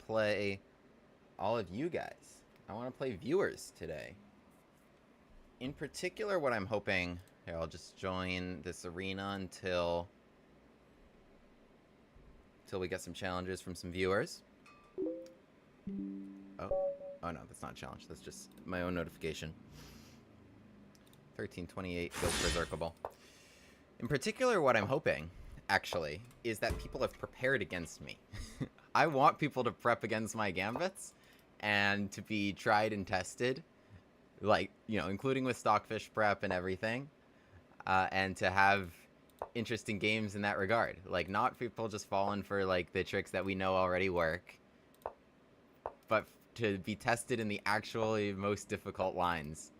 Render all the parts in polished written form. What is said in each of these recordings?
play all of you guys. I want to play viewers today. In particular, what I'm hoping... Here, I'll just join this arena until we get some challenges from some viewers. Oh no, that's not a challenge. That's just my own notification. 1328 Guild Berserkable. In particular, what I'm hoping, actually, is that people have prepared against me. I want people to prep against my gambits and to be tried and tested, like, you know, including with Stockfish prep and everything, and to have interesting games in that regard. Like, not people just falling for, like, the tricks that we know already work, but to be tested in the actually most difficult lines.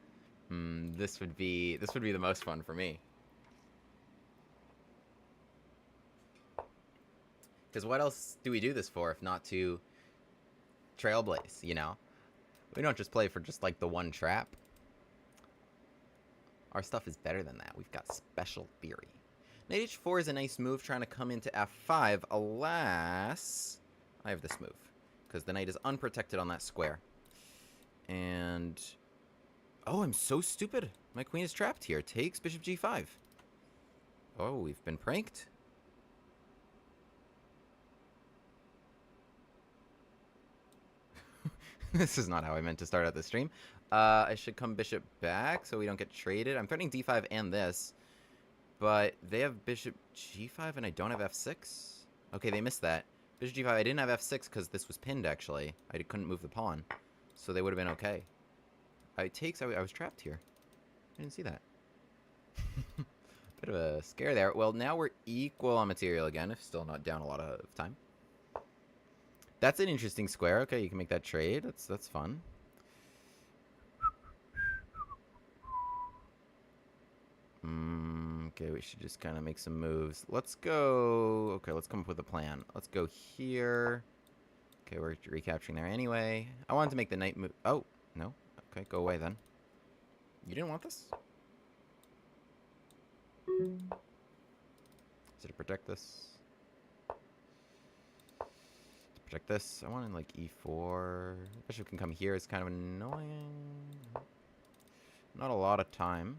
This would be the most fun for me. Because what else do we do this for if not to trailblaze, you know? We don't just play for just, like, the one trap. Our stuff is better than that. We've got special theory. Knight h4 is a nice move trying to come into f5. Alas, I have this move. Because the knight is unprotected on that square. And... oh, I'm so stupid. My queen is trapped here. Takes bishop g5. Oh, we've been pranked. This is not how I meant to start out the stream. I should come bishop back so we don't get traded. I'm threatening d5 and this. But they have bishop g5 and I don't have f6. Okay, they missed that. Bishop g5, I didn't have f6 because this was pinned, actually. I couldn't move the pawn. So they would have been okay. It takes... I was trapped here. I didn't see that. Bit of a scare there. Well, now we're equal on material again, if still not down a lot of time. That's an interesting square. Okay, you can make that trade. That's fun. Okay, we should just kind of make some moves. Let's go... okay, let's come up with a plan. Let's go here. Okay, we're recapturing there anyway. I wanted to make the knight move... oh, no. Okay, go away then. You didn't want this? Is it to protect this? To protect this? I wanted like e4. Bishop can come here. It's kind of annoying. Not a lot of time.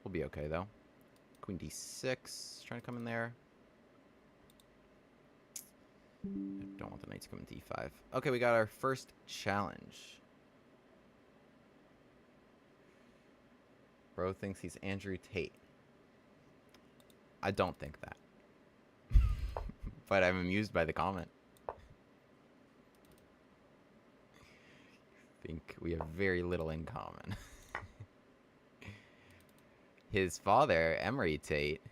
We'll be okay though. Queen d6. Trying to come in there. I don't want the knight to come in d5. Okay, we got our first challenge. Bro thinks he's Andrew Tate. I don't think that. But I'm amused by the comment. I think we have very little in common. His father, Emery Tate,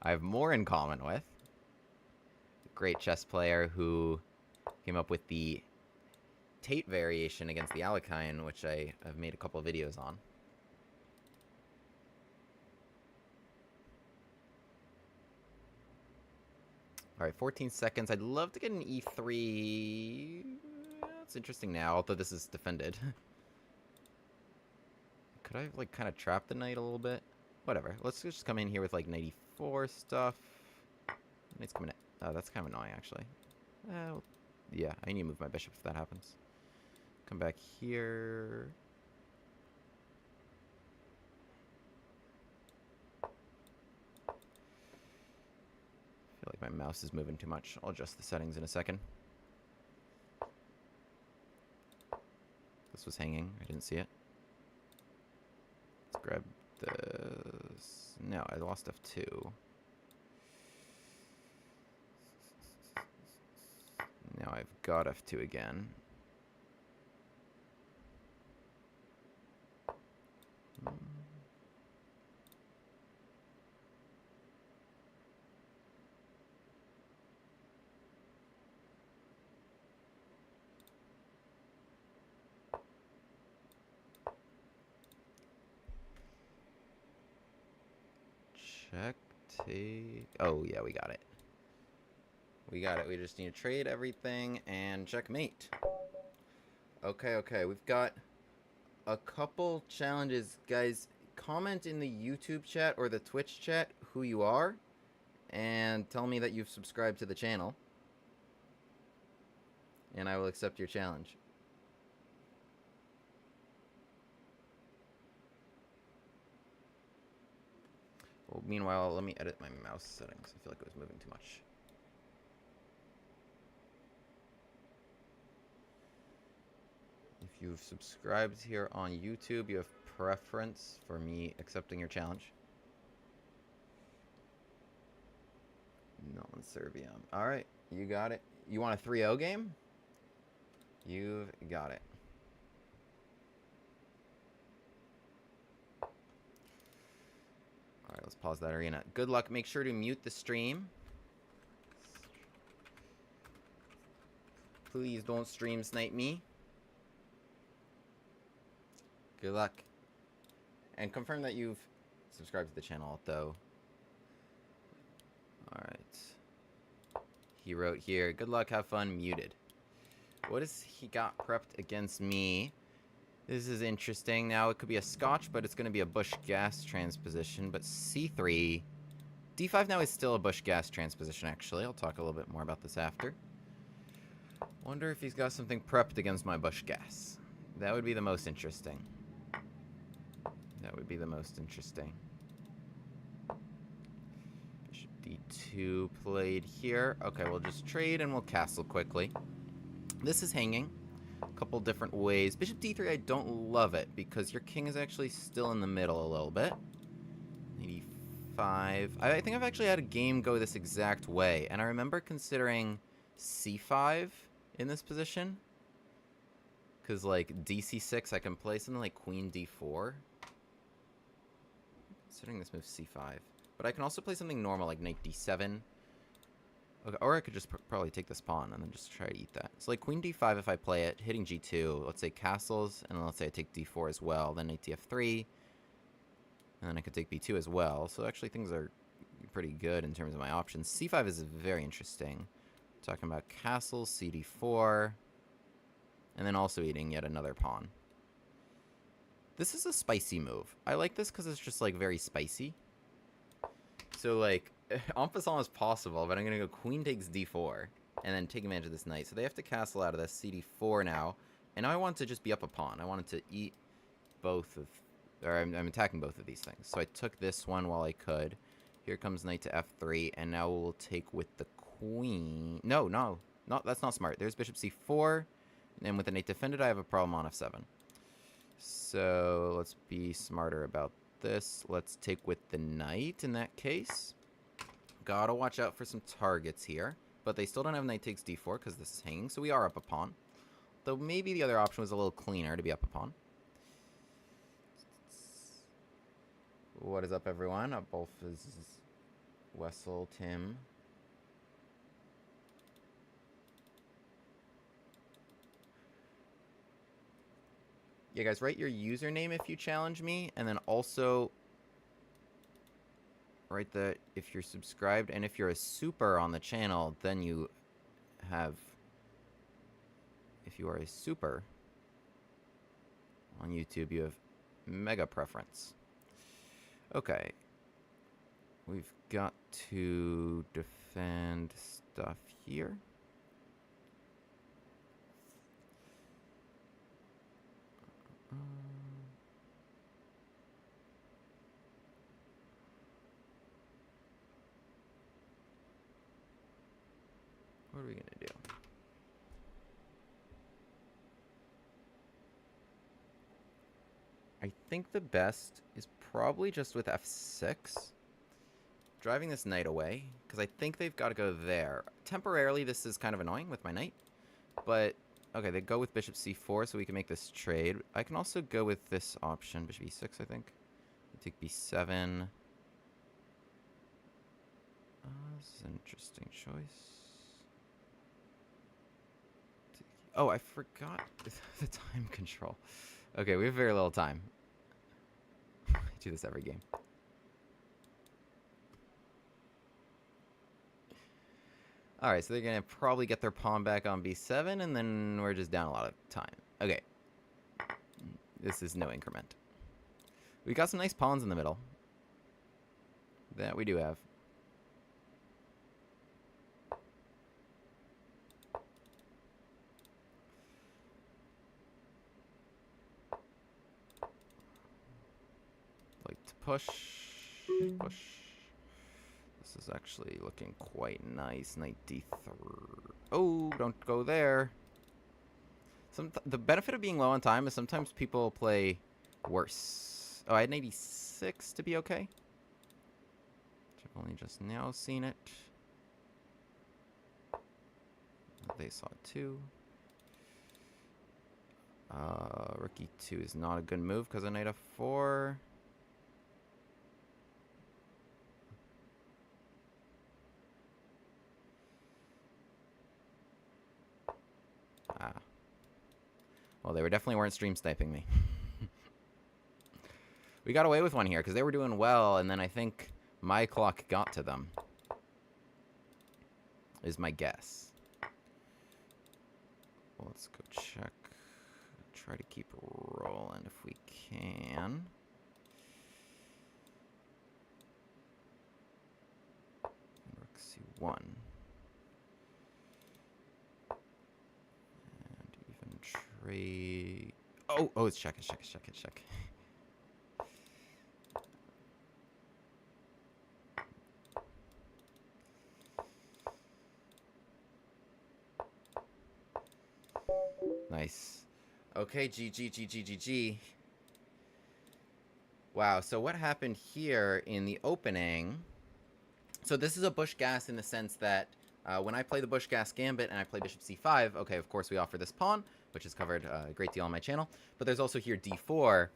I have more in common with. A great chess player who came up with the Tate variation against the Alekhine, which I have made a couple of videos on. Alright, 14 seconds. I'd love to get an e3. That's interesting now, although this is defended. Could I, like, kind of trap the knight a little bit? Whatever. Let's just come in here with, like, knight e4 stuff. Knight's coming in. Oh, that's kind of annoying, actually. Well, yeah, I need to move my bishop if that happens. Come back here. I feel like my mouse is moving too much. I'll adjust the settings in a second. This was hanging. I didn't see it. Let's grab this. No, I lost f2. Now I've got f2 again. Check, take... oh, yeah, we got it. We got it. We just need to trade everything and checkmate. Okay, okay. We've got a couple challenges. Guys, comment in the YouTube chat or the Twitch chat who you are and tell me that you've subscribed to the channel. and I will accept your challenge. Well, meanwhile, let me edit my mouse settings. I feel like it was moving too much. If you've subscribed here on YouTube, you have preference for me accepting your challenge. Non-serviam. Alright, you got it. You want a 3-0 game? You've got it. Alright, let's pause that arena. Good luck. Make sure to mute the stream. Please don't stream snipe me. Good luck. And confirm that you've subscribed to the channel, though. Alright. He wrote here, good luck, have fun, muted. What is he got prepped against me? This is interesting. Now, it could be a Scotch, but it's going to be a Bush gas transposition. But C3... D5 now is still a Bush gas transposition, actually. I'll talk a little bit more about this after. Wonder if he's got something prepped against my Bush gas. That would be the most interesting. That would be the most interesting. Bishop D2 played here. Okay, we'll just trade and we'll castle quickly. This is hanging a couple different ways. Bishop D3, I don't love it because your king is actually still in the middle a little bit. 85. I think I've actually had a game go this exact way, and I remember considering C5 in this position. Because, like, DC6, I can play something like Queen D4. Considering this move C5. But I can also play something normal, like Knight D7. Okay, or I could just probably take this pawn and then just try to eat that. So, like, Queen D5, if I play it, hitting G2, let's say castles, and then let's say I take D4 as well, then Knight DF3, and then I could take B2 as well. So, actually, things are pretty good in terms of my options. C5 is very interesting. Talking about castles, CD4, and then also eating yet another pawn. This is a spicy move. I like this because it's just, like, very spicy. So, like, en passant is possible, but I'm going to go queen takes d4, and then take advantage of this knight. So they have to castle out of this cd4 now, and now I want to just be up a pawn. I wanted to eat both of, or I'm attacking both of these things. So I took this one while I could. Here comes knight to f3, and now we'll take with the queen. No, that's not smart. There's bishop c4, and with the knight defended, I have a problem on f7. So let's be smarter about this. Let's take with the knight in that case. Gotta watch out for some targets here. But they still don't have knight takes d4 because this is hanging, so we are up a pawn. Though maybe the other option was a little cleaner to be up a pawn. What is up, everyone? Both is Wessel, Tim. Yeah, guys, write your username if you challenge me, and then also write that if you're subscribed, and if you're a super on the channel, then you have, if you are a super on YouTube, you have mega preference. Okay. We've got to defend stuff here. What are we going to do? I think the best is probably just with f6. Driving this knight away, because I think they've got to go there. Temporarily, this is kind of annoying with my knight. But, okay, they go with bishop c4, so we can make this trade. I can also go with this option, bishop e6, I think. Take b7. This is an interesting choice. Oh, I forgot the time control. Okay, we have very little time. I do this every game. Alright, so they're going to probably get their pawn back on b7, and then we're just down a lot of time. Okay. This is no increment. We got some nice pawns in the middle. That we do have. push. Push. This is actually looking quite nice. Knight d3. Oh, don't go there. The benefit of being low on time is sometimes people play worse. Oh, I had an 86 to be okay. I've only just now seen it. They saw it too. Rook e2 is not a good move because of knight f4. Well, they definitely weren't stream sniping me. We got away with one here because they were doing well, and then I think my clock got to them. Is my guess. Well, let's go check. Try to keep rolling if we can. Rook c1. And even trade. Oh, it's check. Nice. Okay, GG. Wow, so what happened here in the opening... So this is a bush gas in the sense that when I play the bush gas gambit and I play bishop c5, okay, of course we offer this pawn, which is covered a great deal on my channel, but there's also here d4,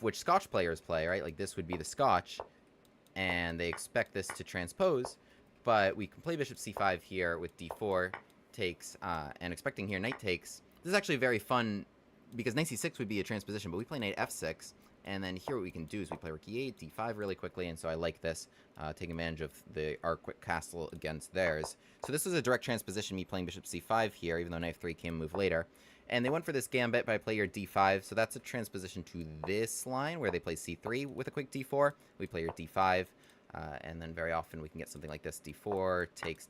which Scotch players play, right? Like this would be the Scotch, and they expect this to transpose, but we can play bishop c5 here with d4 takes, and expecting here knight takes. This is actually very fun, because knight c6 would be a transposition, but we play knight f6, and then here what we can do is we play rook e8, d5 really quickly, and so I like this, taking advantage of our quick castle against theirs. So this is a direct transposition, me playing bishop c5 here, even though knight f3 came a move later. And they went for this gambit, but I play your d5, so that's a transposition to this line, where they play c3 with a quick d4. We play your d5, and then very often we can get something like this, d4, takes,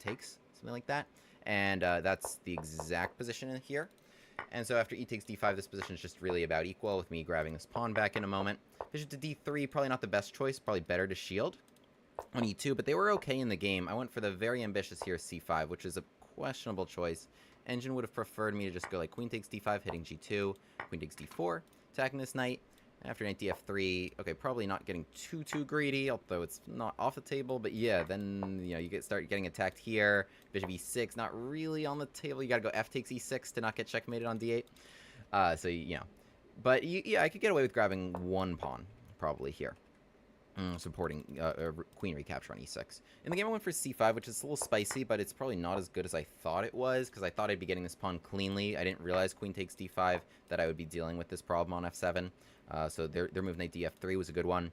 something like that. And that's the exact position in here. And so after e takes d5, this position is just really about equal, with me grabbing this pawn back in a moment. Bishop to d3, probably not the best choice, probably better to shield on e2, but they were okay in the game. I went for the very ambitious here, c5, which is a questionable choice. Engine would have preferred me to just go like queen takes d5, hitting g2, queen takes d4, attacking this knight. After knight df3, okay, probably not getting too greedy, although it's not off the table, but yeah, then, you know, you start getting attacked here. Bishop e6, not really on the table. You gotta go f takes e6 to not get checkmated on d8. So, you know. But, yeah, I could get away with grabbing one pawn, probably here. Supporting queen recapture on e6. In the game I went for c5, which is a little spicy, but it's probably not as good as I thought it was, because I thought I'd be getting this pawn cleanly. I didn't realize queen takes d5, that I would be dealing with this problem on f7. So their move knight df3 was a good one.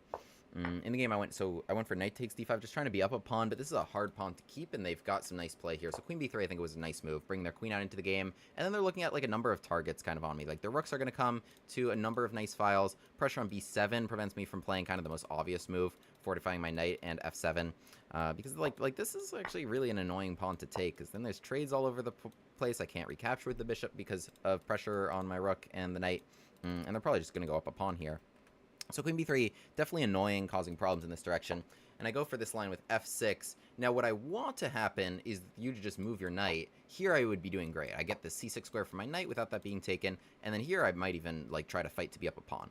In the game I went for knight takes d5, just trying to be up a pawn, but this is a hard pawn to keep, and they've got some nice play here. So queen b3 I think was a nice move, bring their queen out into the game, and then they're looking at like a number of targets kind of on me. Like their rooks are going to come to a number of nice files. Pressure on b7 prevents me from playing kind of the most obvious move, fortifying my knight, and f7, because like this is actually really an annoying pawn to take, because then there's trades all over the place. I can't recapture with the bishop because of pressure on my rook and the knight, and they're probably just going to go up a pawn here. So queen b3, definitely annoying, causing problems in this direction. And I go for this line with f6. Now what I want to happen is you to just move your knight. Here I would be doing great. I get the c6 square for my knight without that being taken. And then here I might even like try to fight to be up a pawn.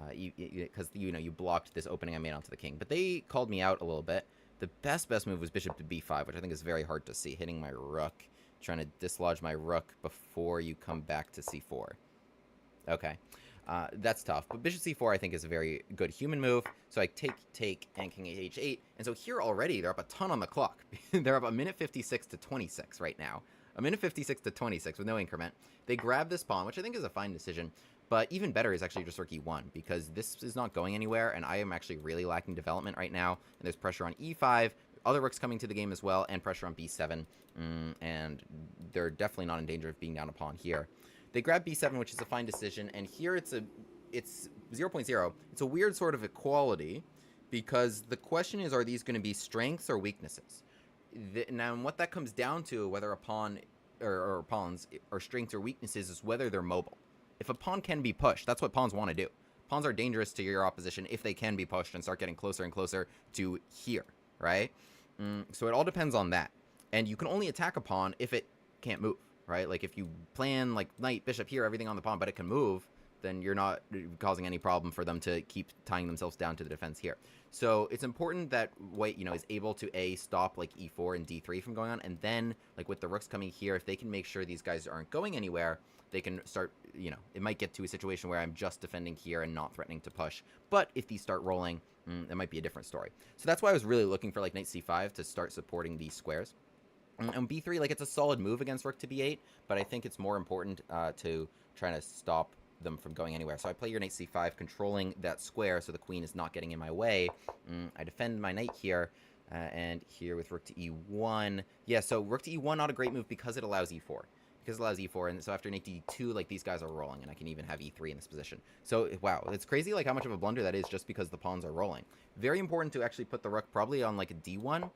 Because you blocked this opening I made onto the king. But they called me out a little bit. The best move was bishop to b5, which I think is very hard to see. Hitting my rook, trying to dislodge my rook before you come back to c4. Okay. That's tough, but bishop c4 I think is a very good human move. So I take, and king h8, and so here already they're up a ton on the clock. They're up a minute 56 to 26 right now. A minute 56 to 26 with no increment. They grab this pawn, which I think is a fine decision, but even better is actually just rook e1, because this is not going anywhere, and I am actually really lacking development right now, and there's pressure on e5, other rooks coming to the game as well, and pressure on b7, and they're definitely not in danger of being down a pawn here. They grab b7, which is a fine decision, and here it's 0.0. It's a weird sort of equality, because the question is, are these going to be strengths or weaknesses? Now, what that comes down to, whether a pawn or pawns are strengths or weaknesses, is whether they're mobile. If a pawn can be pushed, that's what pawns want to do. pawns are dangerous to your opposition if they can be pushed and start getting closer and closer to here, right? So it all depends on that. And you can only attack a pawn if it can't move, right? Like, if you plan, like, knight, bishop here, everything on the pawn, but it can move, then you're not causing any problem for them to keep tying themselves down to the defense here. So it's important that white, you know, is able to, A, stop, like, e4 and d3 from going on, and then, like, with the rooks coming here, if they can make sure these guys aren't going anywhere, they can start, you know, it might get to a situation where I'm just defending here and not threatening to push. But if these start rolling, it might be a different story. So that's why I was really looking for, like, knight c5 to start supporting these squares. And b3, like, it's a solid move against rook to b8, but I think it's more important to try to stop them from going anywhere. So I play your knight c5, controlling that square so the queen is not getting in my way. I defend my knight here, and here with rook to e1. Yeah, so rook to e1, not a great move because it allows e4. Because it allows e4, and so after knight to e2, like, these guys are rolling, and I can even have e3 in this position. So, wow, it's crazy, like, how much of a blunder that is just because the pawns are rolling. Very important to actually put the rook probably on, like, a d1.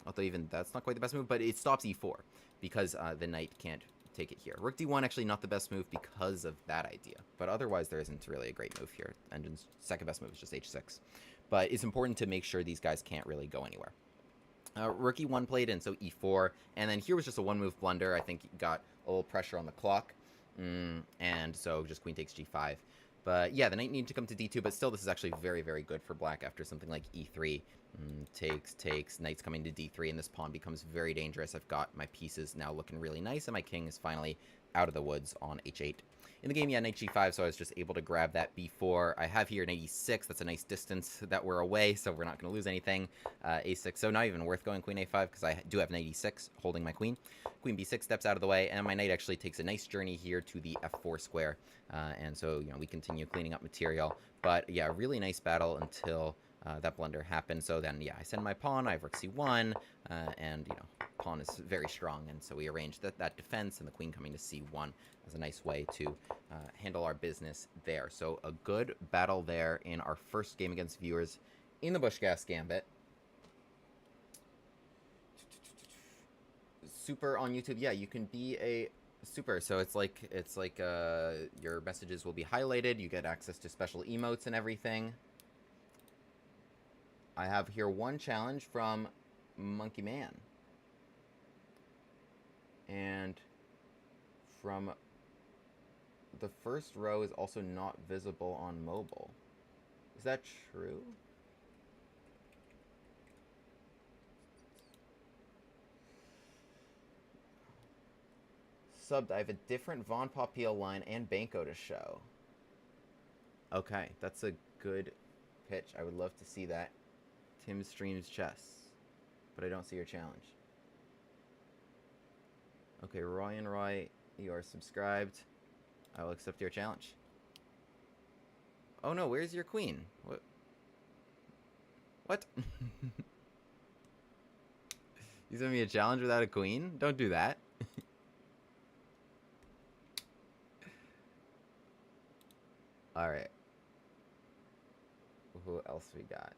Although even that's not quite the best move, but it stops e4 because the knight can't take it here. Rook d1 actually not the best move because of that idea, but otherwise there isn't really a great move here. Engine's second best move is just h6, but it's important to make sure these guys can't really go anywhere. Rook e1 played in, so e4, and then here was just a one-move blunder. I think he got a little pressure on the clock, and so just queen takes g5. But yeah, the knight needed to come to d2, but still this is actually very, very good for black after something like e3. Takes, knight's coming to d3, and this pawn becomes very dangerous. I've got my pieces now looking really nice, and my king is finally out of the woods on h8. In the game, yeah, knight g5, so I was just able to grab that b4. I have here knight e6. That's a nice distance that we're away, so we're not going to lose anything. a6, so not even worth going queen a5, because I do have knight e6 holding my queen. Queen b6 steps out of the way, and my knight actually takes a nice journey here to the f4 square. And so, you know, we continue cleaning up material. But, yeah, really nice battle until that blunder happened. So then, yeah, I send my pawn, I have rook c1, and, you know, pawn is very strong, and so we arranged that defense, and the queen coming to c1 as a nice way to handle our business there. So a good battle there in our first game against viewers in the Bushgas Gambit. Super on YouTube, yeah, you can be a super, so it's like your messages will be highlighted, you get access to special emotes and everything. I have here one challenge from Monkey Man. And from the first row is also not visible on mobile. Is that true? Subbed, I have a different Von Popiel line and Banco to show. Okay, that's a good pitch. I would love to see that. Tim streams chess, but I don't see your challenge. Okay, Roy and Roy, you are subscribed. I will accept your challenge. Oh no, where's your queen? What? What? You sent me a challenge without a queen? Don't do that. Alright. Who else we got?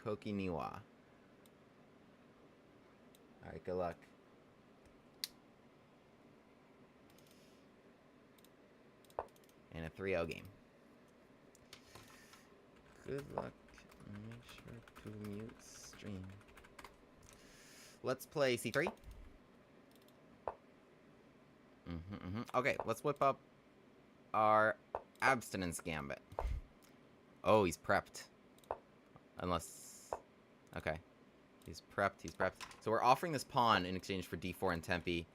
Kokiniwa. Alright, good luck. And a 3-0 game. Good luck. Make sure to mute stream. Let's play c3. Okay, let's whip up our abstinence gambit. Oh, he's prepped. Unless... Okay. He's prepped. So we're offering this pawn in exchange for d4 and tempi.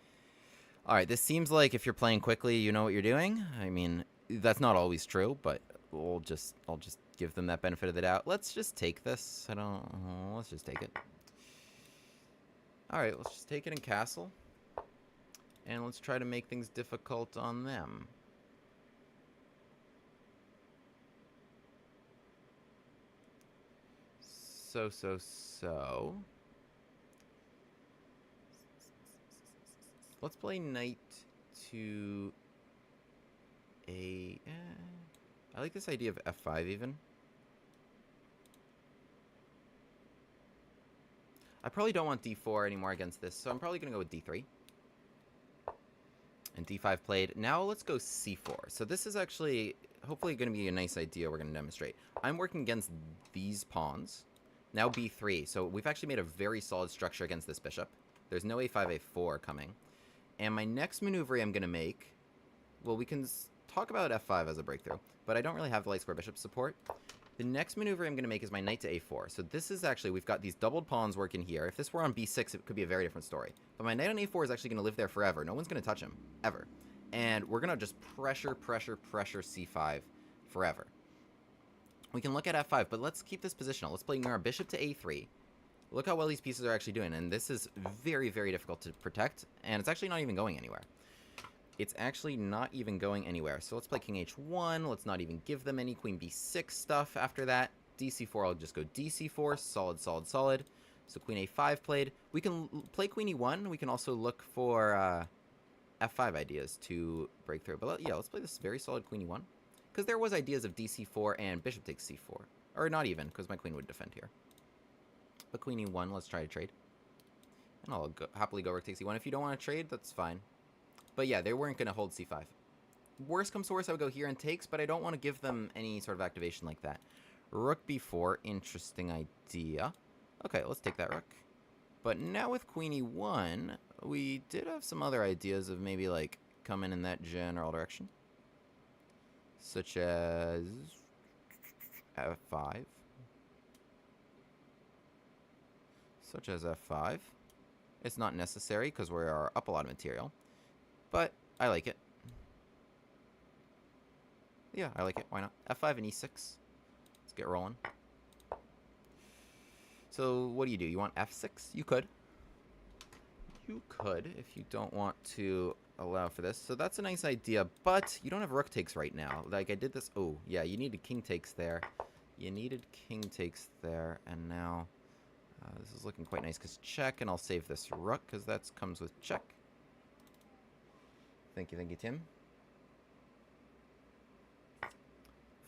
Alright, this seems like if you're playing quickly, you know what you're doing. I mean, that's not always true, but I'll just give them that benefit of the doubt. Let's just take this. Let's just take it. Alright, let's just take it in castle. And let's try to make things difficult on them. So. Let's play knight to a... I like this idea of f5 even. I probably don't want d4 anymore against this, so I'm probably going to go with d3. And d5 played. Now let's go c4. So this is actually hopefully going to be a nice idea we're going to demonstrate. I'm working against these pawns. Now b3. So we've actually made a very solid structure against this bishop. There's no a5, a4 coming. And my next maneuver I'm going to make... Well, we can talk about f5 as a breakthrough, but I don't really have the light square bishop support. The next maneuver I'm going to make is my knight to a4. So this is actually, we've got these doubled pawns working here. If this were on b6, it could be a very different story. But my knight on a4 is actually going to live there forever. No one's going to touch him, ever. And we're going to just pressure c5 forever. We can look at f5, but let's keep this positional. Let's play our bishop to a3. Look how well these pieces are actually doing. And this is very, very difficult to protect. And it's actually not even going anywhere. It's actually not even going anywhere. So let's play king h1. Let's not even give them any queen b6 stuff after that. dc4, I'll just go dc4. Solid, solid, solid. So queen a5 played. We can play queen e1. We can also look for f5 ideas to break through. But yeah, let's play this very solid queen e1. Because there was ideas of dc4 and bishop takes c4. Or not even, because my queen would defend here. But queen e1, let's try to trade. And I'll happily go rook takes e1. If you don't want to trade, that's fine. But yeah, they weren't going to hold c5. Worst comes to worst, I would go here and takes, but I don't want to give them any sort of activation like that. Rook b4, interesting idea. Okay, let's take that rook. But now with queen e1, we did have some other ideas of maybe, like, coming in that general direction. Such as f5. Such as f5. It's not necessary because we are up a lot of material. But I like it. Yeah, I like it. Why not? f5 and e6. Let's get rolling. So what do? You want f6? You could. You could if you don't want to allow for this. So that's a nice idea, but you don't have rook takes right now. Like I did this. Oh, yeah, you needed king takes there. You needed king takes there, and now this is looking quite nice because check, and I'll save this rook because that comes with check. Thank you, Tim.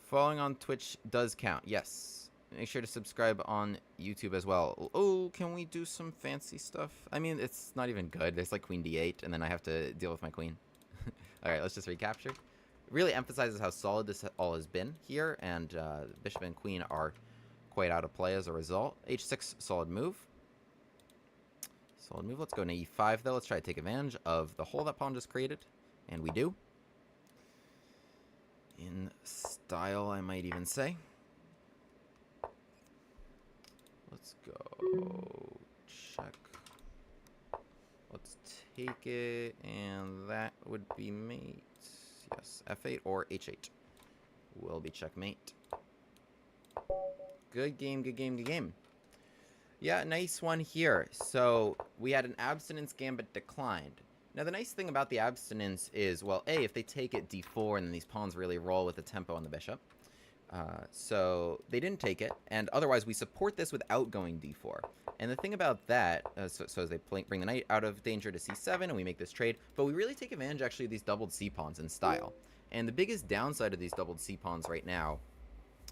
Following on Twitch does count, yes. Make sure to subscribe on YouTube as well. Oh, can we do some fancy stuff? I mean, it's not even good. There's like queen d8, and then I have to deal with my queen. Alright, let's just recapture. It really emphasizes how solid this all has been here, and bishop and queen are quite out of play as a result. h6, solid move. Solid move. Let's go to e5, though. Let's try to take advantage of the hole that pawn just created. And we do. In style, I might even say. Let's go. Check. Let's take it. And that would be mate. Yes, f8 or h8 will be checkmate. Good game, good game, good game. Yeah, nice one here. So we had an abstinence gambit declined. Now, the nice thing about the abstinence is, well, A, if they take it d4, and then these pawns really roll with the tempo on the bishop. So they didn't take it, and otherwise we support this without going d4. And the thing about that, so as they bring the knight out of danger to c7, and we make this trade, but we really take advantage, actually, of these doubled c-pawns in style. And the biggest downside of these doubled c-pawns right now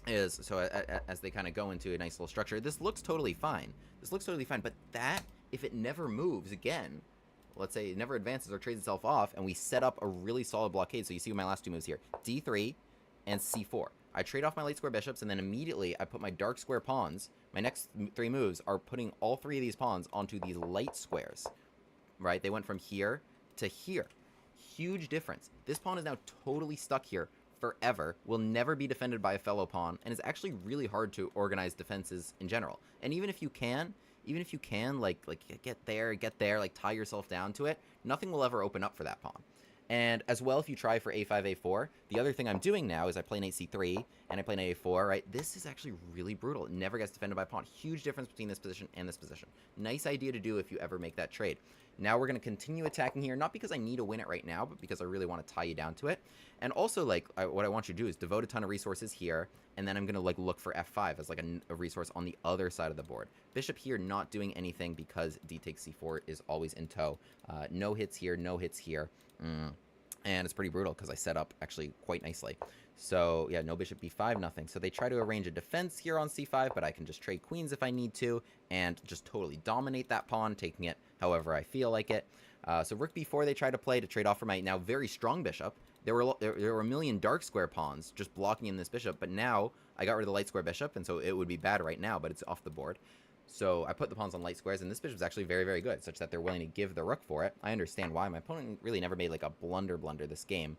is, so as they kind of go into a nice little structure, this looks totally fine. This looks totally fine, but that, if it never moves again, let's say it never advances or trades itself off, and we set up a really solid blockade. So you see my last two moves here, d3 and c4. I trade off my light square bishops, and then immediately I put my dark square pawns. My next three moves are putting all three of these pawns onto these light squares, right? They went from here to here. Huge difference. This pawn is now totally stuck here forever, will never be defended by a fellow pawn, and is actually really hard to organize defenses in general. And even if you can, like get there, like tie yourself down to it, nothing will ever open up for that pawn. And as well, if you try for a5, a4, the other thing I'm doing now is I play knight c3, and I play knight a4, right? This is actually really brutal. It never gets defended by a pawn. Huge difference between this position and this position. Nice idea to do if you ever make that trade. Now we're going to continue attacking here, not because I need to win it right now, but because I really want to tie you down to it. And also, like, what I want you to do is devote a ton of resources here, and then I'm going to, like, look for f5 as, like, a resource on the other side of the board. Bishop here not doing anything because d takes c4 is always in tow. No hits here, no hits here. And it's pretty brutal because I set up actually quite nicely. So yeah, no bishop b5, nothing. So they try to arrange a defense here on c5, but I can just trade queens if I need to and just totally dominate that pawn, taking it however I feel like it. So rook b4 they try to play to trade off for my now very strong bishop. There were a million dark square pawns just blocking in this bishop, but now I got rid of the light square bishop, and so it would be bad right now, but it's off the board. So I put the pawns on light squares, and this bishop's actually very, very good, such that they're willing to give the rook for it. I understand why. My opponent really never made, like, a blunder this game.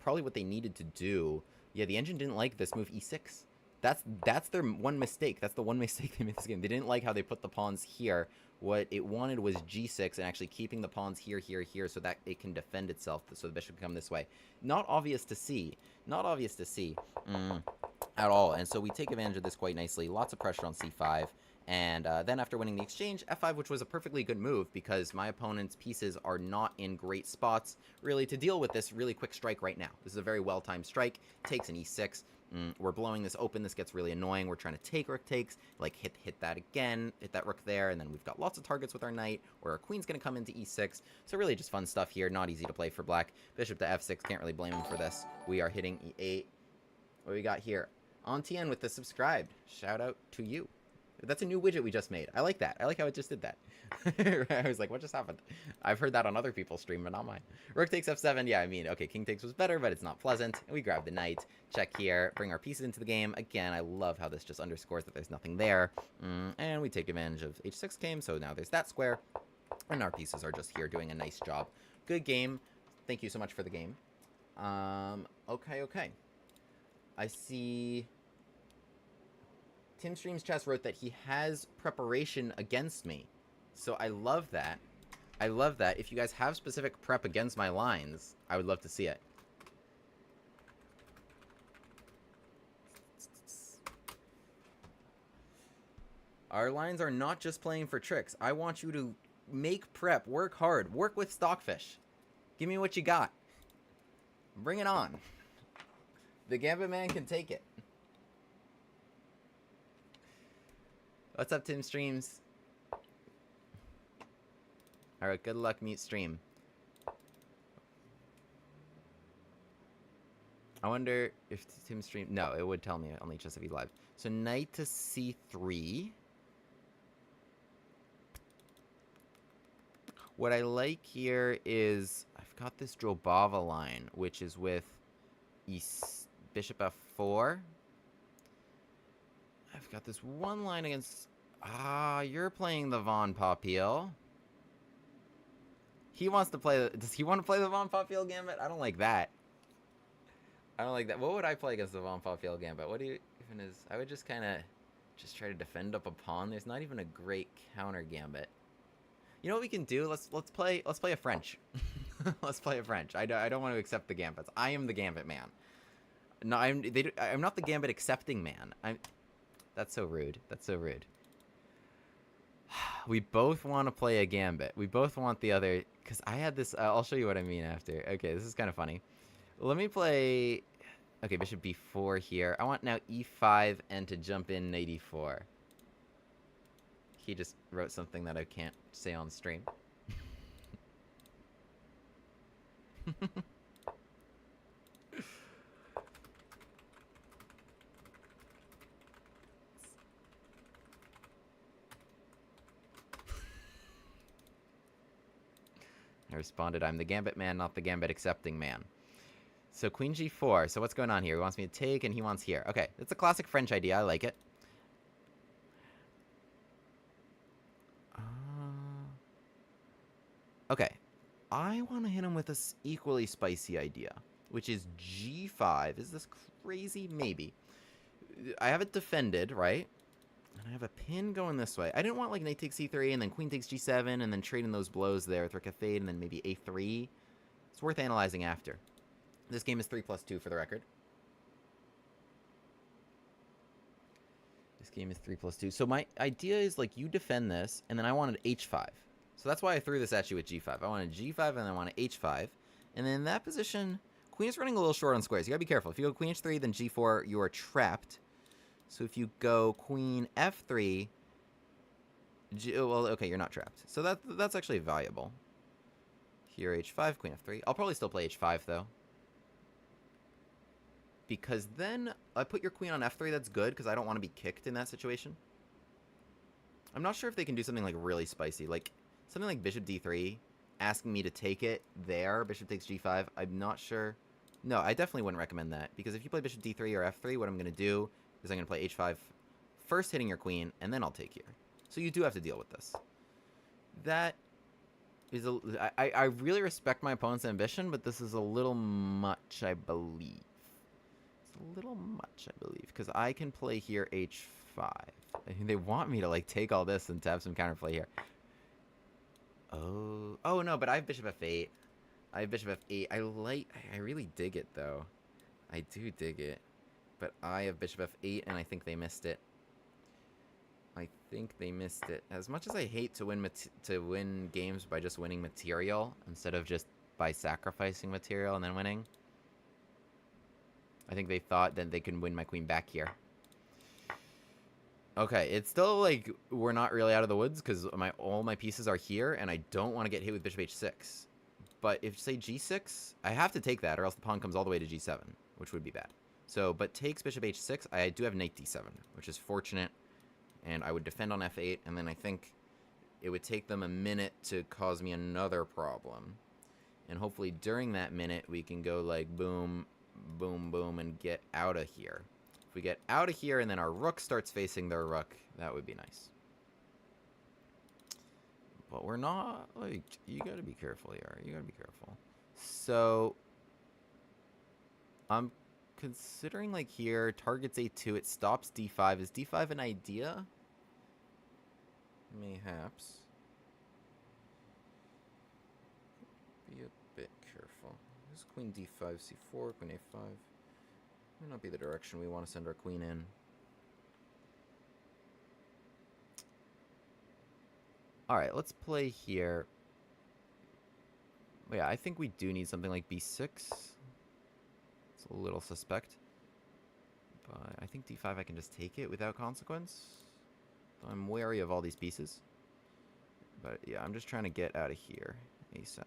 Probably what they needed to do... Yeah, the engine didn't like this move e6. That's their one mistake. That's the one mistake they made this game. They didn't like how they put the pawns here. What it wanted was g6 and actually keeping the pawns here, here, here, so that it can defend itself, so the bishop can come this way. Not obvious to see. Not obvious to see at all. And so we take advantage of this quite nicely. Lots of pressure on c5. And then after winning the exchange, f5, which was a perfectly good move because my opponent's pieces are not in great spots, really, to deal with this really quick strike right now. This is a very well-timed strike. Takes an e6. We're blowing this open. This gets really annoying. We're trying to take rook takes, like hit that again, hit that rook there, and then we've got lots of targets with our knight, or our queen's going to come into e6. So really just fun stuff here. Not easy to play for black. Bishop to f6. Can't really blame him for this. We are hitting e8. What do we got here? Antien with the subscribed. Shout out to you. That's a new widget we just made. I like that. I like how it just did that. I was like, what just happened? I've heard that on other people's stream, but not mine. Rook takes f7. Yeah, I mean, okay, king takes was better, but it's not pleasant. And we grab the knight. Check here. Bring our pieces into the game. Again, I love how this just underscores that there's nothing there. And we take advantage of h6 came, so now there's that square. And our pieces are just here doing a nice job. Good game. Thank you so much for the game. Okay. I see... Tim Streams Chess wrote that he has preparation against me. So I love that. I love that. If you guys have specific prep against my lines, I would love to see it. Our lines are not just playing for tricks. I want you to make prep, work hard, work with Stockfish. Give me what you got. Bring it on. The Gambit Man can take it. What's up, Tim Streams? Alright, good luck, mute stream. I wonder if Tim stream... No, it would tell me only just if he's live. So knight to c3. What I like here is... I've got this Drobava line, which is with bishop f4. I've got this one line against... you're playing the Von Popiel. He wants to play... Does he want to play the Von Popiel Gambit? I don't like that. I don't like that. What would I play against the Von Popiel Gambit? What do you even is... I would just kind of... Just try to defend up a pawn. There's not even a great counter Gambit. You know what we can do? Let's play a French. Let's play a French. I don't want to accept the Gambits. I am the Gambit Man. No, I'm not the Gambit accepting man. That's so rude. That's so rude. We both want to play a Gambit. We both want the other... Because I had this... I'll show you what I mean after. Okay, this is kind of funny. Let me play... Okay, bishop b4 here. I want now e5 and to jump in knight e4. He just wrote something that I can't say on stream. I responded, I'm the Gambit Man, not the Gambit accepting man. So queen g4. So what's going on here? He wants me to take and he wants here. Okay, it's a classic French idea. I like it. Okay, I want to hit him with this equally spicy idea, which is g5. Is this crazy? Maybe. I have it defended, right? And I have a pin going this way. I didn't want like knight takes c3 and then queen takes g7 and then trading those blows there with rook f8 and then maybe a3. It's worth analyzing after. This game is 3+2 for the record. This game is 3+2. So my idea is like you defend this and then I wanted h5. So that's why I threw this at you with g5. I wanted g5 and I wanted h5. And then in that position, queen is running a little short on squares. You gotta be careful. If you go queen h3, then g4, you are trapped. So if you go queen f3, well, okay, you're not trapped. So that's actually valuable. Here, h5, queen f3. I'll probably still play h5, though. Because then I put your queen on f3, that's good, because I don't want to be kicked in that situation. I'm not sure if they can do something, like, really spicy. Like, something like bishop d3, asking me to take it there, bishop takes g5. I'm not sure. No, I definitely wouldn't recommend that, because if you play bishop d3 or f3, what I'm going to do is I'm going to play h5, first hitting your queen, and then I'll take here. So you do have to deal with this. That is I really respect my opponent's ambition, but this is a little much, I believe. It's a little much, I believe, because I can play here h5. I mean, they want me to, like, take all this and to have some counterplay here. Oh no, but I have bishop f8. I have bishop f8. I really dig it, though. I do dig it. But I have bishop f8, and I think they missed it. I think they missed it. As much as I hate to win games by just winning material instead of just by sacrificing material and then winning, I think they thought that they could win my queen back here. Okay, it's still like we're not really out of the woods because all my pieces are here, and I don't want to get hit with bishop h6. But if, say, g6, I have to take that, or else the pawn comes all the way to g7, which would be bad. So, but takes bishop h6, I do have knight d7, which is fortunate. And I would defend on f8, and then I think it would take them a minute to cause me another problem. And hopefully during that minute, we can go like boom, boom, boom, and get out of here. If we get out of here and then our rook starts facing their rook, that would be nice. But we're not, like, you gotta be careful here. You gotta be careful. So, I'm considering, like, here, targets a2, it stops d5. Is d5 an idea? Mayhaps. Be a bit careful. This queen d5, c4, queen a5. May not be the direction we want to send our queen in. Alright, let's play here. Yeah, I think we do need something like b6. It's a little suspect. But I think d5 I can just take it without consequence. I'm wary of all these pieces. But yeah, I'm just trying to get out of here ASAP.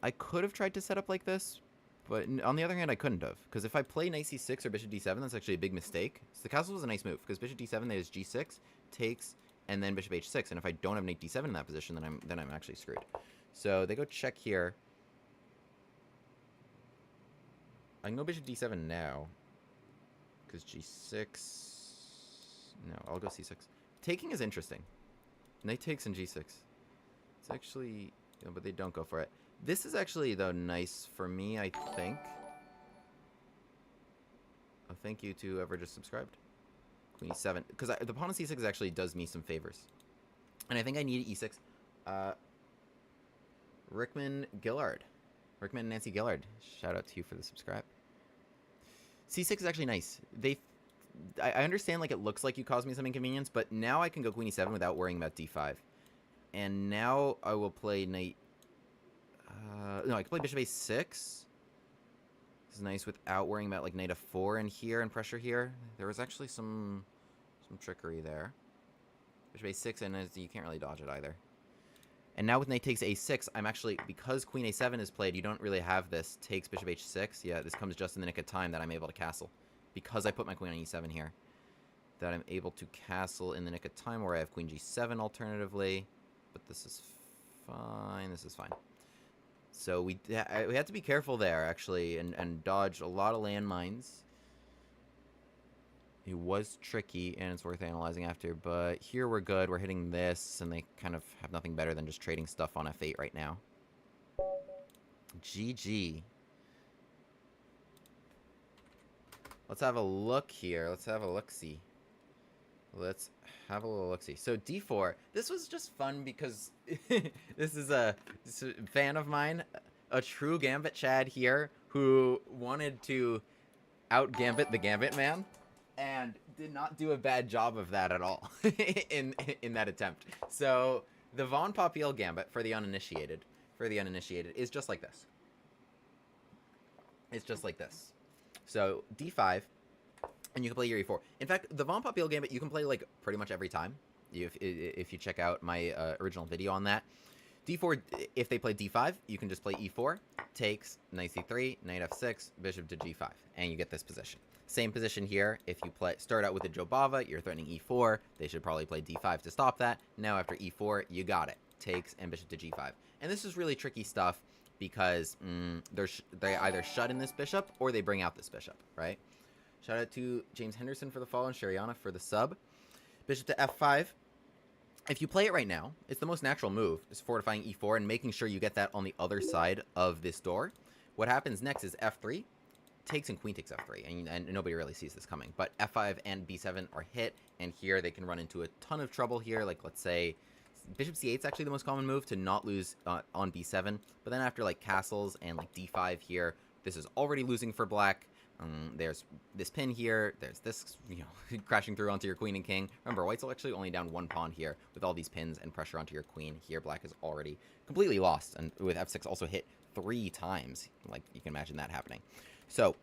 I could have tried to set up like this, but on the other hand, I couldn't have. Because if I play knight c6 or bishop d7, that's actually a big mistake. So the castle was a nice move, because bishop d7, there's g6, takes, and then bishop h6. And if I don't have knight d7 in that position, then I'm actually screwed. So they go check here. I can go bishop d7 now. Because g6... No, I'll go c6. Taking is interesting. Knight takes and g6. It's actually... You know, but they don't go for it. This is actually, though, nice for me, I think. Oh, thank you to whoever just subscribed. Queen e7. Because the pawn on c6 actually does me some favors. And I think I need e6. Rickman Gillard. Rickman and Nancy Gillard. Shout out to you for the subscribe. c6 is actually nice. I understand, like, it looks like you caused me some inconvenience, but now I can go queen e7 without worrying about d5. And now I will play knight... no, I can play bishop a6. This is nice without worrying about, like, knight f4 in here and pressure here. There was actually some trickery there. Bishop a6, and you can't really dodge it either. And now with knight takes a6, I'm actually... Because queen a7 is played, you don't really have this. Takes bishop h6. Yeah, this comes just in the nick of time that I'm able to castle. Because I put my queen on e7 here. That I'm able to castle in the nick of time, where I have queen g7 alternatively. But this is fine. This is fine. So we had to be careful there, actually, and dodge a lot of landmines. It was tricky, and it's worth analyzing after. But here we're good. We're hitting this, and they kind of have nothing better than just trading stuff on f8 right now. GG. Let's have a look here. Let's have a look-see. Let's have a little look-see. So d4. This was just fun because this is a fan of mine, a true Gambit Chad here, who wanted to out-Gambit the Gambit Man, and did not do a bad job of that at all in that attempt. So the Von Popiel Gambit for the uninitiated, is just like this. It's just like this. So d5, and you can play your e4. In fact, the Von Popiel Gambit you can play like pretty much every time. If you check out my original video on that, D4, if they play D5, you can just play E4, takes, knight C3, knight F6, bishop to G5, and you get this position. Same position here. If you start out with a Jobava, you're threatening E4. They should probably play D5 to stop that. Now after E4, you got it. Takes and bishop to G5. And this is really tricky stuff because they either shut in this bishop or they bring out this bishop, right? Shout out to James Henderson for the follow and Shariana for the sub. Bishop to F5. If you play it right now, it's the most natural move, is fortifying E4 and making sure you get that on the other side of this door. What happens next is F3, takes and queen takes F3, and nobody really sees this coming. But F5 and B7 are hit, and here they can run into a ton of trouble here. Like, let's say, bishop C8 is actually the most common move to not lose on B7. But then after, like, castles and, like, D5 here, this is already losing for black. There's this pin here, there's this, crashing through onto your queen and king. Remember, white's actually only down one pawn here with all these pins and pressure onto your queen. Here, black is already completely lost, and with F6 also hit 3 times. Like, you can imagine that happening. So,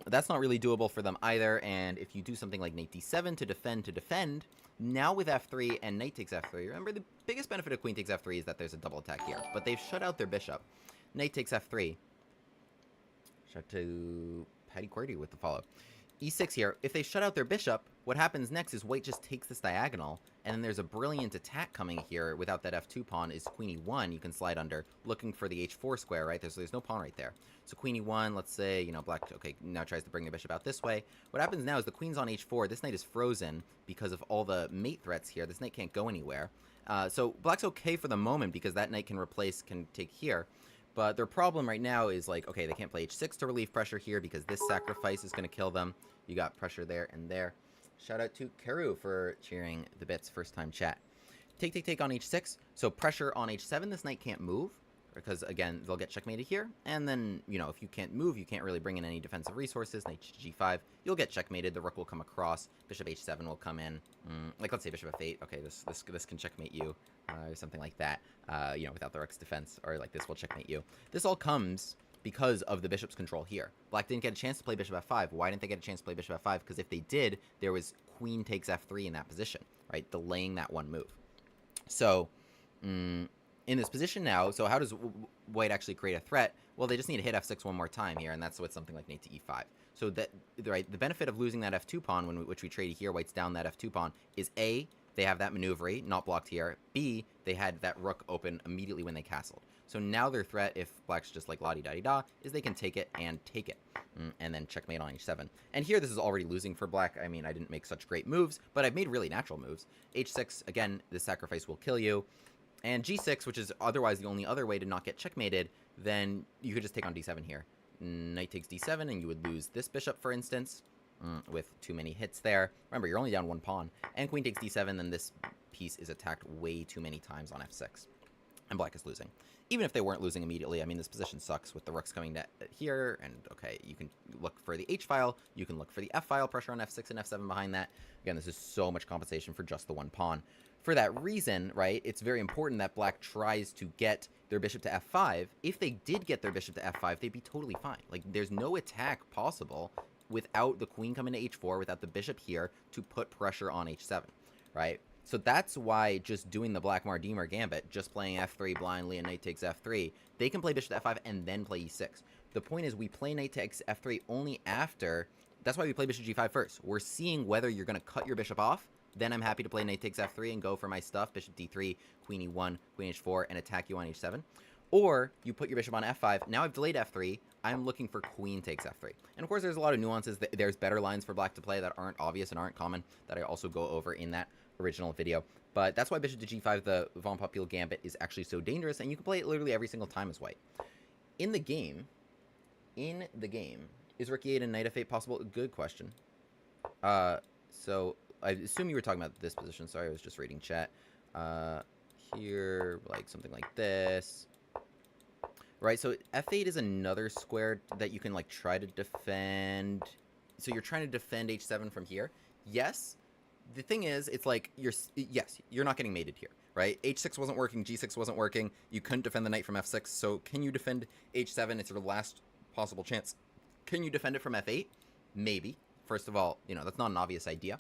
that's not really doable for them either, and if you do something like knight D7 to defend, now with F3 and knight takes F3, remember, the biggest benefit of queen takes F3 is that there's a double attack here, but they've shut out their bishop. Knight takes F3. Shout out to Patty QWERTY with the follow. E6 here. If they shut out their bishop, what happens next is white just takes this diagonal, and then there's a brilliant attack coming here without that F2 pawn is queen E1. You can slide under, looking for the H4 square, right? There's no pawn right there. So queen E1, let's say, black, okay, now tries to bring the bishop out this way. What happens now is the queen's on H4. This knight is frozen because of all the mate threats here. This knight can't go anywhere. So black's okay for the moment because that knight can take here. But their problem right now is, like, okay, they can't play H6 to relieve pressure here because this sacrifice is going to kill them. You got pressure there and there. Shout out to Karu for cheering the bits, first time chat. Take on H6. So pressure on H7, this knight can't move because, again, they'll get checkmated here. And then, if you can't move, you can't really bring in any defensive resources. Knight to G5, you'll get checkmated. The rook will come across. Bishop H7 will come in. Like, let's say bishop F8. Okay, this can checkmate you. Or something like that, without the rook's defense, or like this will checkmate you. This all comes because of the bishop's control here. Black didn't get a chance to play bishop F5. Why didn't they get a chance to play bishop F5? Because if they did, there was queen takes F3 in that position, right? Delaying that one move. So, in this position now, so how does white actually create a threat? Well, they just need to hit F6 one more time here, and that's with something like knight to E5. So that, right, the benefit of losing that F2 pawn, which we traded here, white's down that F2 pawn, is A, they have that maneuver, not blocked here. B, they had that rook open immediately when they castled. So now their threat, if black's just like la-di-da-di-da, is they can take it and take it. And then checkmate on H7. And here this is already losing for black. I mean, I didn't make such great moves, but I've made really natural moves. H6, again, the sacrifice will kill you. And G6, which is otherwise the only other way to not get checkmated, then you could just take on D7 here. Knight takes D7, and you would lose this bishop, for instance. With too many hits there. Remember, you're only down one pawn. And queen takes d7, then this piece is attacked way too many times on f6. And black is losing. Even if they weren't losing immediately, I mean, this position sucks with the rooks coming to here. And, okay, you can look for the h-file. You can look for the f-file, pressure on f6 and f7 behind that. Again, this is so much compensation for just the one pawn. For that reason, right, it's very important that black tries to get their bishop to f5. If they did get their bishop to f5, they'd be totally fine. Like, there's no attack possible without the queen coming to h4, without the bishop here to put pressure on h7, right? So that's why just doing the Black Mardimer gambit, just playing f3 blindly and knight takes f3, they can play bishop to f5 and then play e6. The point is we play knight takes f3 only after, that's why we play bishop g5 first. We're seeing whether you're going to cut your bishop off, then I'm happy to play knight takes f3 and go for my stuff, bishop d3, queen e1, queen h4, and attack you on h7. Or you put your bishop on f5. Now I've delayed f3. I'm looking for queen takes f3. And of course, there's a lot of nuances. There's better lines for black to play that aren't obvious and aren't common that I also go over in that original video. But that's why bishop to g5, the Von Poppel gambit, is actually so dangerous. And you can play it literally every single time as white. In the game, is rook e8 and knight f8 possible? Good question. So I assume you were talking about this position. Sorry, I was just reading chat. Here, like something like this. Right, so f8 is another square that you can, like, try to defend. So you're trying to defend h7 from here. Yes. The thing is, it's like, you're not getting mated here, right? h6 wasn't working, g6 wasn't working. You couldn't defend the knight from f6. So can you defend h7? It's your last possible chance. Can you defend it from f8? Maybe. First of all, that's not an obvious idea.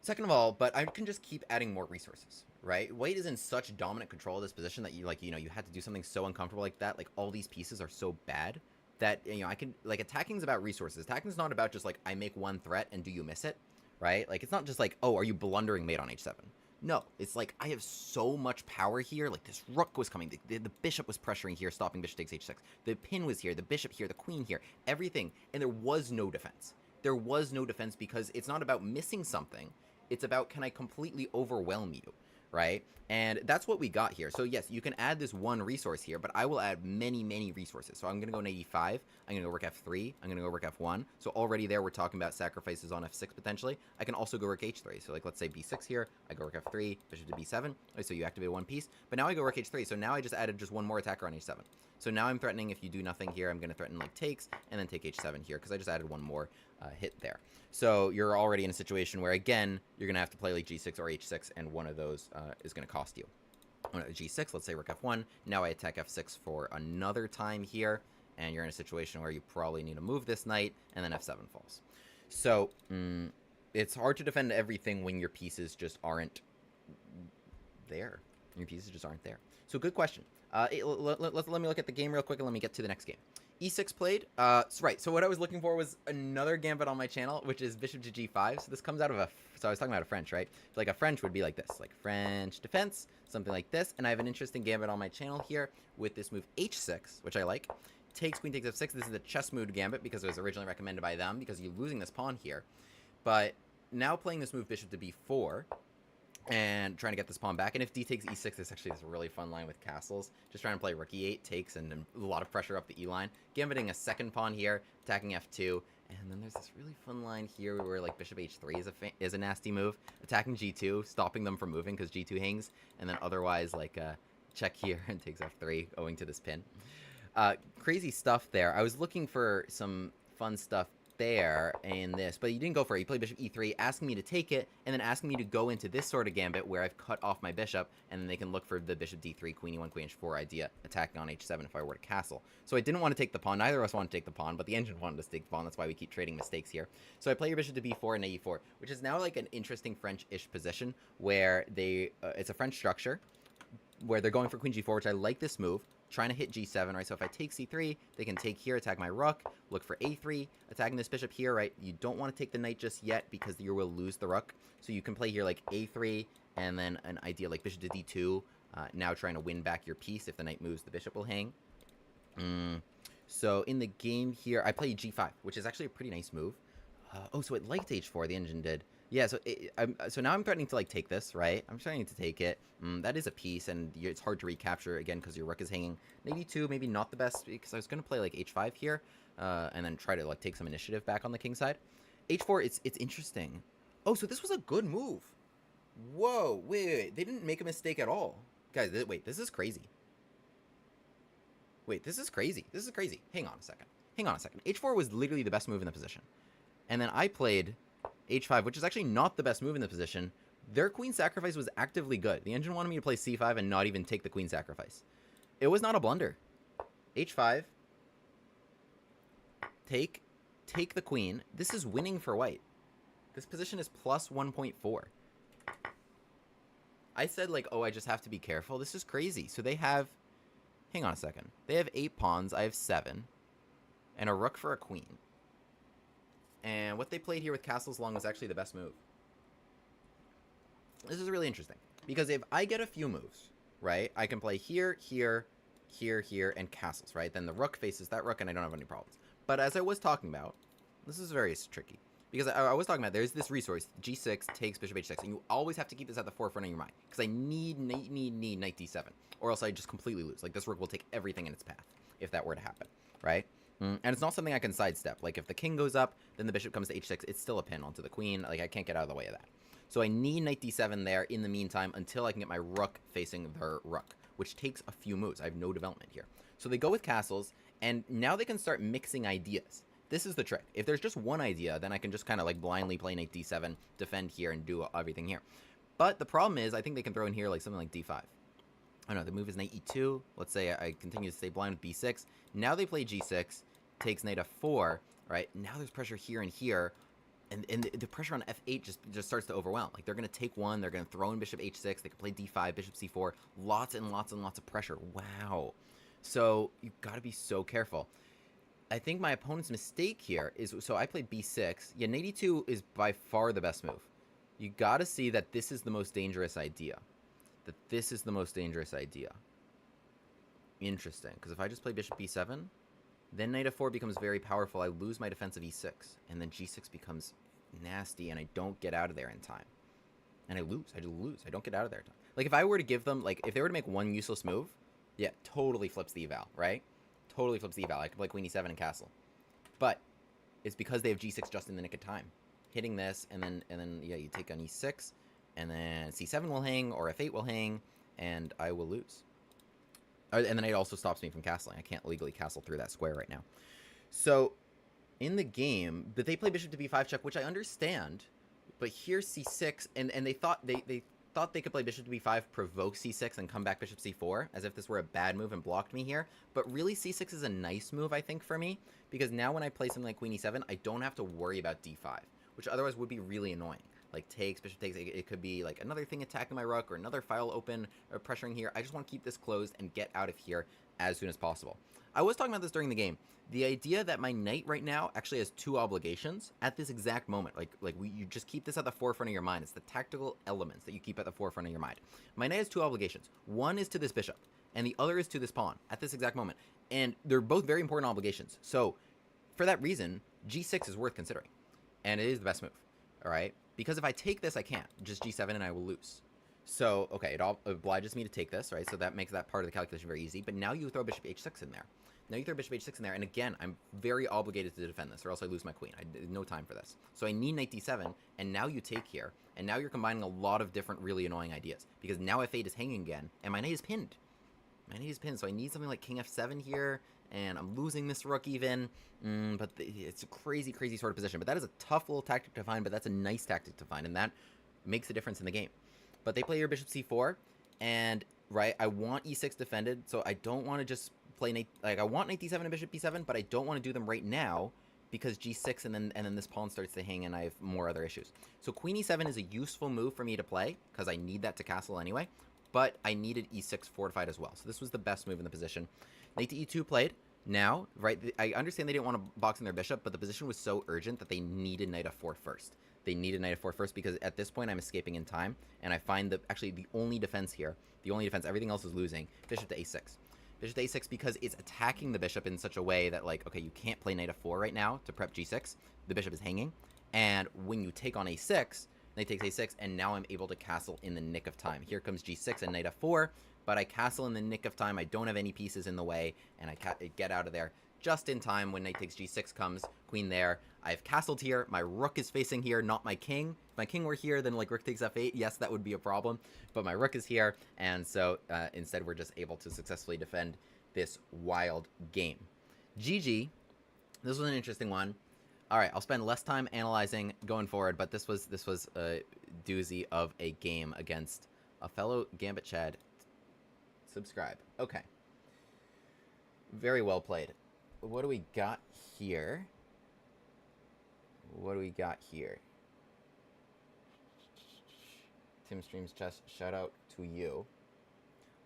Second of all, but I can just keep adding more resources, right? White is in such dominant control of this position that you, like, you know, you had to do something so uncomfortable like that. Like, all these pieces are so bad that, you know, I can, like, attacking is about resources. Attacking is not about just, like, I make one threat and do you miss it, right? Like, it's not just like, oh, are you blundering mate on h7? No, it's like, I have so much power here. Like, this rook was coming. The bishop was pressuring here, stopping bishop takes h6. The pin was here, the bishop here, the queen here, everything. And there was no defense. There was no defense because it's not about missing something. It's about, can I completely overwhelm you, right? And that's what we got here. So yes, you can add this one resource here, but I will add many, many resources. So I'm going to go knight e5. I'm going to go rook f3. I'm going to go rook f1. So already there, we're talking about sacrifices on f6 potentially. I can also go rook h3. So like, let's say b6 here. I go rook f3, bishop to b7. So you activate one piece. But now I go rook h3. So now I just added just one more attacker on h7. So now I'm threatening, if you do nothing here, I'm going to threaten like takes and then take h7 here because I just added one more hit there. So you're already in a situation where, again, you're going to have to play like g6 or h6, and one of those is going to cost you. G6, let's say rook f1. Now I attack f6 for another time here, and you're in a situation where you probably need to move this knight, and then f7 falls. So it's hard to defend everything when your pieces just aren't there. Your pieces just aren't there. So good question. Let me look at the game real quick, and let me get to the next game. E6 played. So what I was looking for was another gambit on my channel, which is bishop to g5. So this comes out of a... So I was talking about a French, right? So like a French would be like this, like French defense, something like this. And I have an interesting gambit on my channel here with this move h6, which I like. Takes, queen takes f6. This is a chess move gambit because it was originally recommended by them because you're losing this pawn here. But now playing this move bishop to b4... and trying to get this pawn back. And if d takes e6, it's actually this really fun line with castles. Just trying to play rook e8, takes, and a lot of pressure up the e line. Gambiting a second pawn here, attacking f2. And then there's this really fun line here where like bishop h3 is a nasty move. Attacking g2, stopping them from moving because g2 hangs. And then otherwise like check here and takes f3 owing to this pin. Crazy stuff there. I was looking for some fun stuff there in this, but you didn't go for it. You played bishop e3, asking me to take it, and then asking me to go into this sort of gambit where I've cut off my bishop, and then they can look for the bishop d3, queen e1, queen h4 idea, attacking on h7 if I were to castle. So I didn't want to take the pawn. Neither of us wanted to take the pawn, but the engine wanted to take the pawn. That's why we keep trading mistakes here. So I play your bishop to b4 and knight e4, which is now like an interesting French-ish position where they it's a French structure where they're going for queen g4, which I like this move. Trying to hit g7, right? So if I take c3, they can take here, attack my rook, look for a3, attacking this bishop here, right? You don't want to take the knight just yet because you will lose the rook. So you can play here like a3, and then an idea like bishop to d2, now trying to win back your piece. If the knight moves, the bishop will hang. So in the game here, I play g5, which is actually a pretty nice move. Oh, so it liked h4, the engine did. Yeah, so now I'm threatening to, like, take this, right? I'm trying to take it. That is a piece, and it's hard to recapture, again, because your rook is hanging. Maybe 2, maybe not the best, because I was going to play, like, h5 here, and then try to, like, take some initiative back on the king side. h4, it's interesting. Oh, so this was a good move. Whoa, wait. They didn't make a mistake at all. Guys, wait, this is crazy. Wait, this is crazy. This is crazy. Hang on a second. h4 was literally the best move in the position. And then I played h5, which is actually not the best move in the position. Their queen sacrifice was actively good. The engine wanted me to play c5 and not even take the queen sacrifice. It was not a blunder. h5. Take the queen. This is winning for white. This position is plus 1.4. I said, like, oh, I just have to be careful. This is crazy. So they have... Hang on a second. They have 8 pawns. I have 7. And a rook for a queen. And what they played here with castles long was actually the best move. This is really interesting. Because if I get a few moves, right, I can play here, here, here, here, and castles, right? Then the rook faces that rook, and I don't have any problems. But as I was talking about, this is very tricky. Because I was talking about, there's this resource, g6 takes bishop h6, and you always have to keep this at the forefront of your mind. Because I need knight d7, or else I just completely lose. Like, this rook will take everything in its path, if that were to happen, right? And it's not something I can sidestep. Like, if the king goes up, then the bishop comes to h6, it's still a pin onto the queen. Like, I can't get out of the way of that. So I need knight d7 there in the meantime until I can get my rook facing their rook, which takes a few moves. I have no development here. So they go with castles, and now they can start mixing ideas. This is the trick. If there's just one idea, then I can just kind of like blindly play knight d7, defend here, and do everything here. But the problem is, I think they can throw in here like something like d5. I don't know, the move is knight e2. Let's say I continue to stay blind with b6. Now they play g6, takes knight f4, right? Now there's pressure here and here. and the pressure on f8 just starts to overwhelm. Like, they're going to take one, they're going to throw in bishop h6, they can play d5, bishop c4, lots and lots and lots of pressure. Wow. So you've got to be so careful. I think my opponent's mistake here is, so I played b6. Yeah, knight e2 is by far the best move. You got to see that this is the most dangerous idea. Interesting, because if I just play bishop b7, then knight f4 becomes very powerful. I lose my defense of e6, and then g6 becomes nasty, and I don't get out of there in time. And I lose. I don't get out of there in time. Like, if I were to give them, like, if they were to make one useless move, yeah, totally flips the eval, right? Totally flips the eval. I could play queen e7 and castle. But it's because they have g6 just in the nick of time. Hitting this, and then yeah, you take on e6, and then c7 will hang, or f8 will hang, and I will lose. And then it also stops me from castling. I can't legally castle through that square right now. So, in the game, but they play bishop to b5 check, which I understand. But here's c6, and they thought they thought they could play bishop to b5, provoke c6, and come back bishop c4, as if this were a bad move and blocked me here. But really, c6 is a nice move, I think, for me, because now when I play something like queen e7, I don't have to worry about d5, which otherwise would be really annoying. Like, takes, bishop takes, it could be like another thing attacking my rook, or another file open, or pressuring here. I just want to keep this closed and get out of here as soon as possible. I was talking about this during the game. The idea that my knight right now actually has two obligations at this exact moment. You just keep this at the forefront of your mind. It's the tactical elements that you keep at the forefront of your mind. My knight has two obligations. One is to this bishop, and the other is to this pawn at this exact moment. And they're both very important obligations. So, for that reason, g6 is worth considering. And it is the best move, all right? Because if I take this, I can't. Just g7 and I will lose. So, okay, it all obliges me to take this, right? So that makes that part of the calculation very easy. But now you throw bishop h6 in there. And again, I'm very obligated to defend this, or else I lose my queen. No time for this. So I need knight d7, and now you take here, and now you're combining a lot of different really annoying ideas. Because now f8 is hanging again, and my knight is pinned. So I need something like king f7 here, and I'm losing this rook even, but it's a crazy, crazy sort of position. But that is a tough little tactic to find, but that's a nice tactic to find, and that makes a difference in the game. But they play your bishop c4, and, right, I want e6 defended, so I don't want to just play knight, like, I want knight d7 and bishop b7, but I don't want to do them right now, because g6 and then this pawn starts to hang, and I have more other issues. So queen e7 is a useful move for me to play, because I need that to castle anyway, but I needed e6 fortified as well. So this was the best move in the position. Knight to e2 played. Now, right, I understand they didn't want to box in their bishop, but the position was so urgent that they needed knight f4 first. Because at this point I'm escaping in time, and I find that actually the only defense here, everything else is losing, bishop to a6. Bishop to a6 because it's attacking the bishop in such a way that, like, okay, you can't play knight f4 right now to prep g6. The bishop is hanging, and when you take on a6, knight takes a6, and now I'm able to castle in the nick of time. Here comes g6 and knight f4, but I castle in the nick of time. I don't have any pieces in the way, and I get out of there just in time when knight takes g6 comes, queen there. I've castled here. My rook is facing here, not my king. If my king were here, then, like, rook takes f8. Yes, that would be a problem, but my rook is here, and so instead we're just able to successfully defend this wild game. GG. This was an interesting one. All right, I'll spend less time analyzing going forward, but this was a doozy of a game against a fellow Gambit Chad. Subscribe. Okay. Very well played. What do we got here? Tim Streams Chess, shout out to you.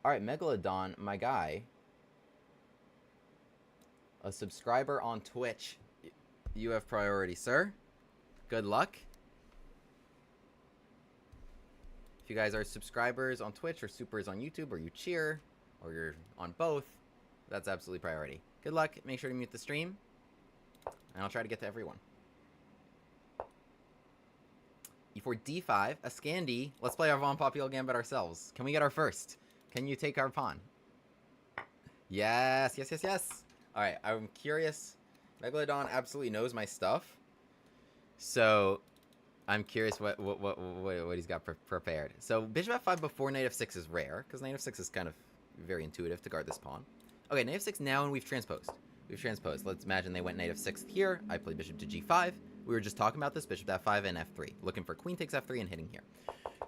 Alright, Megalodon, my guy. A subscriber on Twitch. You have priority, sir. Good luck. If you guys are subscribers on Twitch or supers on YouTube, or you cheer, or you're on both, that's absolutely priority. Good luck. Make sure to mute the stream, and I'll try to get to everyone. E4 d5, a Scandi. Let's play our Von Popular Gambit ourselves. Can we get our first? Can you take our pawn? Yes. Alright, I'm curious. Megalodon absolutely knows my stuff. So, I'm curious what he's got prepared. So, bishop f5 before knight f6 is rare, because knight f6 is kind of very intuitive to guard this pawn. Okay, knight f6 now, and we've transposed. Let's imagine they went knight f6 here. I played bishop to g5. We were just talking about this, bishop to f5 and f3. Looking for queen takes f3 and hitting here.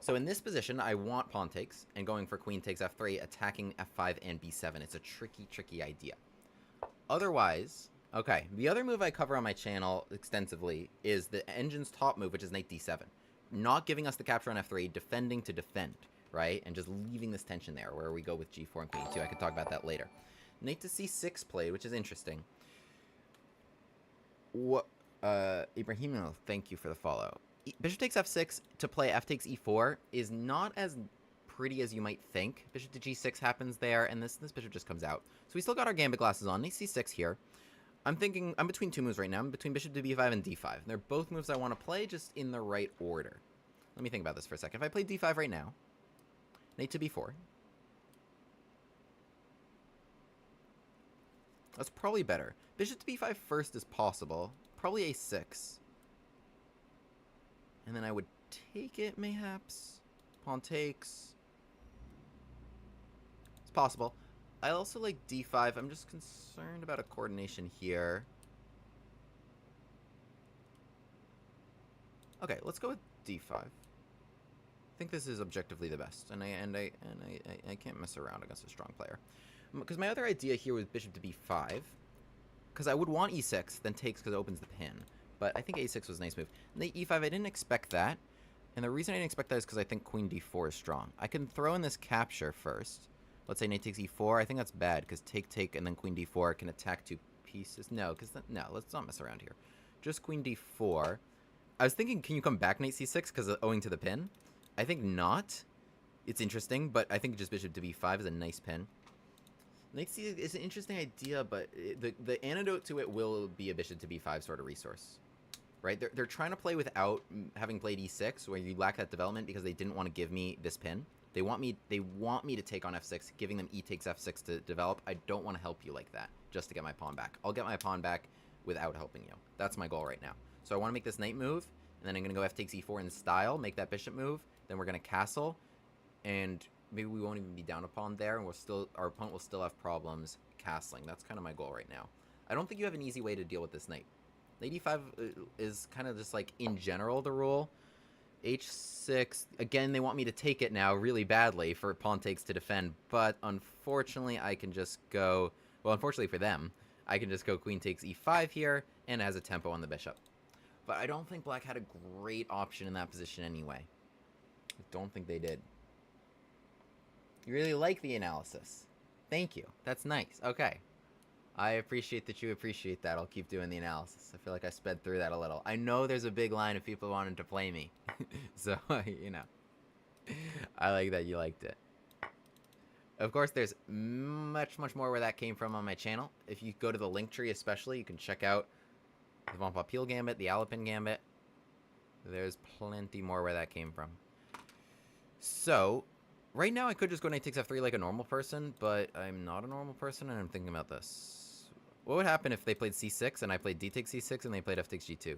So in this position, I want pawn takes, and going for queen takes f3, attacking f5 and b7. It's a tricky idea. Otherwise, Okay, the other move I cover on my channel extensively is the engine's top move, which is knight d7. Not giving us the capture on f3, defending to defend, right? And just leaving this tension there, where we go with g4 and queen e2. I can talk about that later. Knight to c6 played, which is interesting. What? Ibrahimo, thank you for the follow. Bishop takes f6 to play f takes e4 is not as pretty as you might think. Bishop to g6 happens there, and this bishop just comes out. So we still got our gambit glasses on. Knight c6 here. I'm thinking, I'm between two moves right now. I'm between bishop to b5 and d5. They're both moves I want to play, just in the right order. Let me think about this for a second. If I play d5 right now, knight to b4. That's probably better. Bishop to b5 first is possible. Probably a6. And then I would take it, mayhaps. Pawn takes. It's possible. I also like d5. I'm just concerned about a coordination here. Okay, let's go with d5. I think this is objectively the best, and I can't mess around against a strong player. Because my other idea here was bishop to b5, because I would want e6, then takes because it opens the pin. But I think a6 was a nice move. Knight e5, I didn't expect that, and the reason I didn't expect that is because I think queen d4 is strong. I can throw in this capture first. Let's say knight takes e4. I think that's bad, because take, and then queen d4 can attack two pieces. No, no, let's not mess around here. Just queen d4. I was thinking, can you come back knight c6 because owing to the pin? I think not. It's interesting, but I think just bishop to b5 is a nice pin. Knight c6 is an interesting idea, but the antidote to it will be a bishop to b5 sort of resource. Right? They're trying to play without having played e6, where you lack that development because they didn't want to give me this pin. They want me to take on f6, giving them e takes f6 to develop. I don't want to help you like that, just to get my pawn back. I'll get my pawn back without helping you. That's my goal right now. So I want to make this knight move, and then I'm going to go f takes e4 in style, make that bishop move, then we're going to castle, and maybe we won't even be down a pawn there, and our opponent will still have problems castling. That's kind of my goal right now. I don't think you have an easy way to deal with this knight. Knight e5 is kind of just like, in general, the rule. h6, again, they want me to take it now really badly for pawn takes to defend, but unfortunately I can just go, well, unfortunately for them, I can just go queen takes e5 here, and it has a tempo on the bishop. But I don't think black had a great option in that position anyway. I don't think they did. You really like the analysis. Thank you. That's nice. Okay. I appreciate that you appreciate that. I'll keep doing the analysis. I feel like I sped through that a little. I know there's a big line of people wanting to play me. So, you know. I like that you liked it. Of course, there's much more where that came from on my channel. If you go to the link tree especially, you can check out the Von Papil Gambit, the Alapin Gambit. There's plenty more where that came from. So, right now I could just go knight takes f3 like a normal person, but I'm not a normal person, and I'm thinking about this. What would happen if they played c6 and I played d takes c6 and they played f takes g2?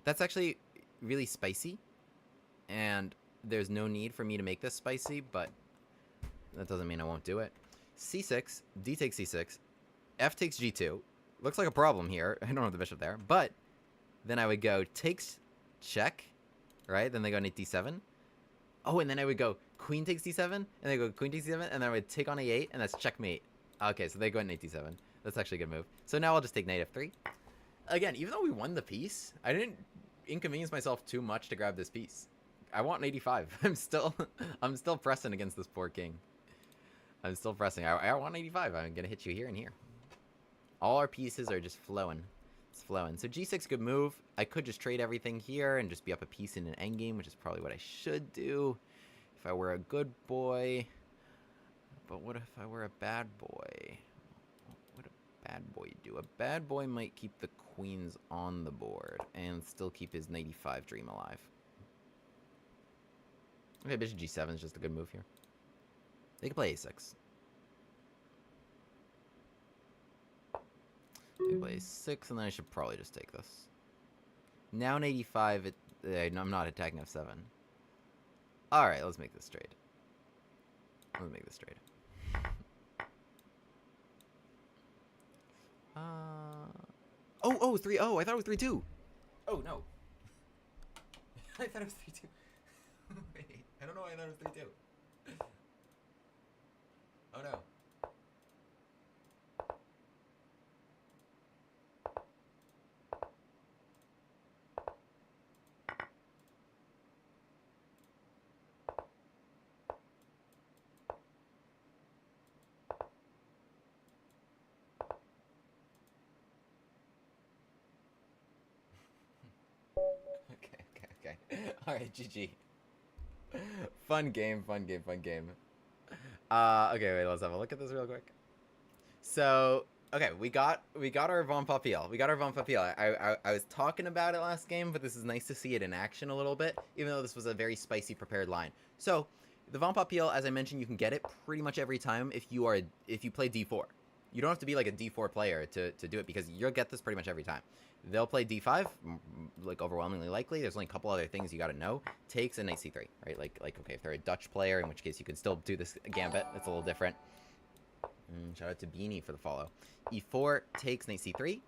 That's actually really spicy, and there's no need for me to make this spicy, but that doesn't mean I won't do it. c6, d takes c6, f takes g2. Looks like a problem here. I don't have the bishop there, but then I would go takes check, right? Then they go knight d7. Oh, and then I would go queen takes d7, and they go queen takes d7, and then I would take on a8, and that's checkmate. Okay, so they go knight d7. That's actually a good move. So now I'll just take knight f3. Again, even though we won the piece, I didn't inconvenience myself too much to grab this piece. I want an 85. I'm still pressing against this poor king. I'm still pressing. I want 85. I'm gonna hit you here and here. All our pieces are just flowing. It's flowing. So g6, good move. I could just trade everything here and just be up a piece in an endgame, which is probably what I should do if I were a good boy. But what if I were a bad boy? What would a bad boy do? A bad boy might keep the queens on the board and still keep his knight e5 dream alive. Okay, bishop g7 is just a good move here. They can play a6. They play a6, and then I should probably just take this. Now in 85, I'm not attacking f7. Alright, let's make this trade. Let's make this trade. Oh, 3-0. I thought it was 3-2. Oh, no. I thought it was 3-2. Wait, I don't know why I thought it was 3-2. Oh, no. Alright, GG. Fun game, fun game, fun game. Okay, wait, let's have a look at this real quick. So, okay, we got our Von Papille. We got our Von Papille. I was talking about it last game, but this is nice to see it in action a little bit, even though this was a very spicy prepared line. So, the Von Papille, as I mentioned, you can get it pretty much every time if you play D4. You don't have to be like a D4 player to do it, because you'll get this pretty much every time. They'll play D5, like overwhelmingly likely. There's only a couple other things you got to know. Takes and knight C3, right? Like okay, if they're a Dutch player, in which case you can still do this gambit. It's a little different. Shout out to Beanie for the follow. E4 takes knight C3,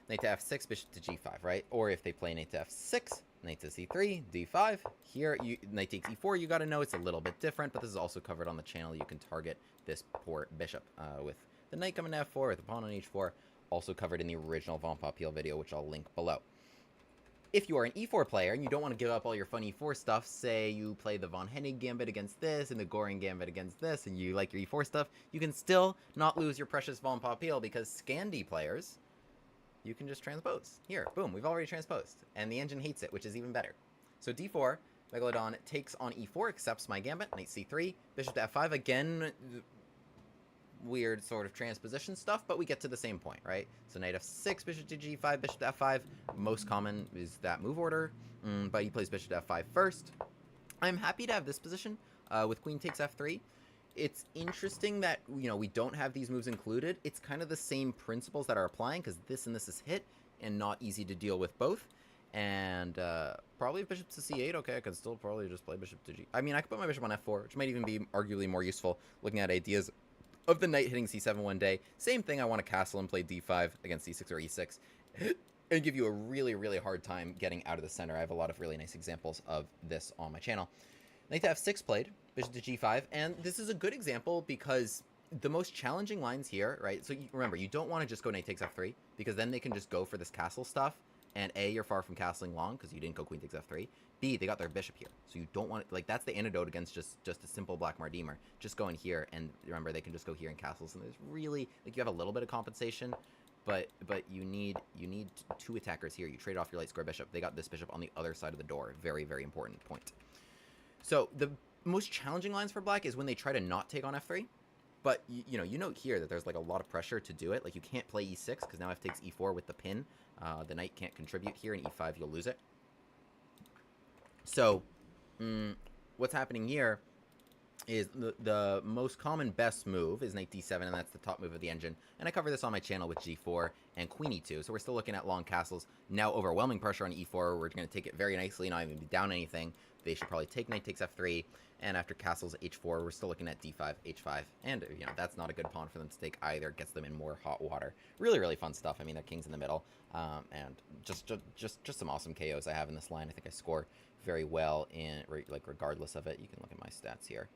knight to F6, bishop to G5, right? Or if they play knight to F6, knight to C3, D5. Here, knight takes E4. You got to know it's a little bit different, but this is also covered on the channel. You can target this poor bishop with the knight coming to F4, with the pawn on H4. Also covered in the original Von Papille video, which I'll link below. If you are an E4 player and you don't want to give up all your fun E4 stuff, say you play the Von Hennig Gambit against this and the Goring Gambit against this, and you like your E4 stuff, you can still not lose your precious Von Papille, because Scandi players, you can just transpose. Here, boom, we've already transposed. And the engine hates it, which is even better. So D4, Megalodon takes on E4, accepts my Gambit, knight C3, bishop to F5, again, weird sort of transposition stuff, but we get to the same point, right? So knight F6, bishop to G5, bishop to F5. Most common is that move order, but he plays bishop to F5 first. I'm happy to have this position with queen takes F3. It's interesting that, you know, we don't have these moves included. It's kind of the same principles that are applying, because this and this is hit, and not easy to deal with both. And probably bishop to C8. Okay, I could still probably just play bishop to G. I mean, I could put my bishop on F4, which might even be arguably more useful, looking at ideas of the knight hitting C7 one day. Same thing, I want to castle and play D5 against C6 or E6. And give you a really, really hard time getting out of the center. I have a lot of really nice examples of this on my channel. Knight to F6 played, bishop to G5, and this is a good example because the most challenging lines here, right? So remember, you don't want to just go knight takes F3, because then they can just go for this castle stuff, and A, you're far from castling long because you didn't go queen takes F3. B, they got their bishop here, so you don't want, like, that's the antidote against just a simple black Mardimer. Just go in here, and remember, they can just go here in castles, and there's really, like, you have a little bit of compensation, but you need two attackers here. You trade off your light square bishop. They got this bishop on the other side of the door. Very, very important point. So the most challenging lines for black is when they try to not take on F3. But, you note here that there's, like, a lot of pressure to do it. Like, you can't play E6, because now F takes E4 with the pin. The knight can't contribute here, and E5, you'll lose it. So, what's happening here is the most common best move is knight D7, and that's the top move of the engine. And I cover this on my channel with G4 and queen E2. So we're still looking at long castles. Now overwhelming pressure on E4. We're going to take it very nicely, not even be down anything. They should probably take knight takes F3. And after castles H4, we're still looking at D5, H5. And, that's not a good pawn for them to take either. Gets them in more hot water. Really, really fun stuff. I mean, their king's in the middle. And just some awesome KOs I have in this line. I think I score very well regardless of it. You can look at my stats here.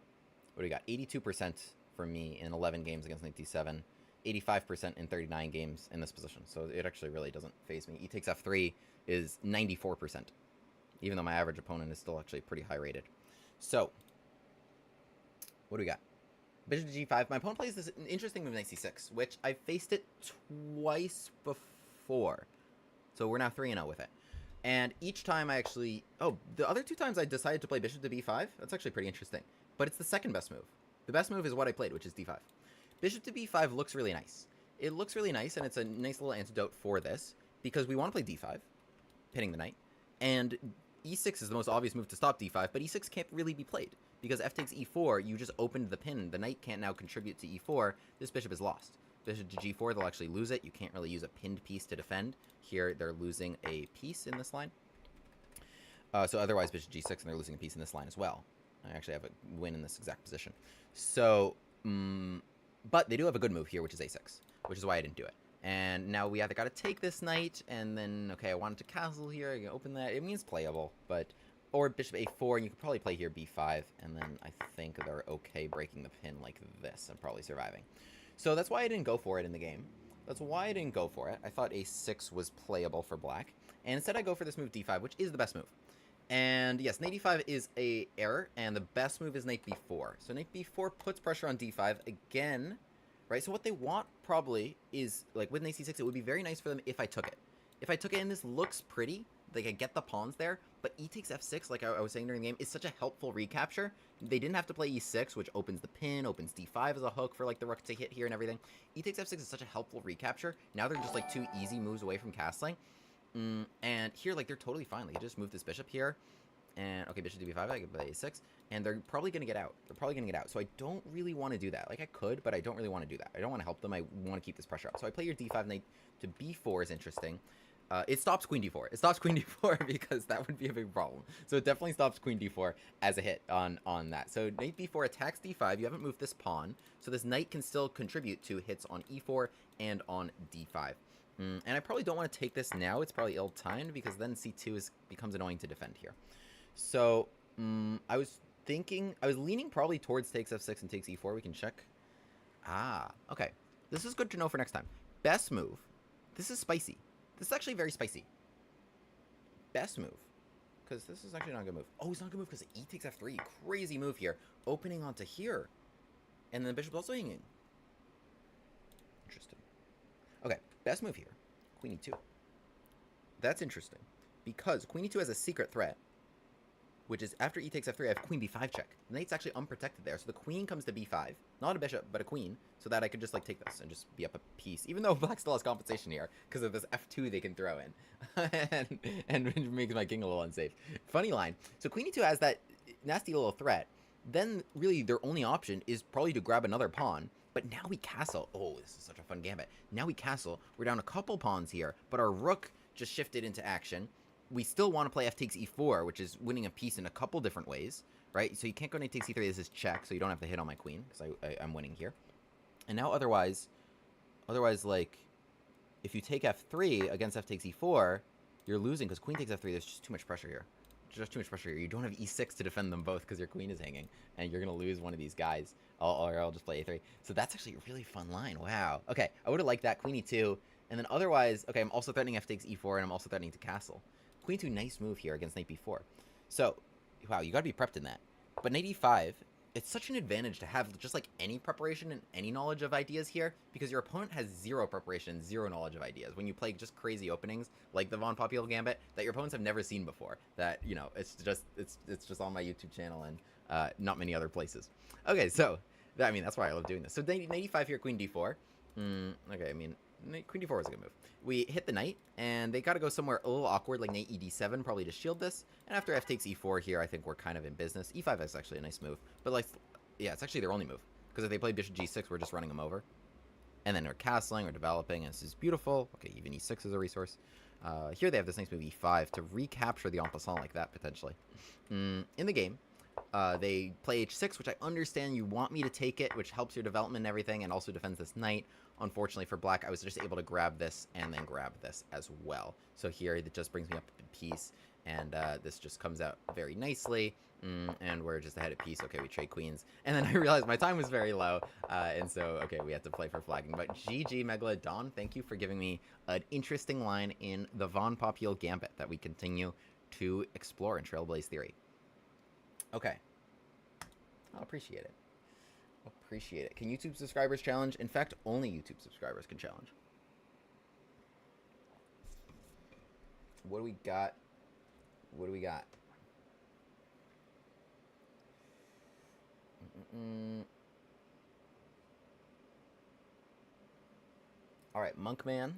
What do we got? 82% for me in 11 games against knight D7. 85% in 39 games in this position. So it actually really doesn't faze me. E takes F3 is 94%. Even though my average opponent is still actually pretty high rated. So, what do we got? Bishop to G5. My opponent plays this interesting move, knight C6, which I faced it twice before. So we're now 3-0 with it. And each time I actually... Oh, the other two times I decided to play bishop to B5. That's actually pretty interesting. But it's the second best move. The best move is what I played, which is D5. Bishop to B5 looks really nice. It looks really nice, and it's a nice little antidote for this, because we want to play D5, pinning the knight, and E6 is the most obvious move to stop D5, but E6 can't really be played, because F takes E4, you just opened the pin, the knight can't now contribute to E4, this bishop is lost. Bishop to G4, they'll actually lose it, you can't really use a pinned piece to defend. Here, they're losing a piece in this line. So otherwise, bishop G6, and they're losing a piece in this line as well. I actually have a win in this exact position. So, but they do have a good move here, which is A6, which is why I didn't do it. And now we either got to take this knight, and then, okay, I wanted to castle here, I can open that. It means playable, but, or bishop A4, and you could probably play here B5, and then I think they're okay breaking the pin like this and probably surviving. So that's why I didn't go for it in the game. That's why I didn't go for it. I thought A6 was playable for black, and instead I go for this move D5, which is the best move. And yes, knight D5 is a error, and the best move is knight B4. So knight B4 puts pressure on D5 again, right? So what they want probably is, like with knight C6, it would be very nice for them if I took it. If I took it and this looks pretty, like I get the pawns there, but e takes f6, like I was saying during the game, is such a helpful recapture. They didn't have to play e6, which opens the pin, opens d5 as a hook for like the rook to hit here and everything. E takes f6 is such a helpful recapture. Now they're just like 2 easy moves away from castling. And here, like, they're totally fine. Like, you just move this bishop here. And, okay, bishop to b5, I can play a6. And they're probably going to get out. So I don't really want to do that. Like, I could, but I don't really want to do that. I don't want to help them. I want to keep this pressure up. So I play your d5 knight to b4 is interesting. It stops queen d4. It stops queen d4 because that would be a big problem. So it definitely stops queen d4 as a hit on that. So knight b4 attacks d5. You haven't moved this pawn. So this knight can still contribute to hits on e4 and on d5. And I probably don't want to take this now. It's probably ill-timed because then c2 becomes annoying to defend here. So I was leaning probably towards takes f6 and takes e4. We can check. Okay. This is good to know for next time. Best move. This is spicy. This is actually very spicy. Best move. Because this is actually not a good move. Oh, it's not a good move because e takes f3. Crazy move here. Opening onto here. And then the bishop's also hanging. Interesting. Okay, best move here. Queen e2. That's interesting. Because queen e2 has a secret threat. Which is, after e takes f3, I have queen b5 check. The knight's actually unprotected there. So the queen comes to b5. Not a bishop, but a queen. So that I could just, like, take this and just be up a piece. Even though black still has compensation here. Because of this f2 they can throw in. and it makes my king a little unsafe. Funny line. So queen e2 has that nasty little threat. Then, really, their only option is probably to grab another pawn. But now we castle. Oh, this is such a fun gambit. Now we castle. We're down a couple pawns here. But our rook just shifted into action. We still want to play f takes e4, which is winning a piece in a couple different ways, right? So you can't go knight takes e3. This is check, so you don't have to hit on my queen, because I'm winning here. And now otherwise, like, if you take f3 against f takes e4, you're losing, because queen takes f3. There's just too much pressure here. Just too much pressure here. You don't have e6 to defend them both, because your queen is hanging, and you're going to lose one of these guys. Or I'll just play a3. So that's actually a really fun line. Wow. Okay, I would have liked that. Queen e2. And then otherwise, okay, I'm also threatening f takes e4, and I'm also threatening to castle. Queen 2, nice move here against knight b4. So, wow, you got to be prepped in that. But knight e5, it's such an advantage to have just like any preparation and any knowledge of ideas here, because your opponent has zero preparation, zero knowledge of ideas. When you play just crazy openings like the Von Popular Gambit that your opponents have never seen before, that, you know, it's just on my YouTube channel and not many other places. Okay, so I mean, that's why I love doing this. So knight e5 here, queen d4. Okay, I mean, queen d4 was a good move. We hit the knight, and they got to go somewhere a little awkward, like knight ed7, probably to shield this. And after f takes e4 here, I think we're kind of in business. e5 is actually a nice move. But, like, yeah, it's actually their only move. Because if they play bishop g6, we're just running them over. And then we're castling or developing, and this is beautiful. Okay, even e6 is a resource. Here they have this nice move e5 to recapture the en passant like that, potentially. In the game, they play h6, which I understand you want me to take it, which helps your development and everything, and also defends this knight. Unfortunately for black, I was just able to grab this and then grab this as well. So here, it just brings me up a piece, and this just comes out very nicely, and we're just ahead of piece. Okay, we trade queens. And then I realized my time was very low, and so, okay, we had to play for flagging. But GG, Megalodon, thank you for giving me an interesting line in the Von Popular Gambit that we continue to explore in Trailblaze Theory. Okay. I'll appreciate it. Appreciate it. Can YouTube subscribers challenge? In fact, only YouTube subscribers can challenge. What do we got? What do we got? All right, Monkman.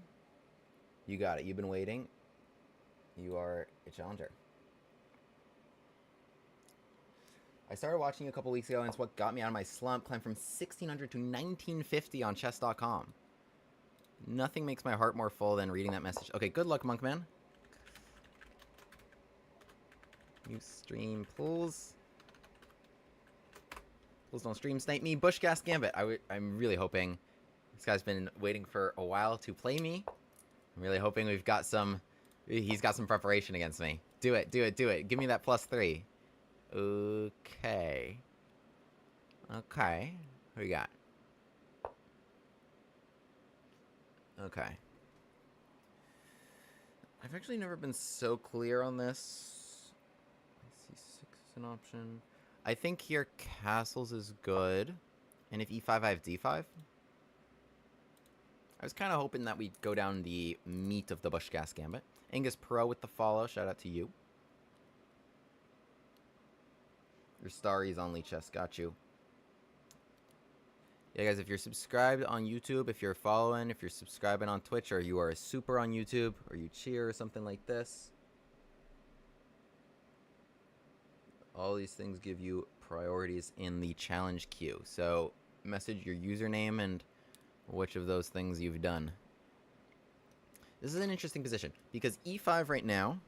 You got it. You've been waiting. You are a challenger. I started watching you a couple weeks ago, and it's what got me out of my slump. Climbed from 1600 to 1950 on chess.com. Nothing makes my heart more full than reading that message. Okay, good luck, Monkman. You stream pulls. Pulls don't stream snipe me. Bushcast Gambit. I'm really hoping this guy's been waiting for a while to play me. I'm really hoping he's got some preparation against me. Do it, do it, do it. Give me that +3. Okay. Okay. What do we got? Okay. I've actually never been so clear on this. I see 6 is an option. I think here castles is good. And if e5, I have d5. I was kind of hoping that we'd go down the meat of the Bushgas Gambit. Angus Pro with the follow. Shout out to you. Your Starry's on Lee Chess. Got you. Yeah, guys, if you're subscribed on YouTube, if you're following, if you're subscribing on Twitch, or you are a super on YouTube, or you cheer or something like this, all these things give you priorities in the challenge queue. So message your username and which of those things you've done. This is an interesting position because e5 right now,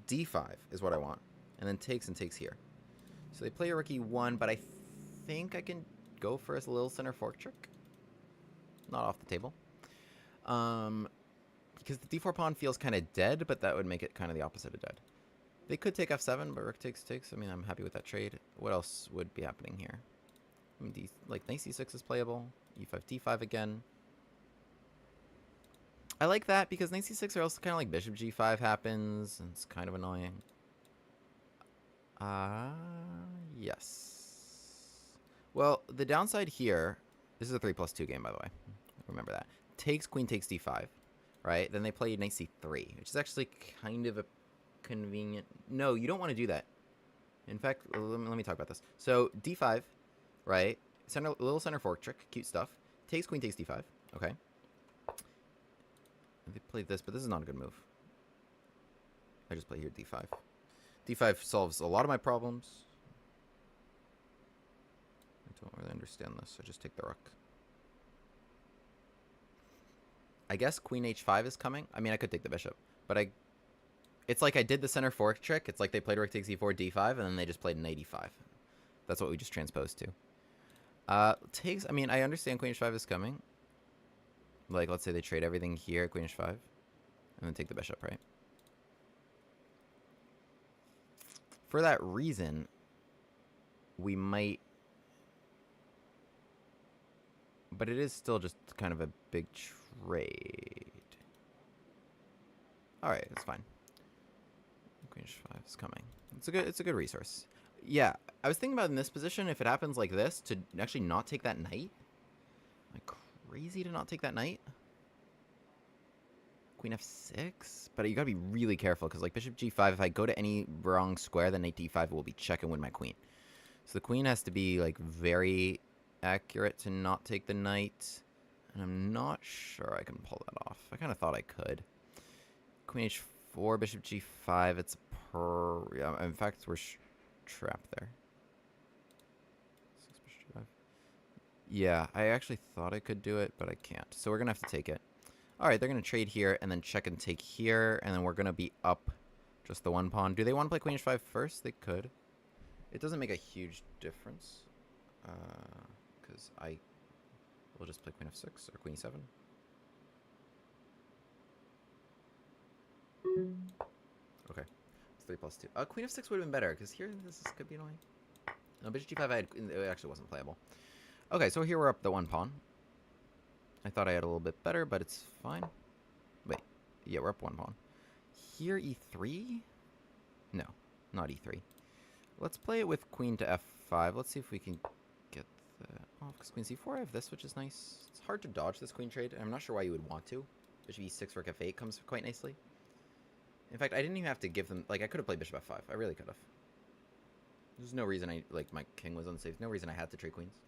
d5 is what I want, and then takes and takes here. So they play a rook e1, but I think I can go for a little center fork trick. Not off the table. Because the d4 pawn feels kind of dead, but that would make it kind of the opposite of dead. They could take f7, but rook takes. I mean, I'm happy with that trade. What else would be happening here? I mean, like knight c6 is playable. e5, d5 again. I like that because knight c6 are also kind of like bishop g5 happens, and it's kind of annoying. Yes. Well, the downside here, this is a 3+2 game, by the way. Remember that. Takes, queen takes d5, right? Then they play knight c3, which is actually kind of a convenient... No, you don't want to do that. In fact, let me talk about this. So, d5, right? Little center fork trick, cute stuff. Takes, queen takes d5, okay? They played this, but this is not a good move. I just play here d5. d5 solves a lot of my problems. I don't really understand this. I just take the rook. I guess queen h5 is coming. I mean, I could take the bishop, but it's like I did the center fork trick. It's like they played rook takes e4, d5, and then they just played knight e5. That's what we just transposed to. Takes, I mean, I understand queen h5 is coming. Like, let's say they trade everything here, queen h5, and then take the bishop, right? For that reason, we might... But it is still just kind of a big trade. Alright, that's fine. Queen h5 is coming. It's a good resource. Yeah, I was thinking about in this position, if it happens like this, to actually not take that knight. Am I crazy to not take that knight? Queen f6? But you gotta be really careful, because like bishop g5, if I go to any wrong square, then knight d5 will be check and win my queen. So the queen has to be like very accurate to not take the knight. And I'm not sure I can pull that off. I kind of thought I could. Queen h4, bishop g5, it's yeah, in fact, we're trapped there. Yeah, I actually thought I could do it, but I can't. So we're going to have to take it. All right, they're going to trade here and then check and take here. And then we're going to be up just the one pawn. Do they want to play queen h5 first? They could. It doesn't make a huge difference. Because I will just play queen f6 or queen e7. Okay. It's 3+2. Queen f6 would have been better, because here this could be annoying. No, bishop g5 it actually wasn't playable. Okay, so here we're up the one pawn. I thought I had a little bit better, but it's fine. Wait. Yeah, we're up one pawn. Here, e3? No, not e3. Let's play it with queen to f5. Let's see if we can get the... Oh, because queen c4, I have this, which is nice. It's hard to dodge this queen trade, and I'm not sure why you would want to. Bishop e6, rook f8 comes quite nicely. In fact, I didn't even have to give them... Like, I could have played bishop f5. I really could have. There's no reason my king was unsafe. No reason I had to trade queens.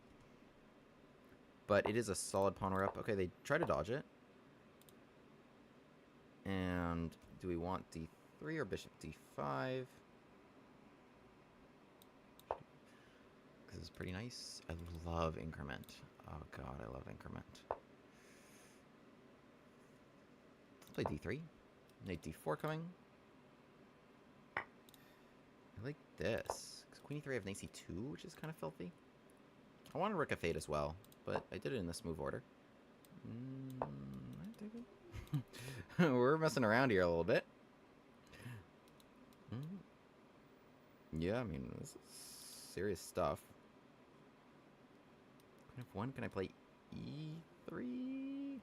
But it is a solid pawn we're up. Okay, they try to dodge it. And do we want d3 or bishop d5? This is pretty nice. I love increment. Oh god, I love increment. Let's play d3. Knight d4 coming. I like this. Because queen e3 I have knight c2, which is kind of filthy. I wanted rook f8 as well, but I did it in this move order. I dig it. We're messing around here a little bit. Yeah, I mean, this is serious stuff. Queen f1, can I play e3?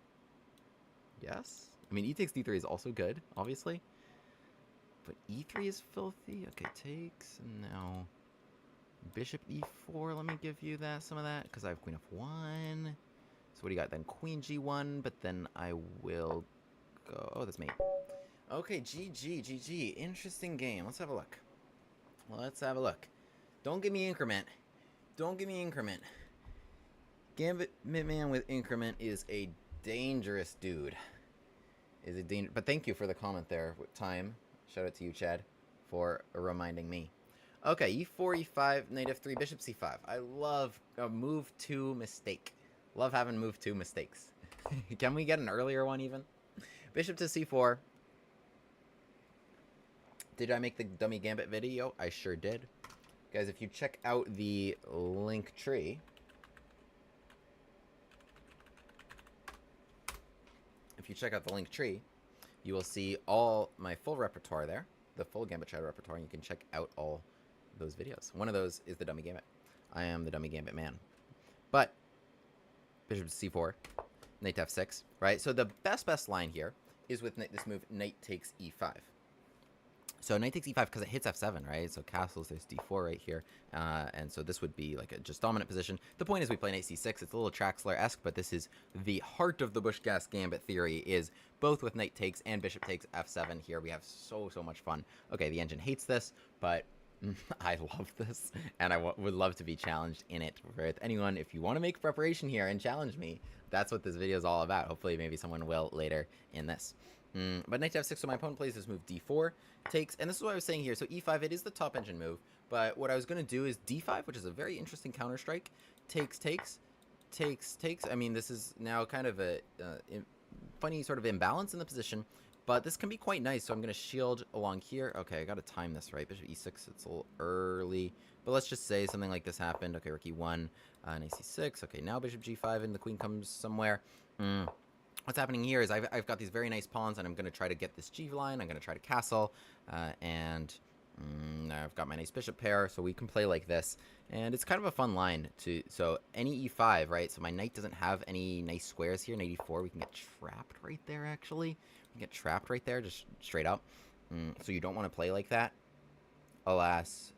Yes. I mean, e takes d3 is also good, obviously. But e3 is filthy. Okay, takes, and now bishop e4. Let me give you that some of that, because I have queen f1. So what do you got then? Queen G1, but then I will go... Oh, that's me. Okay, GG. Interesting game. Let's have a look. Let's have a look. Don't give me increment. Don't give me increment. Gambit Man with increment is a dangerous dude. But thank you for the comment there with time. Shout out to you, Chad, for reminding me. Okay, e4, e5, knight f3, bishop c5. I love a move 2 mistake. Love having move 2 mistakes. Can we get an earlier one even? Bishop to c4. Did I make the dummy gambit video? I sure did. Guys, if you check out the link tree, you will see all my full repertoire there, the full Gambit Chat repertoire, and you can check out all those videos. One of those is the dummy gambit. I am the dummy gambit man. But bishop to c4, knight to f6, right? So the best line here is with this move, knight takes e5. So knight takes e5 because it hits f7, right? So castles, there's d4 right here. And so this would be like a just dominant position. The point is we play knight c6. It's a little Traxler-esque, but this is the heart of the Bush-Gas gambit theory, is both with knight takes and bishop takes f7 here. We have so much fun. Okay, the engine hates this, but I love this, and I would love to be challenged in it with anyone. If you want to make preparation here and challenge me, that's what this video is all about. Hopefully maybe someone will later in this. But knight to f6, so my opponent plays this move d4, takes, and this is what I was saying here. So e5, it is the top engine move, but what I was going to do is d5, which is a very interesting counterstrike, takes. I mean, this is now kind of a funny sort of imbalance in the position, but this can be quite nice, so I'm going to shield along here. Okay, I got to time this right. Bishop e6, it's a little early, but let's just say something like this happened. Okay, rook e1, knight c6. Okay, now bishop g5, and the queen comes somewhere. What's happening here is I've got these very nice pawns, and I'm going to try to get this G line. I'm going to try to castle, and I've got my nice bishop pair, so we can play like this. And it's kind of a fun line to... So any e5, right? So my knight doesn't have any nice squares here. Knight e4, we can get trapped right there, actually. We can get trapped right there, just straight up. So you don't want to play like that. Alas...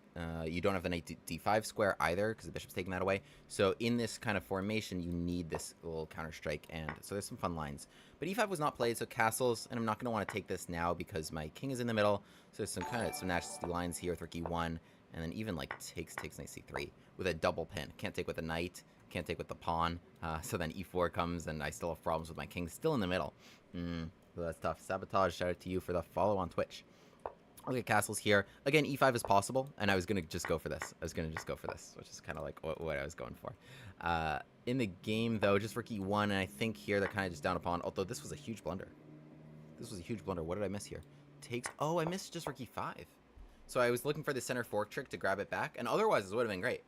you don't have the knight d5 square either, because the bishop's taking that away. So in this kind of formation, you need this little counter-strike, and so there's some fun lines. But e5 was not played, so castles, and I'm not going to want to take this now because my king is in the middle. So there's some nasty lines here with rook e1, and then even like takes knight c3 with a double pin. Can't take with the knight, can't take with the pawn. So then e4 comes, and I still have problems with my king still in the middle. So that's tough. Sabotage, shout out to you for the follow on Twitch. Look at castles here. Again, e5 is possible, and I was going to just go for this. Which is kind of like what I was going for. In the game, though, just rook e1, and I think here they're kind of just down a pawn, although this was a huge blunder. What did I miss here? Takes... Oh, I missed just rook e5. So I was looking for the center fork trick to grab it back, and otherwise this would have been great.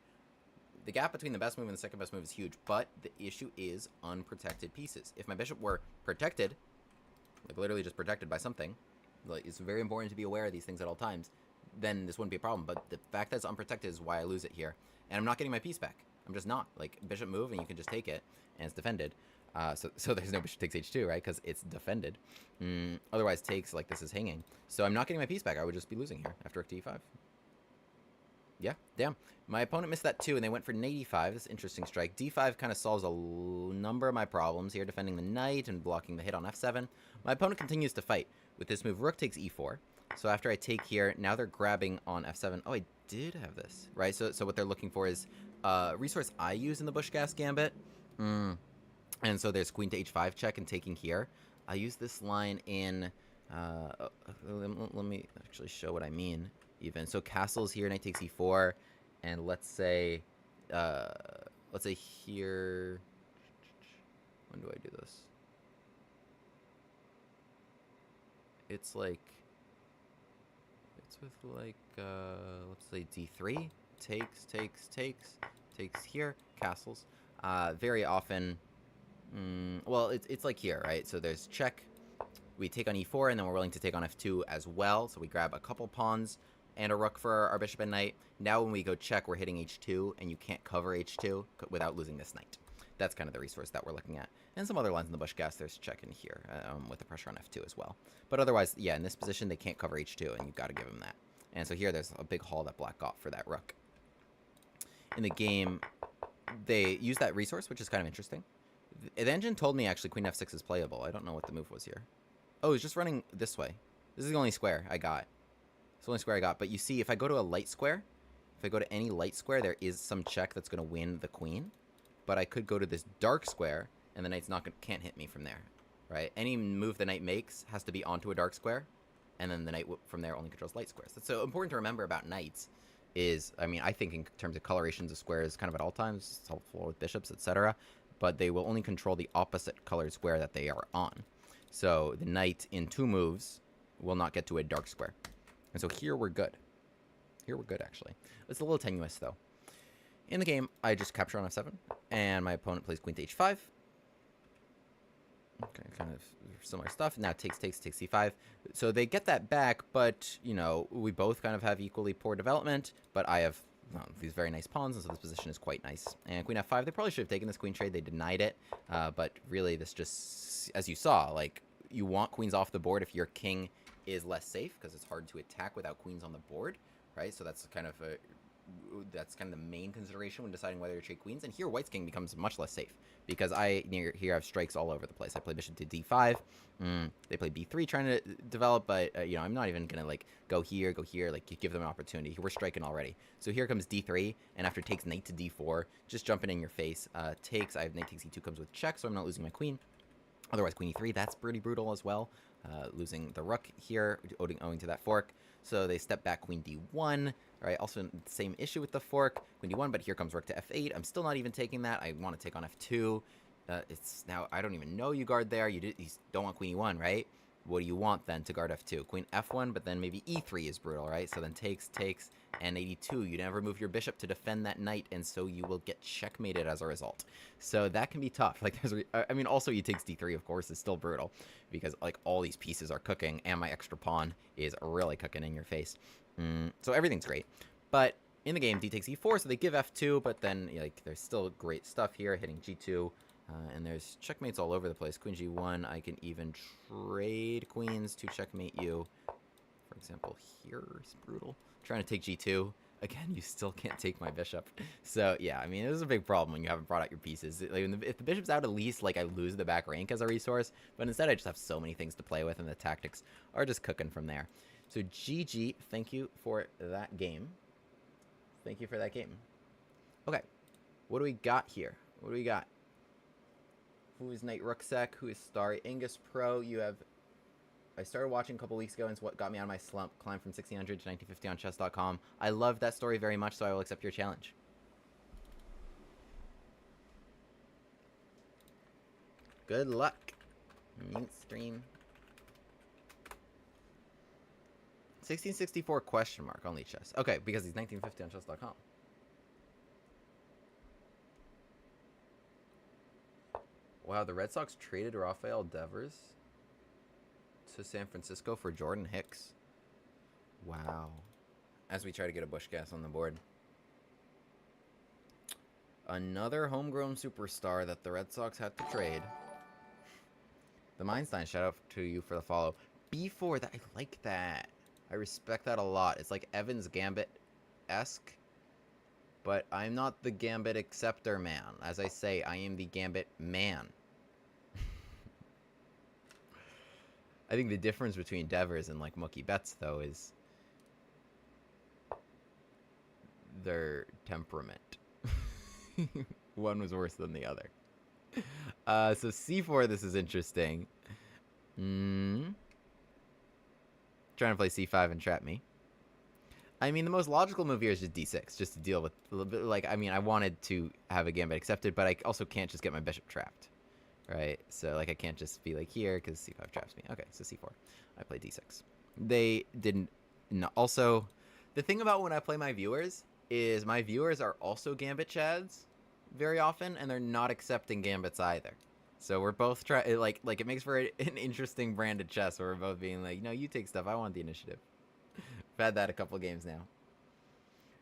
The gap between the best move and the second best move is huge, but the issue is unprotected pieces. If my bishop were protected, like literally just protected by something... Like, it's very important to be aware of these things at all times, then this wouldn't be a problem. But the fact that it's unprotected is why I lose it here. And I'm not getting my piece back. I'm just not. Like, bishop move, and you can just take it, and it's defended. So there's no bishop takes h2, right? Because it's defended. Otherwise, takes, like, this is hanging. So I'm not getting my piece back. I would just be losing here after rook to e5. Yeah, damn. My opponent missed that too, and they went for knight e5. This is an interesting strike. d5 kind of solves a number of my problems here, defending the knight and blocking the hit on f7. My opponent continues to fight. With this move, rook takes e4. So after I take here, now they're grabbing on f7. Oh, I did have this, right? So what they're looking for is resource I use in the Bush-Gas gambit. And so there's queen to h5 check and taking here. I use this line in... let me actually show what I mean, even. So castles here, knight takes e4. And let's say here... When do I do this? It's with like, let's say d3, takes here, castles. Very often, well, it's like here, right? So there's check, we take on e4, and then we're willing to take on f2 as well. So we grab a couple pawns and a rook for our bishop and knight. Now when we go check, we're hitting h2, and you can't cover h2 without losing this knight. That's kind of the resource that we're looking at. And some other lines in the Bush-Gas, there's check in here with the pressure on f2 as well. But otherwise, yeah, in this position, they can't cover h2, and you've got to give them that. And so here, there's a big haul that black got for that rook. In the game, they use that resource, which is kind of interesting. The engine told me actually queen f6 is playable. I don't know what the move was here. Oh, it's just running this way. This is the only square I got. It's the only square I got. But you see, if I go to a light square, if I go to any light square, there is some check that's going to win the queen. But I could go to this dark square, and the knight's can't hit me from there, right? Any move the knight makes has to be onto a dark square, and then the knight from there only controls light squares. That's so important to remember about knights. I mean, I think in terms of colorations of squares, kind of at all times, it's helpful with bishops, etc. But they will only control the opposite colored square that they are on. So the knight in 2 moves will not get to a dark square. And so here we're good. Here we're good, actually. It's a little tenuous, though. In the game, I just capture on f7, and my opponent plays queen to h5. Okay, kind of similar stuff. Now takes c5. So they get that back, but, you know, we both kind of have equally poor development, but I have these very nice pawns, and so this position is quite nice. And queen f5, they probably should have taken this queen trade. They denied it, but really this just, as you saw, like, you want queens off the board if your king is less safe, because it's hard to attack without queens on the board, right? So that's kind of the main consideration when deciding whether to trade queens. And here white's king becomes much less safe because here I have strikes all over the place. I play bishop to d5. They play b3 trying to develop, but you know, I'm not even gonna like go here, like give them an opportunity. We're striking already. So here comes d3, and after takes knight to d4, just jumping in your face. Takes, I have knight takes e2 comes with check, so I'm not losing my queen. Otherwise queen e3, that's pretty brutal as well. Losing the rook here, owing to that fork. So they step back queen d1. Right, also same issue with the fork, queen d1, but here comes rook to f8. I'm still not even taking that. I want to take on f2. It's now, I don't even know you guard there. You don't want queen e1, right? What do you want then to guard f2? Queen f1, but then maybe e3 is brutal, right? So then takes, and 82. You never move your bishop to defend that knight, and so you will get checkmated as a result. So that can be tough. Like, I mean, also e takes d3, of course, is still brutal because like all these pieces are cooking, and my extra pawn is really cooking in your face. So everything's great, but in the game, d takes e4, so they give f2, but then like there's still great stuff here, hitting g2, and there's checkmates all over the place. Queen g1, I can even trade queens to checkmate you. For example, here is brutal. Trying to take g2. Again, you still can't take my bishop. So yeah, I mean, this is a big problem when you haven't brought out your pieces. Like, if the bishop's out, at least like I lose the back rank as a resource, but instead I just have so many things to play with, and the tactics are just cooking from there. So GG, thank you for that game. Thank you for that game. Okay, what do we got here? What do we got? Who is Knight Rucksack? Who is Starry Angus Pro? You have... I started watching a couple weeks ago, and it's what got me out of my slump. Climbed from 1600 to 1950 on chess.com. I love that story very much, so I will accept your challenge. Good luck. Mute stream. 1664 question mark on chess. Okay, because he's 1950 on chess.com. Wow, the Red Sox traded Rafael Devers to San Francisco for Jordan Hicks. Wow. As we try to get a Bush Gas on the board. Another homegrown superstar that the Red Sox had to trade. The Mindstein, shout out to you for the follow. B4, that I like that. I respect that a lot. It's like Evan's Gambit-esque, but I'm not the Gambit acceptor man. As I say, I am the Gambit man. I think the difference between Devers and like Mookie Betts, though, is their temperament. One was worse than the other. So C4, this is interesting. Trying to play c5 and trap me. I mean, the most logical move here is just d6, just to deal with a little bit. Like, I mean, I wanted to have a gambit accepted, but I also can't just get my bishop trapped, right? So, like, I can't just be like here because c5 traps me. Okay, so c4. I play d6. They didn't. No, also, the thing about when I play my viewers is my viewers are also gambit chads very often, and they're not accepting gambits either. So we're both trying, like it makes for an interesting brand of chess where we're both being like, no, you take stuff, I want the initiative. I've had that a couple games now.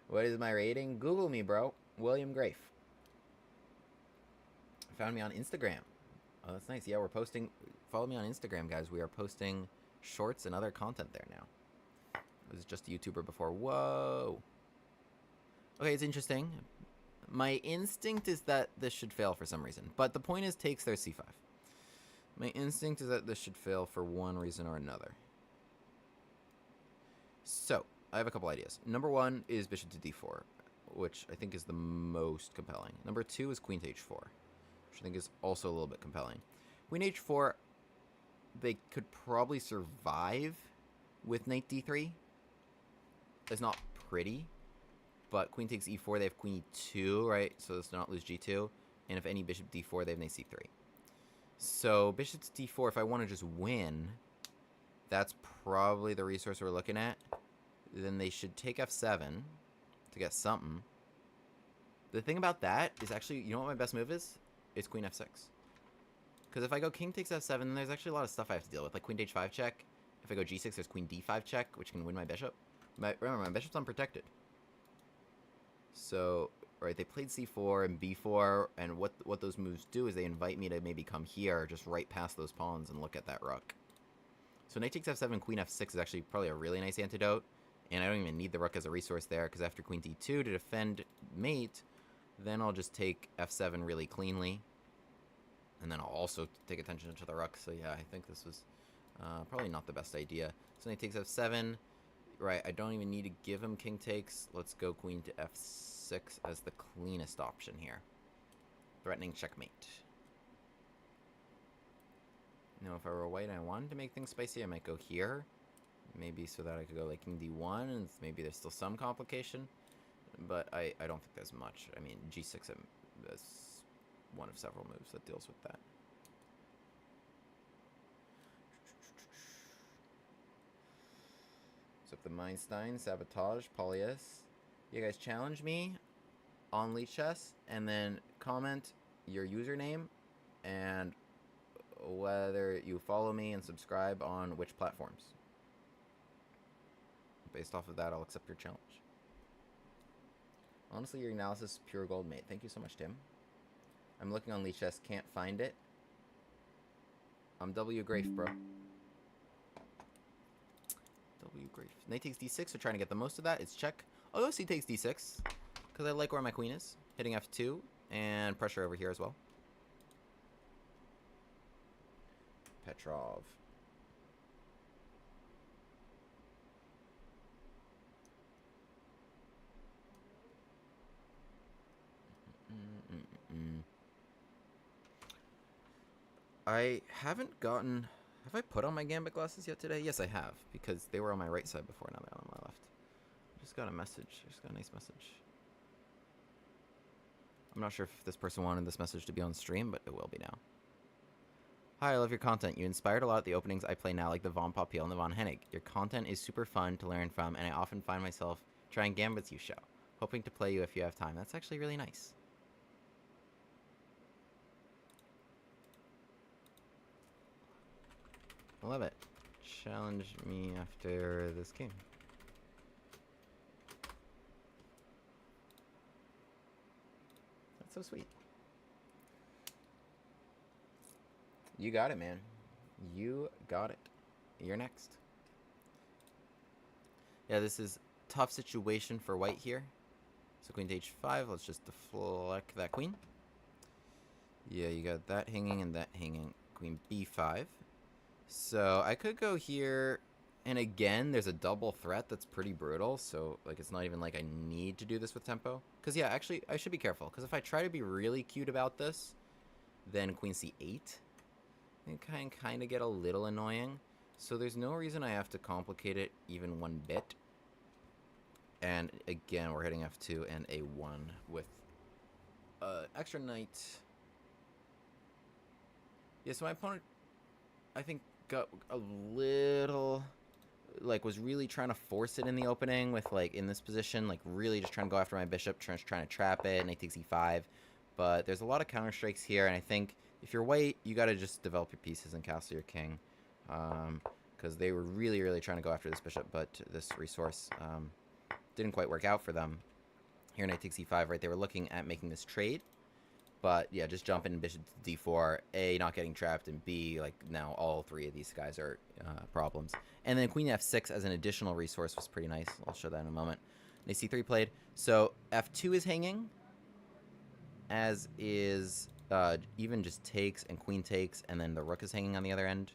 What is my rating? Google me, bro. William Graif. Found me on Instagram. Oh, that's nice. Yeah, we're posting, follow me on Instagram, guys. We are posting shorts and other content there now. I was just a YouTuber before. Whoa. Okay, it's interesting. My instinct is that this should fail for some reason. But the point is takes their c5. My instinct is that this should fail for one reason or another. So, I have a couple ideas. Number one is bishop to d4, which I think is the most compelling. Number two is queen to h4, which I think is also a little bit compelling. Queen h4, they could probably survive with knight d3. It's not pretty, but queen takes e4, they have queen e2, right? So let's not lose g2. And if any bishop d4, they have knight c3. So bishop to d4, if I want to just win, that's probably the resource we're looking at. Then they should take f7 to get something. The thing about that is actually, you know what my best move is? It's queen f6. Because if I go king takes f7, then there's actually a lot of stuff I have to deal with, like queen to h5 check. If I go g6, there's queen d5 check, which can win my bishop. Remember, my bishop's unprotected. So, right, they played c4 and b4, and what those moves do is they invite me to maybe come here, just right past those pawns and look at that rook. So knight takes f7, queen f6 is actually probably a really nice antidote, and I don't even need the rook as a resource there, because after queen d2 to defend mate, then I'll just take f7 really cleanly, and then I'll also take attention to the rook. So yeah, I think this was probably not the best idea. So knight takes f7. Right, I don't even need to give him king takes. Let's go queen to f6 as the cleanest option here. Threatening checkmate. Now, if I were white and I wanted to make things spicy, I might go here. Maybe so that I could go like king d1, and maybe there's still some complication. But I don't think there's much. I mean, g6 is one of several moves that deals with that. So if the Mindstein, Sabotage, Polyus, you guys challenge me on Leech Chess, and then comment your username and whether you follow me and subscribe on which platforms. Based off of that, I'll accept your challenge. Honestly, your analysis is pure gold, mate. Thank you so much, Tim. I'm looking on Leech Chess, can't find it. I'm wgraif, bro. Wgraif. Knight takes d6, we're trying to get the most of that. It's check. I'll go c takes d6, because I like where my queen is. Hitting f2, and pressure over here as well. Petrov. I haven't gotten... Have I put on my Gambit glasses yet today? Yes, I have, because they were on my right side before, now they're on my left. I just got a message. I just got a nice message. I'm not sure if this person wanted this message to be on stream, but it will be now. Hi, I love your content. You inspired a lot of the openings I play now, like the Von Popiel and the Von Hennig. Your content is super fun to learn from, and I often find myself trying Gambits you show. Hoping to play you if you have time. That's actually really nice. I love it. Challenge me after this game. That's so sweet. You got it, man. You got it. You're next. Yeah, this is a tough situation for white here. So queen to h5. Let's just deflect that queen. Yeah, you got that hanging and that hanging. Queen b5. So I could go here, and again, there's a double threat that's pretty brutal, so like it's not even like I need to do this with tempo. Because yeah, actually, I should be careful, because if I try to be really cute about this, then queen c8, it can kind of get a little annoying. So there's no reason I have to complicate it even one bit. And again, we're hitting f2 and a1 with extra knight. Yeah, so my opponent, I think, got a little, like, was really trying to force it in the opening with, like, in this position, like, really just trying to go after my bishop, trying to trap it, knight takes e5. But there's a lot of counter strikes here, and I think if you're white, you got to just develop your pieces and castle your king. Because they were really, really trying to go after this bishop, but this resource didn't quite work out for them. Here, knight takes e5, right? They were looking at making this trade. But, yeah, just jumping bishop to d4, A, not getting trapped, and B, like, now all three of these guys are problems. And then queen f6 as an additional resource was pretty nice. I'll show that in a moment. Knight c3 played. So, f2 is hanging. as is even just takes and queen takes, and then the rook is hanging on the other end.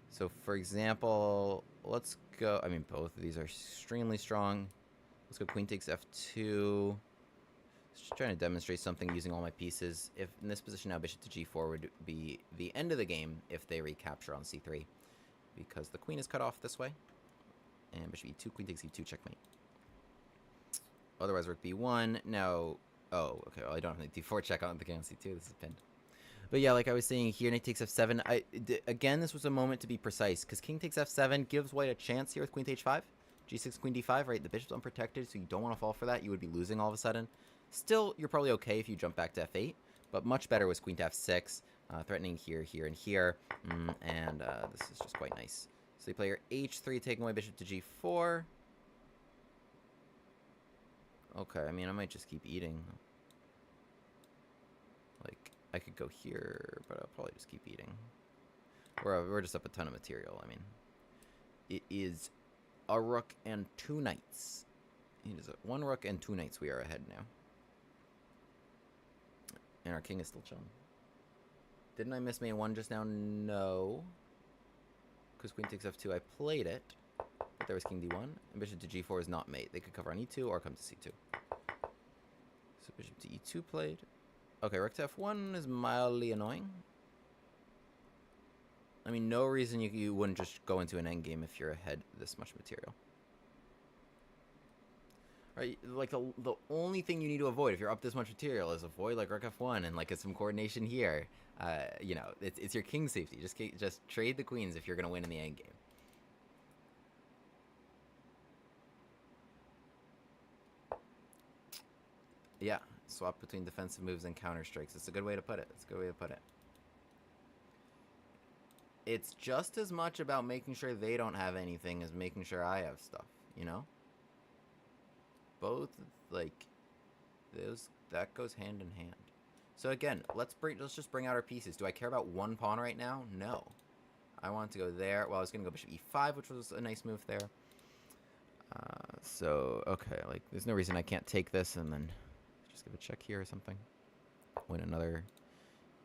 So, for example, let's go... I mean, both of these are extremely strong. Let's go queen takes f2. Just trying to demonstrate something using all my pieces. If in this position now, bishop to g4 would be the end of the game if they recapture on c3. Because the queen is cut off this way. And bishop e2, queen takes e2, checkmate. Otherwise, rook b1. Now... Oh, okay, well, I don't have the d4 check on the king on c2. This is pinned. But yeah, like I was saying here, knight takes f7. Again, this was a moment to be precise, because king takes f7 gives white a chance here with queen to h5. g6, queen d5, right? The bishop's unprotected, so you don't want to fall for that. You would be losing all of a sudden. Still, you're probably okay if you jump back to f8, but much better was queen to f6, threatening here, here, and here, and this is just quite nice. So they play your h3, taking away bishop to g4. Okay, I mean, I might just keep eating. Like, I could go here, but I'll probably just keep eating. We're just up a ton of material. I mean, it is a rook and 2 knights. It is 1 rook and 2 knights. We are ahead now. And our king is still chilling. Didn't I miss main 1 just now? No. Because queen takes f2, I played it. But there was king d1. And bishop to g4 is not mate. They could cover on e2 or come to c2. So bishop to e2 played. Okay, rook to f1 is mildly annoying. I mean, no reason you wouldn't just go into an endgame if you're ahead this much material. Right, like the only thing you need to avoid if you're up this much material is avoid like rook f1 and like some coordination here. You know, it's your king safety. Just trade the queens if you're gonna win in the endgame. Yeah, swap between defensive moves and counter strikes. It's a good way to put it. It's a good way to put it. It's just as much about making sure they don't have anything as making sure I have stuff, you know? Both, like, that goes hand in hand. So again, let's just bring out our pieces. Do I care about 1 pawn right now? No. I want to go there. Well, I was going to go bishop e5, which was a nice move there. So, okay, like, there's no reason I can't take this and then just give a check here or something. Win another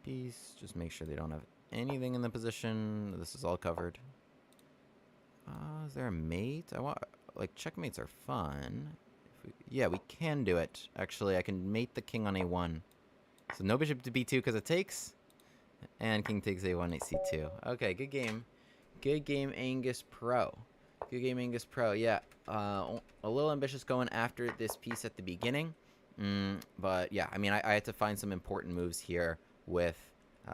piece. Just make sure they don't have anything in the position. This is all covered. Is there a mate? Like, checkmates are fun. Yeah, we can do it. Actually, I can mate the king on a1. So no bishop to b2 because it takes. And king takes a1, knight c2. Okay, good game. Good game, Angus Pro. Good game, Angus Pro. Yeah, a little ambitious going after this piece at the beginning. But yeah, I mean, I had to find some important moves here with...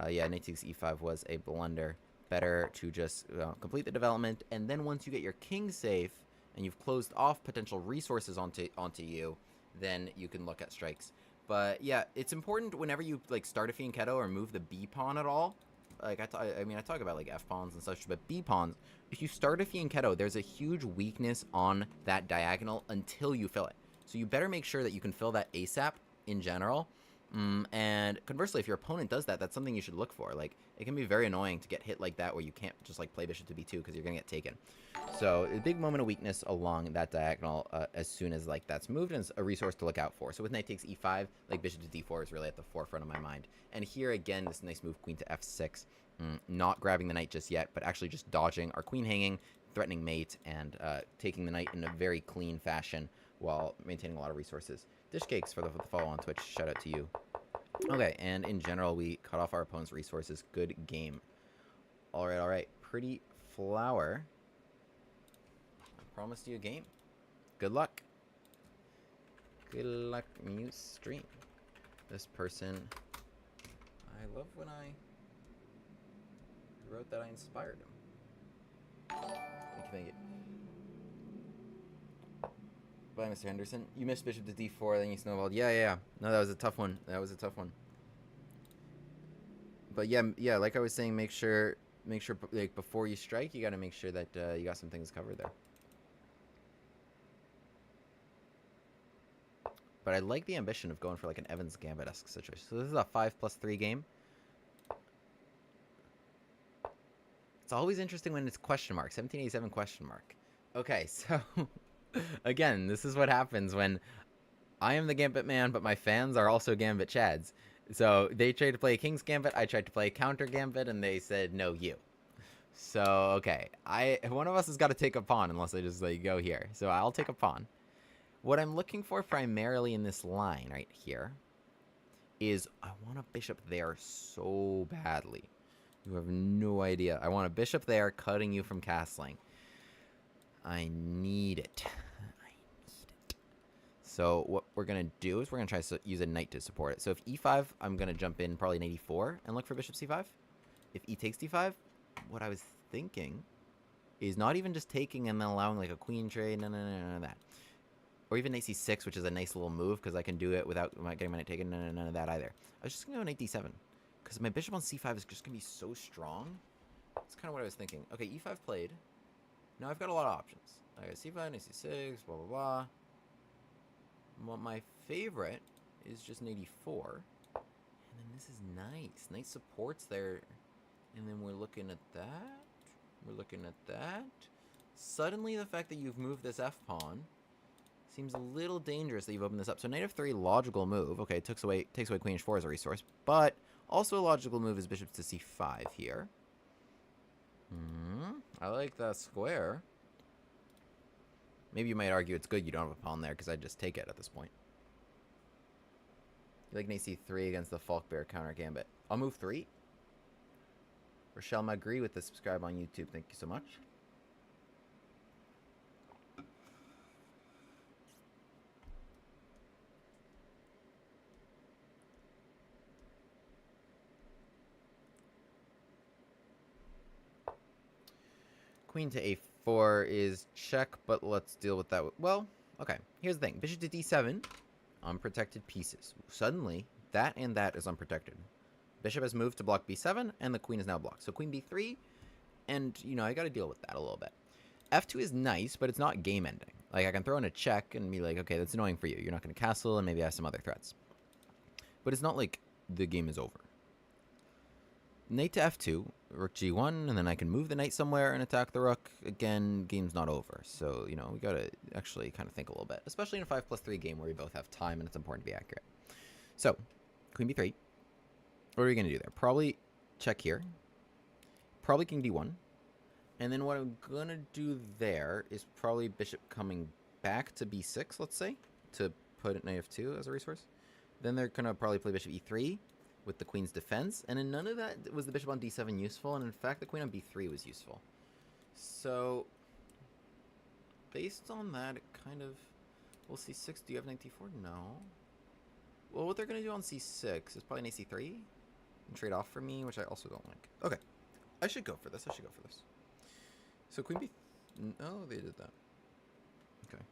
yeah, knight takes e5 was a blunder. Better to just complete the development. And then once you get your king safe... and you've closed off potential resources onto you, then you can look at strikes. But yeah, it's important whenever you like start a fianchetto or move the b pawn at all. Like I mean, I talk about like f pawns and such, but b pawns. If you start a fianchetto, there's a huge weakness on that diagonal until you fill it. So you better make sure that you can fill that ASAP in general. And conversely, if your opponent does that, that's something you should look for. Like, it can be very annoying to get hit like that where you can't just like play bishop to b2 because you're gonna get taken. So a big moment of weakness along that diagonal as soon as like that's moved, and it's a resource to look out for. So with knight takes e5, like bishop to d4 is really at the forefront of my mind. And here again, this nice move, queen to f6, not grabbing the knight just yet, but actually just dodging our queen hanging, threatening mate, and taking the knight in a very clean fashion while maintaining a lot of resources. Dish cakes for the follow on Twitch. Shout out to you. Okay, and in general, we cut off our opponent's resources. Good game. All right. Pretty flower. I promised you a game. Good luck. Good luck, Muse stream. This person... I love when I wrote that I inspired him. Thank you. Bye, Mr. Henderson. You missed bishop to d4, then you snowballed. Yeah. No, that was a tough one. But yeah, like I was saying, make sure, like, before you strike, you got to make sure that you got some things covered there. But I like the ambition of going for, like, an Evans Gambit-esque situation. So this is a 5+3 game. It's always interesting when it's question mark. 1787 question mark. Okay, so... Again, this is what happens when I am the Gambit Man, but my fans are also Gambit Chads. So they tried to play King's Gambit, I tried to play Counter Gambit, and they said, no, you. So, okay. One of us has got to take a pawn, unless I just, like, go here. So I'll take a pawn. What I'm looking for primarily in this line right here is I want a bishop there so badly. You have no idea. I want a bishop there, cutting you from castling. I need it. So what we're going to do is we're going to try to use a knight to support it. So if e5, I'm going to jump in probably knight e4 and look for bishop c5. If e takes d5, what I was thinking is not even just taking and then allowing like a queen trade, none of that. Or even knight c6, which is a nice little move because I can do it without getting my knight taken, none of that either. I was just going to go knight d7 because my bishop on c5 is just going to be so strong. That's kind of what I was thinking. Okay, e5 played. Now I've got a lot of options. I got c5, knight c6, blah, blah, blah. Well, my favorite is just knight e4. And then this is nice. Knight supports there. And then we're looking at that. We're looking at that. Suddenly, the fact that you've moved this f-pawn seems a little dangerous that you've opened this up. So knight f3, logical move. Okay, it takes away queen h4 as a resource. But also a logical move is bishop to c5 here. I like that square. Maybe you might argue it's good you don't have a pawn there, because I'd just take it at this point. You like knight c3 against the Falk Bear counter gambit. I'll move 3. Rochelle Magri with the subscribe on YouTube. Thank you so much. Queen to a4 is check, but let's deal with that. Well, okay. Here's the thing. Bishop to d7, unprotected pieces. Suddenly, that and that is unprotected. Bishop has moved to block b7, and the queen is now blocked. So queen b3, and, you know, I got to deal with that a little bit. f2 is nice, but it's not game-ending. Like, I can throw in a check and be like, okay, that's annoying for you. You're not going to castle, and maybe I have some other threats. But it's not like the game is over. Knight to f2, rook g1, and then I can move the knight somewhere and attack the rook. Again, game's not over. So, you know, we got to actually kind of think a little bit. Especially in a 5+3 game where we both have time and it's important to be accurate. So, queen b3. What are we going to do there? Probably check here. Probably king d1. And then what I'm going to do there is probably bishop coming back to b6, let's say, to put knight f2 as a resource. Then they're going to probably play bishop e3 with the queen's defense. And in none of that was the bishop on d7 useful. And in fact, the queen on b3 was useful. So, based on that, it kind of... Well, c6, do you have knight d4? No. Well, what they're going to do on c6 is probably knight c3. And trade off for me, which I also don't like. Okay. I should go for this. So queen b... No, they did that. Okay.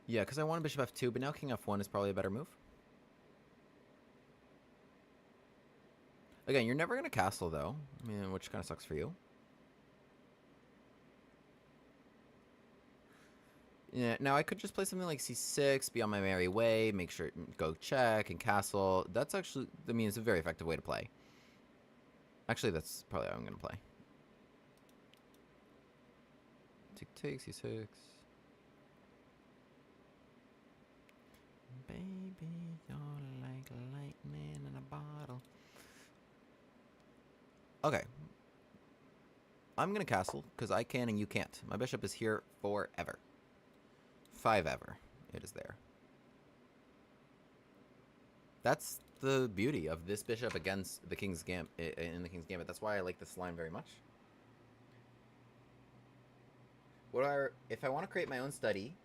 Yeah, because I wanted bishop f2, but now king f1 is probably a better move. Again, you're never going to castle, though. I mean, which kind of sucks for you. Yeah, now I could just play something like c6, be on my merry way, make sure go check and castle. That's actually, I mean, it's a very effective way to play. Actually, that's probably how I'm going to play. Take c6. Baby, you're like lightning in a bottle. Okay. I'm going to castle, because I can and you can't. My bishop is here forever. 5 ever. It is there. That's the beauty of this bishop against the King's Gambit, in the King's Gambit. That's why I like this line very much. If I want to create my own study,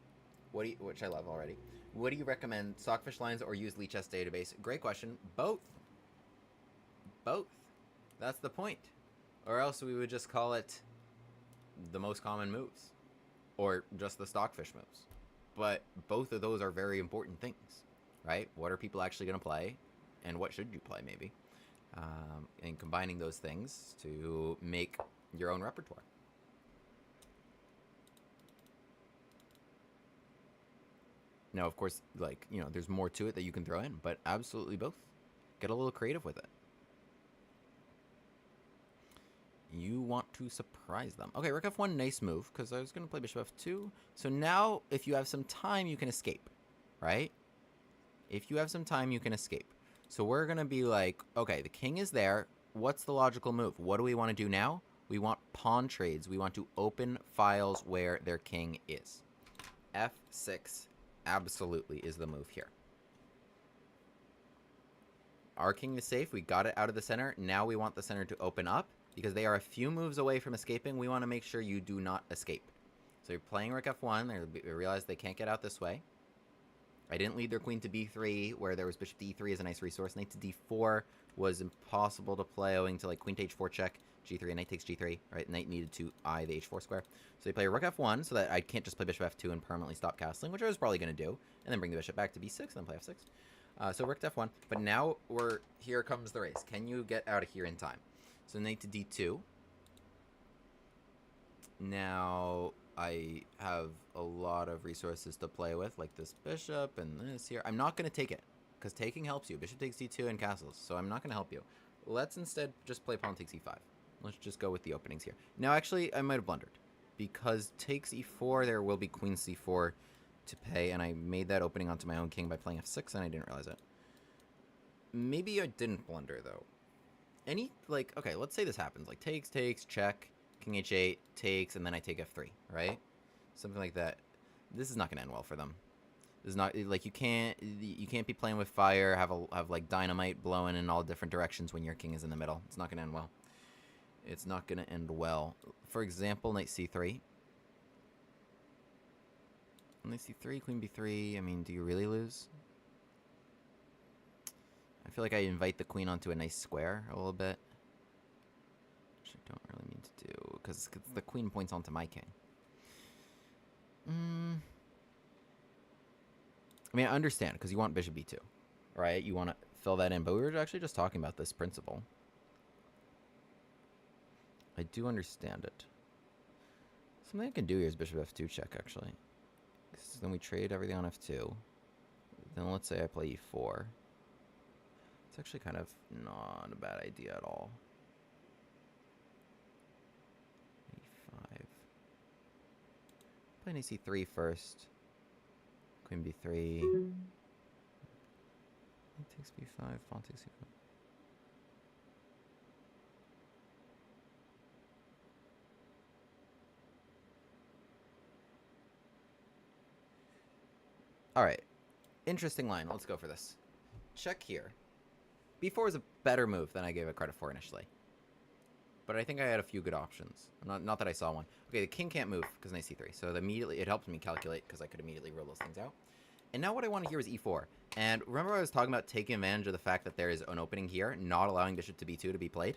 which I love already, what do you recommend? Stockfish lines or use Lichess database? Great question. Both. Both. That's the point. Or else we would just call it the most common moves. Or just the stockfish moves. But both of those are very important things, right? What are people actually going to play? And what should you play, maybe? And combining those things to make your own repertoire. Now, of course, like, you know, there's more to it that you can throw in, but absolutely both. Get a little creative with it. You want to surprise them. Okay, rook f1, nice move, because I was going to play bishop f2. So now, if you have some time, you can escape, right? If you have some time, you can escape. So we're going to be like, okay, the king is there. What's the logical move? What do we want to do now? We want pawn trades. We want to open files where their king is. f6 absolutely is the move here. Our king is safe. We got it out of the center. Now we want the center to open up. Because they are a few moves away from escaping, we want to make sure you do not escape. So you're playing rook f1. They realize they can't get out this way. I didn't lead their queen to b3, where there was bishop to e3 as a nice resource. Knight to d4 was impossible to play owing to like queen to h4 check, g3, and knight takes g3. Right, knight needed to eye the h4 square. So they play rook f1 so that I can't just play bishop f2 and permanently stop castling, which I was probably going to do, and then bring the bishop back to b6, and then play f6. So rook to f1. But now here comes the race. Can you get out of here in time? So knight to d2. Now I have a lot of resources to play with, like this bishop and this here. I'm not going to take it, because taking helps you. Bishop takes d2 and castles, so I'm not going to help you. Let's instead just play pawn takes e5. Let's just go with the openings here. Now, actually, I might have blundered, because takes e4, there will be queen c4 to pay, and I made that opening onto my own king by playing f6, and I didn't realize it. Maybe I didn't blunder, though. Okay, let's say this happens. Like, takes, check, king h8, takes, and then I take f3, right? Something like that. This is not going to end well for them. This is not, like, you can't be playing with fire, have like, dynamite blowing in all different directions when your king is in the middle. It's not going to end well. It's not going to end well. For example, knight c3. Knight c3, queen b3. I mean, do you really lose? I feel like I invite the queen onto a nice square a little bit. Which I don't really mean to do, because the queen points onto my king. I mean, I understand, because you want bishop b2, right? You want to fill that in, but we were actually just talking about this principle. I do understand it. Something I can do here is bishop f2 check, actually. So then we trade everything on f2. Then let's say I play e4. It's actually kind of not a bad idea at all. e5. Play knight c3 first. Queen b3. Knight takes b5. Pawn takes c5. Alright. Interesting line. Let's go for this. Check here. b4 is a better move than I gave it credit for initially. But I think I had a few good options. Not that I saw one. Okay, the king can't move because knight c3. So immediately it helped me calculate because I could immediately rule those things out. And now what I want to hear is e4. And remember I was talking about taking advantage of the fact that there is an opening here, not allowing bishop to b2 to be played?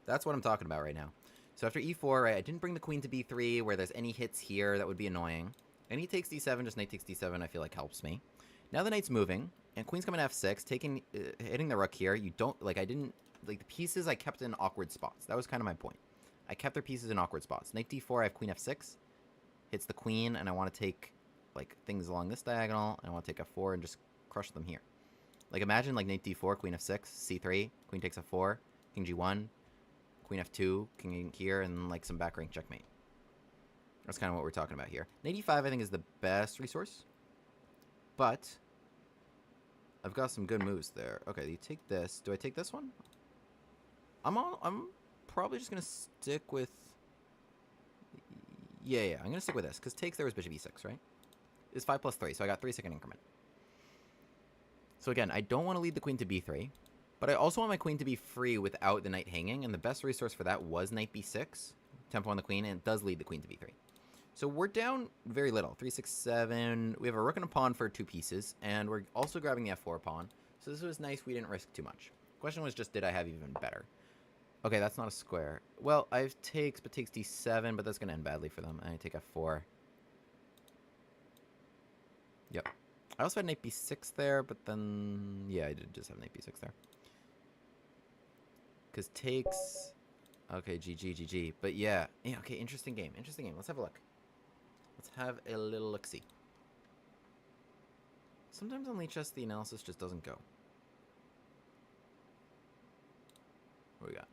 That's what I'm talking about right now. So after e4, right, I didn't bring the queen to b3 where there's any hits here that would be annoying. And he takes d7, just knight takes d7 I feel like helps me. Now the knight's moving, and queen's coming to f6, hitting the rook here. You don't, like, I didn't, like, the pieces I kept in awkward spots. That was kind of my point. I kept their pieces in awkward spots. Knight d4, I have queen f6, hits the queen, and I want to take, like, things along this diagonal, and I want to take f4 and just crush them here. Like, imagine, like, knight d4, queen f6, c3, queen takes f4, king g1, queen f2, king here, and, like, some back rank checkmate. That's kind of what we're talking about here. Knight e5, I think, is the best resource. But I've got some good moves there. Okay, you take this. Do I take this one? I'm probably just going to stick with... Yeah, I'm going to stick with this. Because takes there was bishop e6, right? It's 5 plus 3, so I got 3-second increment. So again, I don't want to lead the queen to b3. But I also want my queen to be free without the knight hanging. And the best resource for that was knight b6. Tempo on the queen, and it does lead the queen to b3. So we're down very little. 3, 6, 7. We have a rook and a pawn for 2 pieces, and we're also grabbing the f4 pawn. So this was nice. We didn't risk too much. Question was just, did I have even better? Okay, that's not a square. Well, I have takes, but takes d7, but that's going to end badly for them. And I take f4. Yep. I also had knight b6 there, but then... Yeah, I did just have knight b6 there. Because takes... Okay, GG. But yeah, okay, interesting game. Let's have a look. Let's have a little look-see. Sometimes on Lead Chess, the analysis just doesn't go. What do we got?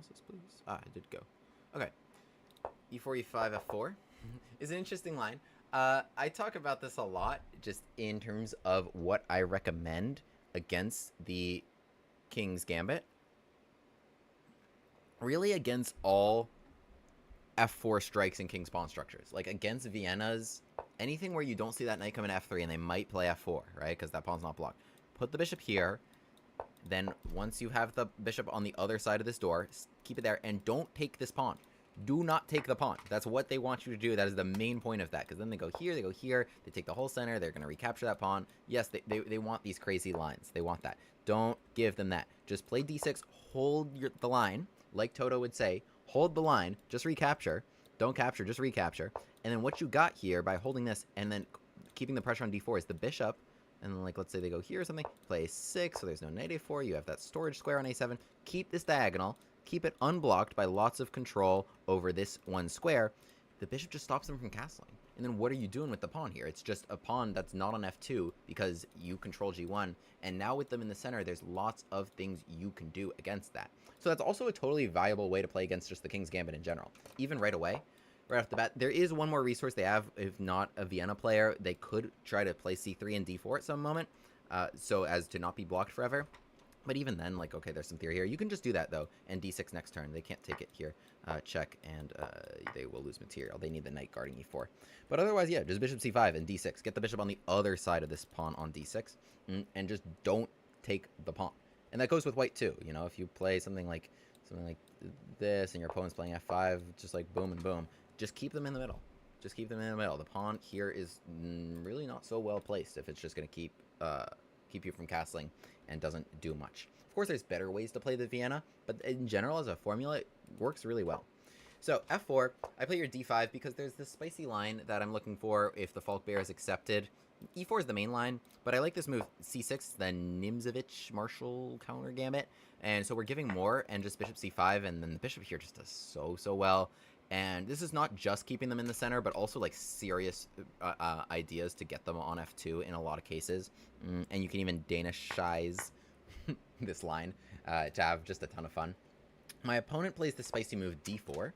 analysis, please. Ah, it did go. Okay. E4, E5, F4 is an interesting line. I talk about this a lot, just in terms of what I recommend against the King's Gambit. Really against all F4 strikes and King's Pawn structures. Like, against Vienna's, anything where you don't see that knight come in F3 and they might play F4, right? Because that pawn's not blocked. Put the bishop here. Then, once you have the bishop on the other side of this door, keep it there, and don't take this pawn. Do not take the pawn. That's what they want you to do. That is the main point of that. Because then they go here, they take the whole center, they're going to recapture that pawn. Yes, they want these crazy lines. They want that. Don't give them that. Just play d6, hold the line, like Toto would say. Hold the line, just recapture. Don't capture, just recapture. And then what you got here by holding this and then keeping the pressure on d4 is the bishop. And then, like, let's say they go here or something. Play 6, so there's no knight a4. You have that storage square on a7. Keep this diagonal. Keep it unblocked by lots of control over this one square. The bishop just stops them from castling. And then what are you doing with the pawn here? It's just a pawn that's not on f2 because you control g1. And now with them in the center, there's lots of things you can do against that. So that's also a totally viable way to play against just the King's Gambit in general. Even right away, right off the bat, there is one more resource they have. If not a Vienna player, they could try to play c3 and d4 at some moment, so as to not be blocked forever. But even then, like, okay, there's some theory here. You can just do that, though, and d6 next turn. They can't take it here. Check, and they will lose material. They need the knight guarding e4. But otherwise, yeah, just bishop c5 and d6. Get the bishop on the other side of this pawn on d6, and just don't take the pawn. And that goes with white, too. You know, if you play something like this, and your opponent's playing f5, just like boom and boom, just keep them in the middle. Just keep them in the middle. The pawn here is really not so well placed if it's just going to keep you from castling and doesn't do much. Of course, there's better ways to play the Vienna, but in general, as a formula, it works really well. So, f4, I play your d5 because there's this spicy line that I'm looking for if the Falk Bear is accepted. e4 is the main line, but I like this move c6, the Nimzovich Marshall counter gambit, and so we're giving more, and just bishop c5, and then the bishop here just does so well. And this is not just keeping them in the center, but also like serious ideas to get them on f2 in a lot of cases. And you can even Danishize this line to have just a ton of fun. My opponent plays the spicy move d4.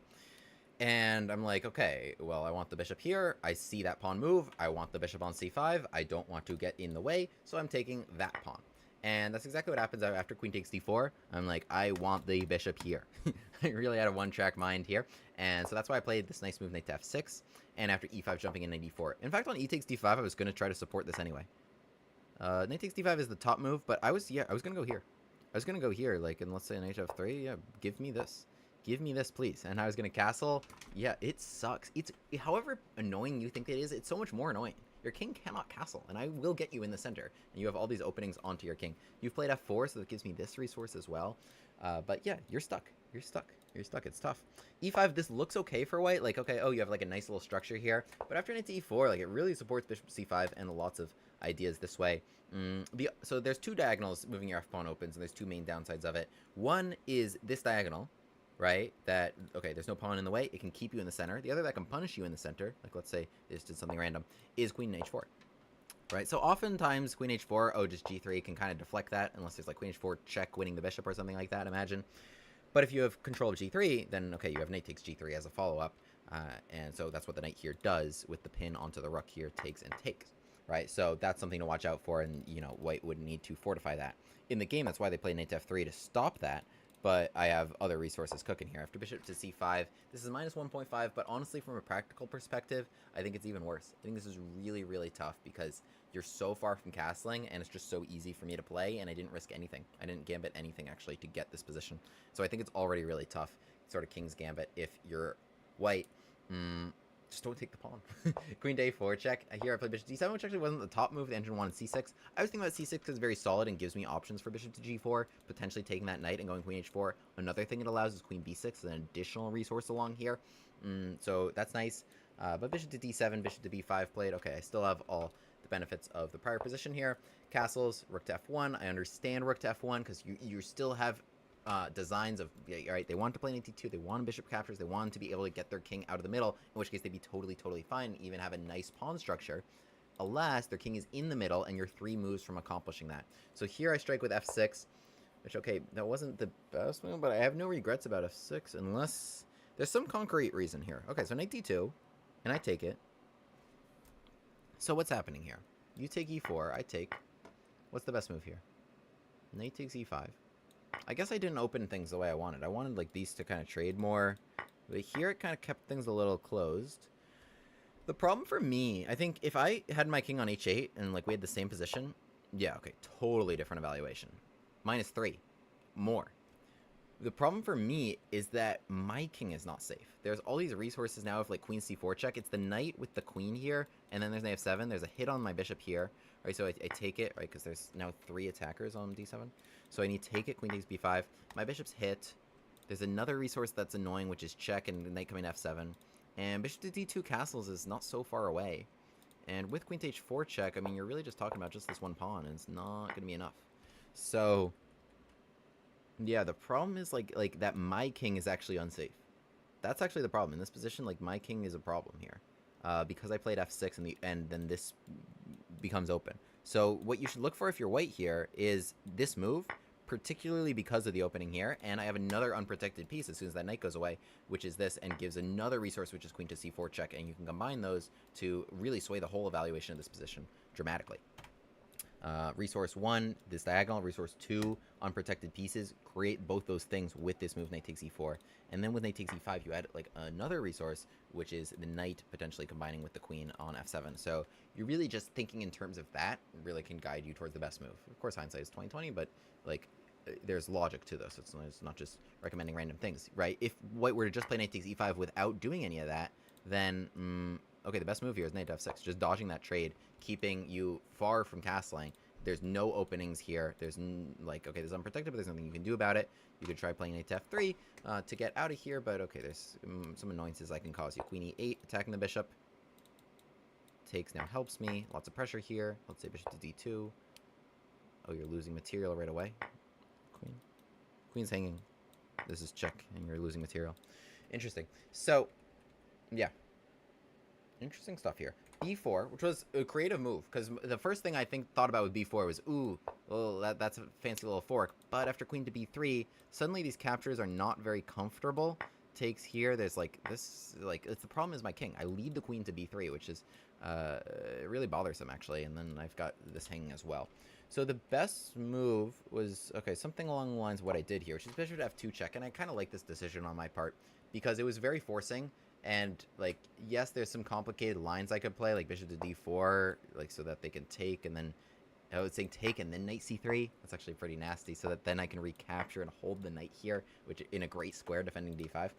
And I'm like, okay, well, I want the bishop here. I see that pawn move. I want the bishop on c5. I don't want to get in the way, so I'm taking that pawn. And that's exactly what happens after queen takes d4. I'm like, I want the bishop here. I really had a one-track mind here. And so that's why I played this nice move, knight to f6. And after e5, jumping in knight d4. In fact, on e takes d5, I was going to try to support this anyway. Knight takes d5 is the top move, but I was going to go here. I was going to go here, like, and let's say knight to f3. Yeah, give me this. Give me this, please. And I was going to castle. Yeah, it sucks. It's, however annoying you think it is, it's so much more annoying. Your king cannot castle, and I will get you in the center. And you have all these openings onto your king. You've played f4, so that gives me this resource as well. But yeah, you're stuck. You're stuck. You're stuck. It's tough. e5, this looks okay for white. Like, okay, oh, you have like a nice little structure here. But after knight to e4, like, it really supports bishop c5 and lots of ideas this way. So there's two diagonals moving your f-pawn opens, and there's two main downsides of it. One is this diagonal, right? That, okay, there's no pawn in the way. It can keep you in the center. The other that can punish you in the center, like let's say this did something random, is queen h4. Right? So oftentimes queen h4, oh, just g3 can kind of deflect that, unless there's like queen h4 check winning the bishop or something like that, imagine. But if you have control of g3, then okay, you have knight takes g3 as a follow-up. And so that's what the knight here does with the pin onto the rook here, takes and takes. Right? So that's something to watch out for, and, you know, white would need to fortify that. In the game, that's why they play knight to f3 to stop that. But I have other resources cooking here. After bishop to c5, this is minus 1.5, but honestly, from a practical perspective, I think it's even worse. I think this is really, really tough because you're so far from castling, and it's just so easy for me to play, and I didn't risk anything. I didn't gambit anything, actually, to get this position. So I think it's already really tough, sort of king's gambit, if you're white. Just don't take the pawn. Queen to a4 check. Here I played bishop d7, which actually wasn't the top move. The engine wanted c6. I was thinking about c6 because it's very solid and gives me options for bishop to g4, potentially taking that knight and going queen h4. Another thing it allows is queen b6, an additional resource along here. So that's nice. But bishop to d7, bishop to b5 played. Okay, I still have all the benefits of the prior position here. Castles, rook to f1. I understand rook to f1 because you still have designs of, all right, they want to play knight d2, they want bishop captures, they want to be able to get their king out of the middle, in which case they'd be totally fine, even have a nice pawn structure. Alas, their king is in the middle, and you're 3 moves from accomplishing that. So here I strike with f6. Which, okay, that wasn't the best move, but I have no regrets about f6 unless there's some concrete reason here. Okay, so knight d2, and I take it. So what's happening here? You take e4, I take. What's the best move here? Knight takes e5. I guess I didn't open things the way I wanted. I wanted like these to kind of trade more. But here it kind of kept things a little closed. The problem for me, I think if I had my king on h8 and like we had the same position, yeah, okay, totally different evaluation. -3. More. The problem for me is that my king is not safe. There's all these resources now of like queen c4 check. It's the knight with the queen here, and then there's knight f7. There's a hit on my bishop here. Right, so I take it, right, because there's now 3 attackers on d7. So I need to take it, queen takes b5. My bishop's hit. There's another resource that's annoying, which is check, and the knight coming to f7. And bishop to d2 castles is not so far away. And with queen to h4 check, I mean, you're really just talking about just this one pawn, and it's not going to be enough. So yeah, the problem is like that my king is actually unsafe. That's actually the problem. In this position, like my king is a problem here. Because I played f6 and then this becomes open. So what you should look for if you're white here is this move, particularly because of the opening here, and I have another unprotected piece as soon as that knight goes away, which is this, and gives another resource, which is queen to c4 check, and you can combine those to really sway the whole evaluation of this position dramatically. Resource 1, this diagonal. Resource 2, unprotected pieces. Create both those things with this move, knight takes e4. And then with knight takes e5, you add like another resource, which is the knight potentially combining with the queen on f7. So you're really just thinking in terms of that, really can guide you towards the best move. Of course, hindsight is 20/20, but like there's logic to this. It's not just recommending random things, right? If white were to just play knight takes e5 without doing any of that, then okay, the best move here is knight to f6, just dodging that trade, keeping you far from castling. There's no openings here. There's like, okay, there's unprotected, but there's nothing you can do about it. You could try playing knight to f3 to get out of here, but okay, there's some annoyances I can cause you. Queen e8, attacking the bishop. Takes now helps me. Lots of pressure here. Let's say bishop to d2. Oh, you're losing material right away. Queen. Queen's hanging. This is check, and you're losing material. Interesting. So, yeah. Interesting stuff here. b4, which was a creative move, because the first thing I thought about with b4 was, ooh, well, that's a fancy little fork. But after queen to b3, suddenly these captures are not very comfortable. Takes here, there's like this, like, it's the problem is my king. I lead the queen to b3, which is really bothersome, actually, and then I've got this hanging as well. So the best move was, okay, something along the lines of what I did here, which is bishop to f2 check, and I kind of like this decision on my part, because it was very forcing. And, like, yes, there's some complicated lines I could play, like bishop to d4, like, so that they can take, and then, I would say take, and then knight c3. That's actually pretty nasty, so that then I can recapture and hold the knight here, which, in a great square, defending d5.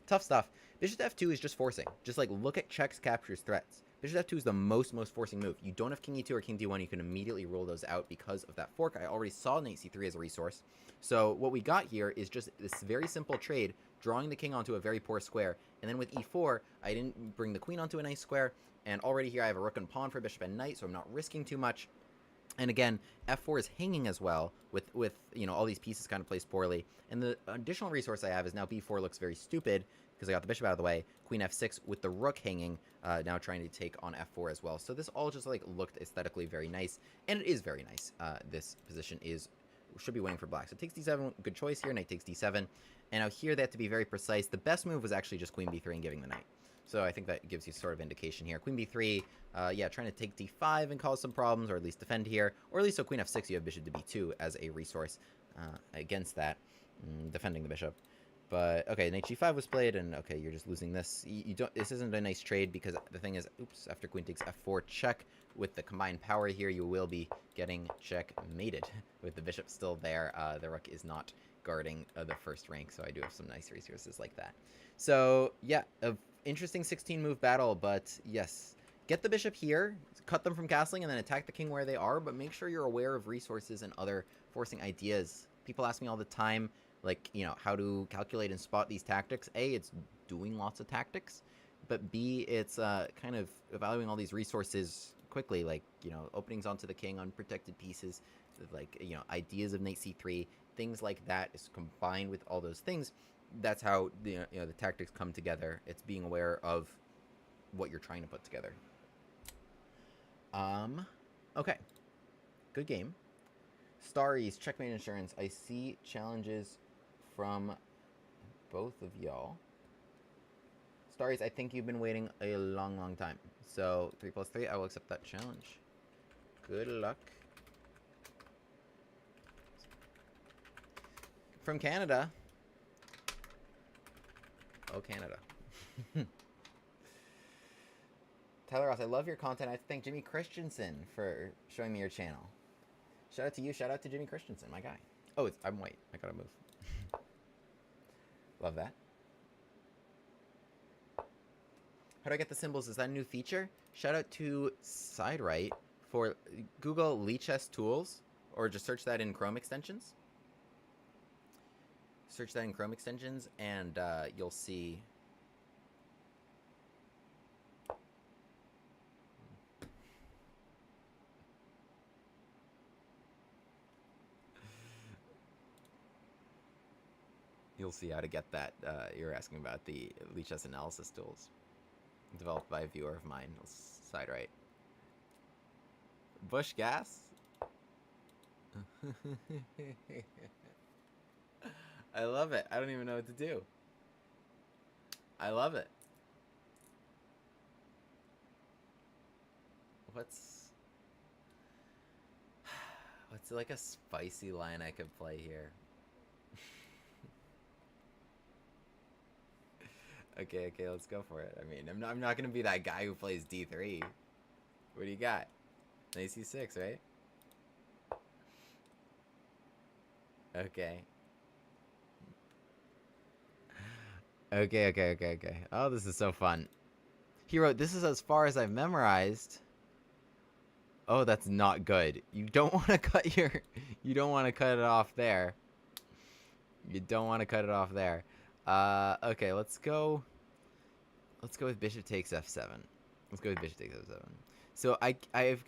Tough stuff. Bishop to f2 is just forcing. Just, like, look at checks, captures, threats. Bishop to f2 is the most forcing move. You don't have king e2 or king d1, you can immediately rule those out because of that fork. I already saw knight c3 as a resource. So what we got here is just this very simple trade, drawing the king onto a very poor square. And then with e4, I didn't bring the queen onto a nice square. And already here I have a rook and pawn for bishop and knight, so I'm not risking too much. And again, f4 is hanging as well, with you know, all these pieces kind of placed poorly. And the additional resource I have is now b4 looks very stupid, because I got the bishop out of the way. Queen f6 with the rook hanging, now trying to take on f4 as well. So this all just like looked aesthetically very nice, and it is very nice. This position should be winning for black. So takes d7, good choice here. Knight takes d7, and now here they have to be very precise. The best move was actually just queen b3 and giving the knight. So I think that gives you sort of indication here. Queen b3, yeah, trying to take d5 and cause some problems, or at least defend here, or at least so queen f6, you have bishop to b2 as a resource against that, defending the bishop. But okay, knight g5 was played, and okay, you're just losing this. You don't. This isn't a nice trade, because the thing is, oops, after queen takes f4 check, with the combined power here, you will be getting checkmated with the bishop still there. The rook is not guarding the first rank, so I do have some nice resources like that. So yeah, an interesting 16-move battle, but yes, get the bishop here, cut them from castling, and then attack the king where they are, but make sure you're aware of resources and other forcing ideas. People ask me all the time, like, you know, how to calculate and spot these tactics. A, it's doing lots of tactics, but B, it's kind of evaluating all these resources quickly, like, you know, openings onto the king, unprotected pieces, like, you know, ideas of knight c3, things like that is combined with all those things. That's how the tactics come together. It's being aware of what you're trying to put together. Okay, good game. Starries, checkmate insurance. I see challenges from both of y'all. Starries, I think you've been waiting a long, long time. So 3+3, I will accept that challenge. Good luck. From Canada. Oh, Canada. Tyler Ross, I love your content. I have to thank Jimmy Christensen for showing me your channel. Shout out to you. Shout out to Jimmy Christensen, my guy. Oh, I'm white. I gotta move. Love that. How do I get the symbols? Is that a new feature? Shout out to SideRight for Google Lichess Tools, or just search that in Chrome extensions. Search that in Chrome extensions, and you'll see. You'll see how to get that. You're asking about the Lichess analysis tools developed by a viewer of mine. SideRight. Bush gas. I love it. I don't even know what to do. I love it. What's like a spicy line I could play here? Okay, let's go for it. I mean, I'm not gonna be that guy who plays D3. What do you got? Knight C6, right? Okay. Okay. Oh, this is so fun. He wrote, "This is as far as I've memorized." Oh, that's not good. You don't want to cut your... You don't want to cut it off there. You don't want to cut it off there. Okay, let's go... Let's go with bishop takes f7. Let's go with bishop takes f7. So I've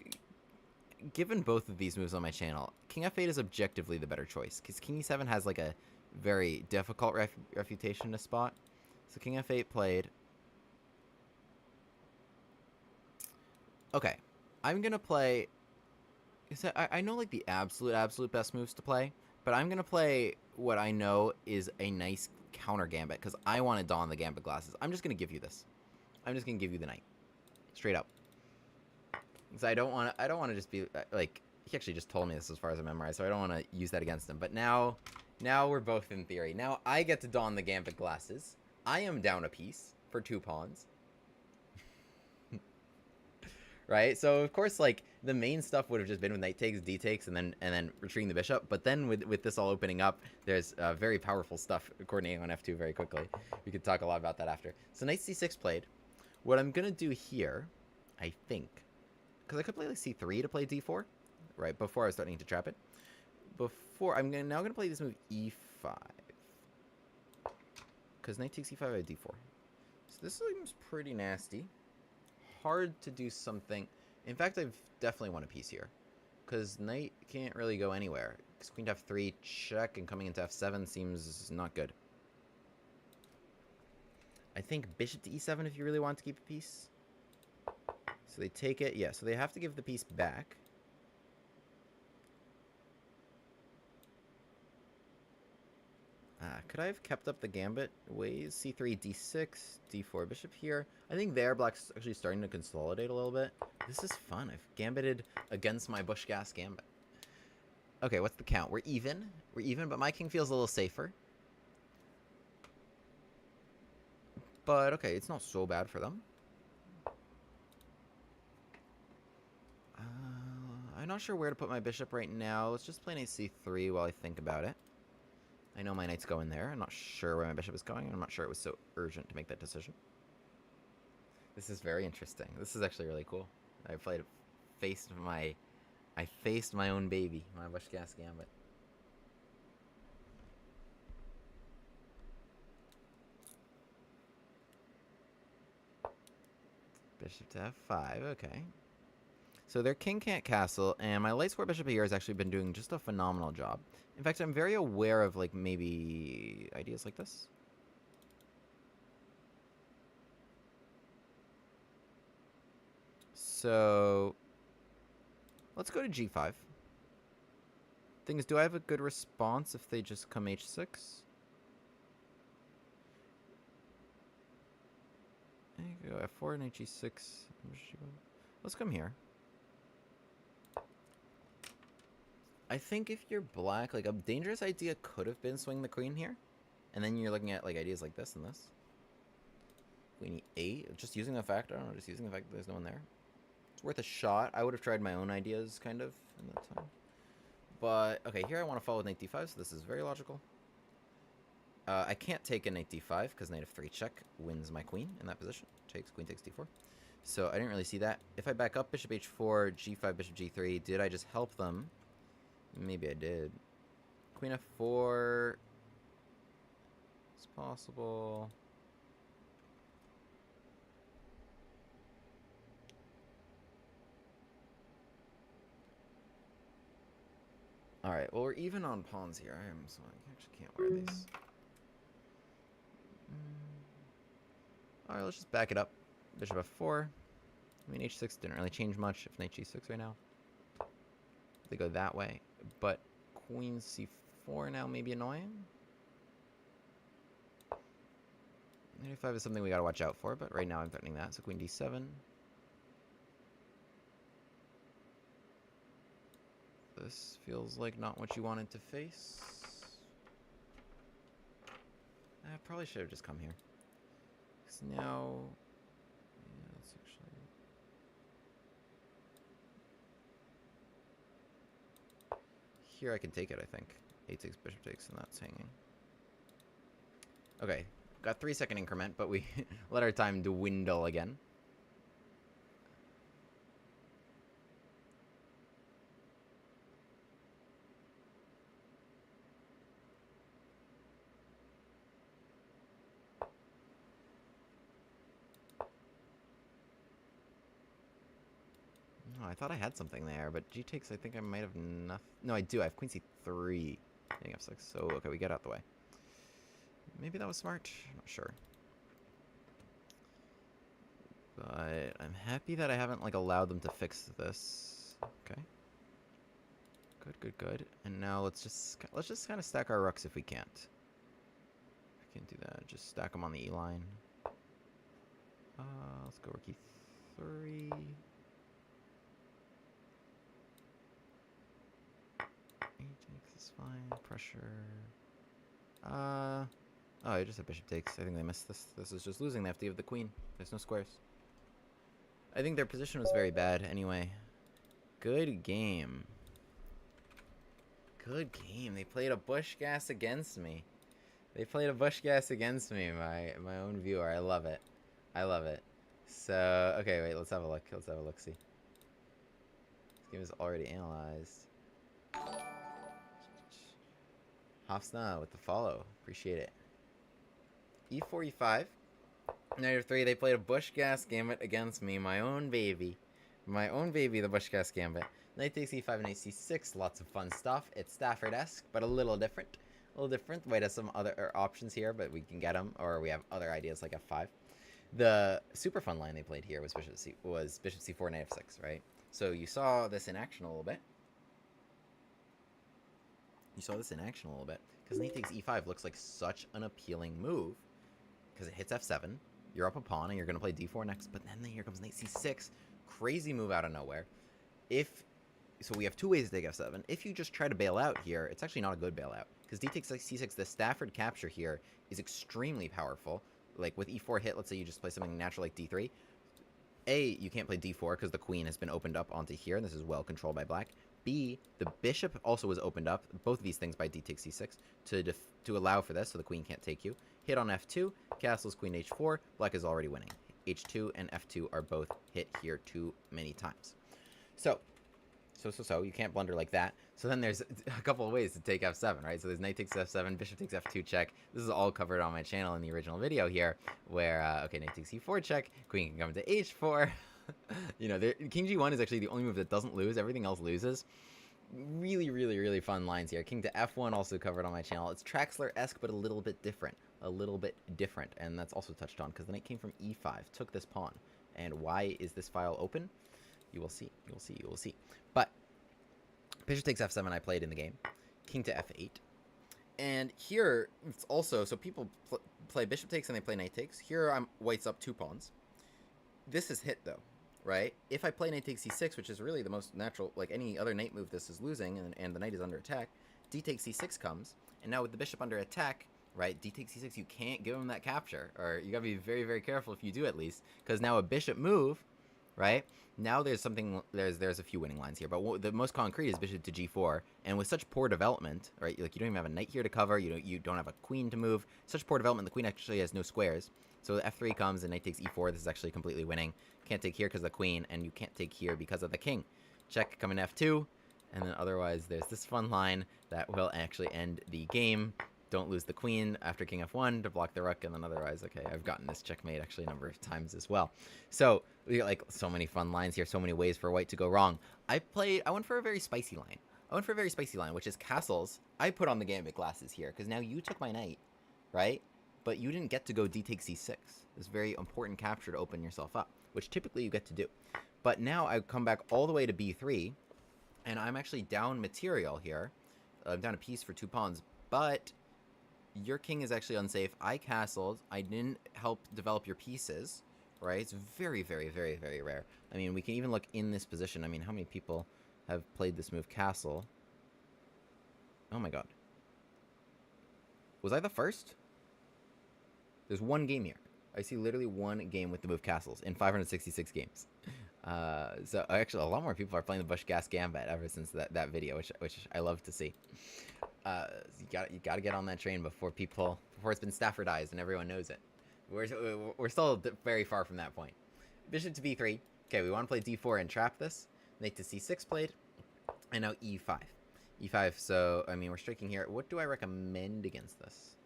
given both of these moves on my channel. King f8 is objectively the better choice, because king e7 has like a very difficult refutation to spot. So king f8 played. Okay, I'm gonna play... I know like the absolute best moves to play, but I'm gonna play what I know is a nice counter gambit, because I want to don the gambit glasses. I'm just gonna give you this. I'm just gonna give you the knight, straight up. Because I don't want to just be like... He actually just told me this as far as I memorize, so I don't want to use that against him. But now we're both in theory. Now I get to don the gambit glasses. I am down a piece for 2 pawns. Right? So of course, like, the main stuff would have just been with knight takes, d takes, and then retreating the bishop. But then with this all opening up, there's very powerful stuff coordinating on f2 very quickly. We could talk a lot about that after. So knight c6 played. What I'm gonna do here, I think, because I could play like c3 to play d4, right before I was starting to trap it. I'm now gonna play this move e5, because knight takes e5 at d4. So this seems pretty nasty. Hard to do something. In fact, I've definitely won a piece here, because knight can't really go anywhere. Because queen to f3 check, and coming into f7 seems not good. I think bishop to e7 if you really want to keep a piece. So they take it. Yeah, so they have to give the piece back. Could I have kept up the gambit ways? c3, d6, d4, bishop here. I think there, black's actually starting to consolidate a little bit. This is fun. I've gambited against my bush gas gambit. Okay, what's the count? We're even. We're even, but my king feels a little safer. But, okay, it's not so bad for them. I'm not sure where to put my bishop right now. Let's just play knight c3 while I think about it. I know my knight's going there. I'm not sure where my bishop is going. I'm not sure it was so urgent to make that decision. This is very interesting. This is actually really cool. I faced my own baby, my bush gas gambit. Bishop to f5, okay. So their king can't castle, and my light square bishop here has actually been doing just a phenomenal job. In fact, I'm very aware of, like, maybe ideas like this. So let's go to g5. Thing is, do I have a good response if they just come h6? There you go, f4 and h6. Let's come here. I think if you're black, like a dangerous idea could have been swing the queen here. And then you're looking at like ideas like this and this. Queen e8, just using the fact, I don't know, just using the fact that there's no one there. It's worth a shot. I would have tried my own ideas, kind of, in that time. But, okay, here I want to follow with knight d5, so this is very logical. I can't take a knight d5, because knight f3 check wins my queen in that position. Queen takes d4. So I didn't really see that. If I back up bishop h4, g5, bishop g3, did I just help them? Maybe I did. Queen f4... It's possible... Alright, well, we're even on pawns here. So I actually can't wear these. Alright, let's just back it up. Bishop f4. I mean, h6 didn't really change much if knight g6 right now. They go that way. But queen c4 now may be annoying. Knight a5 is something we gotta watch out for, but right now I'm threatening that. So queen d7. This feels like not what you wanted to face. I probably should have just come here. Because now... Yeah, let's actually... Here I can take it, I think. A6, bishop takes, and that's hanging. Okay, got 3-second increment, but we let our time dwindle again. I thought I had something there, but g takes, I think I might have nothing. No, I do. I have queen c3. Hitting f6. So, okay, we get out the way. Maybe that was smart. I'm not sure. But I'm happy that I haven't, like, allowed them to fix this. Okay. Good, good, good. And now let's just kind of stack our rooks if we can't. I can't do that. Just stack them on the E line. Let's go rook e3. E6 is fine. Pressure. Oh, I just have bishop takes. I think they missed this. This is just losing. They have to give the queen. There's no squares. I think their position was very bad anyway. Good game. Good game. They played a bush gas against me. They played a bush gas against me, my own viewer. I love it. I love it. So, okay, wait, let's have a look. Let's have a look-see. This game is already analyzed. Hofsna with the follow. Appreciate it. E4, E5. Knight f3, they played a bush gas gambit against me. My own baby. My own baby, the bush gas gambit. Knight takes e5 and knight c6. Lots of fun stuff. It's Stafford-esque, but a little different. A little different. White has some other options here, but we can get them. Or we have other ideas like f5. The super fun line they played here was bishop c4, knight f6, right? So you saw this in action a little bit. Because knight takes e5 looks like such an appealing move. Because it hits f7. You're up a pawn, and you're going to play d4 next. But then here comes knight c6. Crazy move out of nowhere. So we have two ways to take f7. If you just try to bail out here, it's actually not a good bailout. Because d takes c6, the Stafford capture here is extremely powerful. Like with e4 hit, let's say you just play something natural like d3. You can't play d4 because the queen has been opened up onto here, and this is well controlled by black. B, the bishop also was opened up, both of these things by d takes c6, to allow for this, so the queen can't take you. Hit on f2, castles queen h4, black is already winning. h2 and f2 are both hit here too many times. So, you can't blunder like that. So then there's a couple of ways to take f7, right? So there's knight takes f7, bishop takes f2 check. This is all covered on my channel in the original video here, where, okay, knight takes e4 check, queen can come to h4. You know, king g1 is actually the only move that doesn't lose. Everything else loses. Really, really, really fun lines here. King to f1 also covered on my channel. It's Traxler-esque, but a little bit different. And that's also touched on, because the knight came from e5, took this pawn. And why is this file open? You will see. But Bishop takes f7 I played in the game. King to f8. And here, it's also, so people play bishop takes and they play knight takes. Here, white's up 2 pawns. This is hit, though, right? If I play knight takes c6, which is really the most natural, like any other knight move, this is losing, and the knight is under attack, d takes c6 comes, and now with the bishop under attack, right, d takes c6, you can't give him that capture, or you gotta be very, very careful if you do at least, because now a bishop move, right, now there's something, there's a few winning lines here, but the most concrete is bishop to g4, and with such poor development, right, like you don't even have a knight here to cover, you don't have a queen to move, such poor development, the queen actually has no squares, so f3 comes and knight takes e4, this is actually completely winning. Can't take here because of the queen, and you can't take here because of the king. Check, come in f2, and then otherwise there's this fun line that will actually end the game. Don't lose the queen after king f1 to block the rook, and then otherwise, okay, I've gotten this checkmate actually a number of times as well. So, we got like so many fun lines here, so many ways for white to go wrong. I went for a very spicy line. Which is castles. I put on the gambit glasses here, because now you took my knight, right? But you didn't get to go d takes c6. This very important capture to open yourself up, which typically you get to do. But now I come back all the way to b3, and I'm actually down material here. I'm down a piece for 2 pawns, but your king is actually unsafe. I castled. I didn't help develop your pieces, right? It's very, very, very, very rare. I mean, we can even look in this position. I mean, how many people have played this move, castle? Oh my god. Was I the first? There's 1 game here. I see literally 1 game with the move castles in 566 games. So actually, a lot more people are playing the Bush Gas Gambit ever since that video, which I love to see. You got to get on that train before it's been Staffordized and everyone knows it. We're still very far from that point. Bishop to b3. Okay, we want to play d4 and trap this. Knight to c6 played, and now e5. E5. So I mean, we're striking here. What do I recommend against this?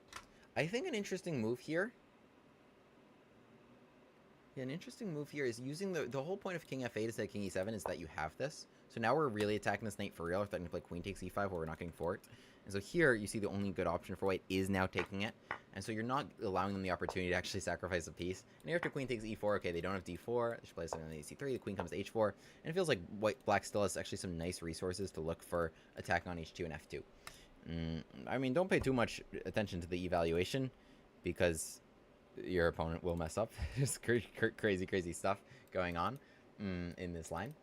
I think an interesting move here. Yeah, an interesting move here is using the whole point of king f8 instead of king e7 is that you have this. So now we're really attacking this knight for real. We're starting to play queen takes e5 where we're not getting forward. And so here you see the only good option for white is now taking it. And so you're not allowing them the opportunity to actually sacrifice a piece. And after queen takes e4, okay, they don't have d4. They should play something on c3. The queen comes to h4. And it feels like black still has actually some nice resources to look for attacking on h2 and f2. I mean, don't pay too much attention to the evaluation because your opponent will mess up. Just crazy stuff going on in this line.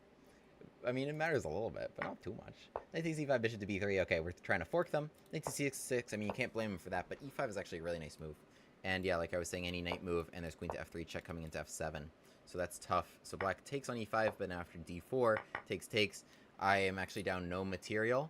I mean, it matters a little bit, but not too much. Knight takes e5, bishop to b3. Okay, we're trying to fork them. Knight to c6. I mean, you can't blame him for that, but e5 is actually a really nice move. And yeah, like I was saying, any knight move, and there's queen to f3 check coming into f7. So that's tough. So black takes on e5, but now after d4, takes. I am actually down no material,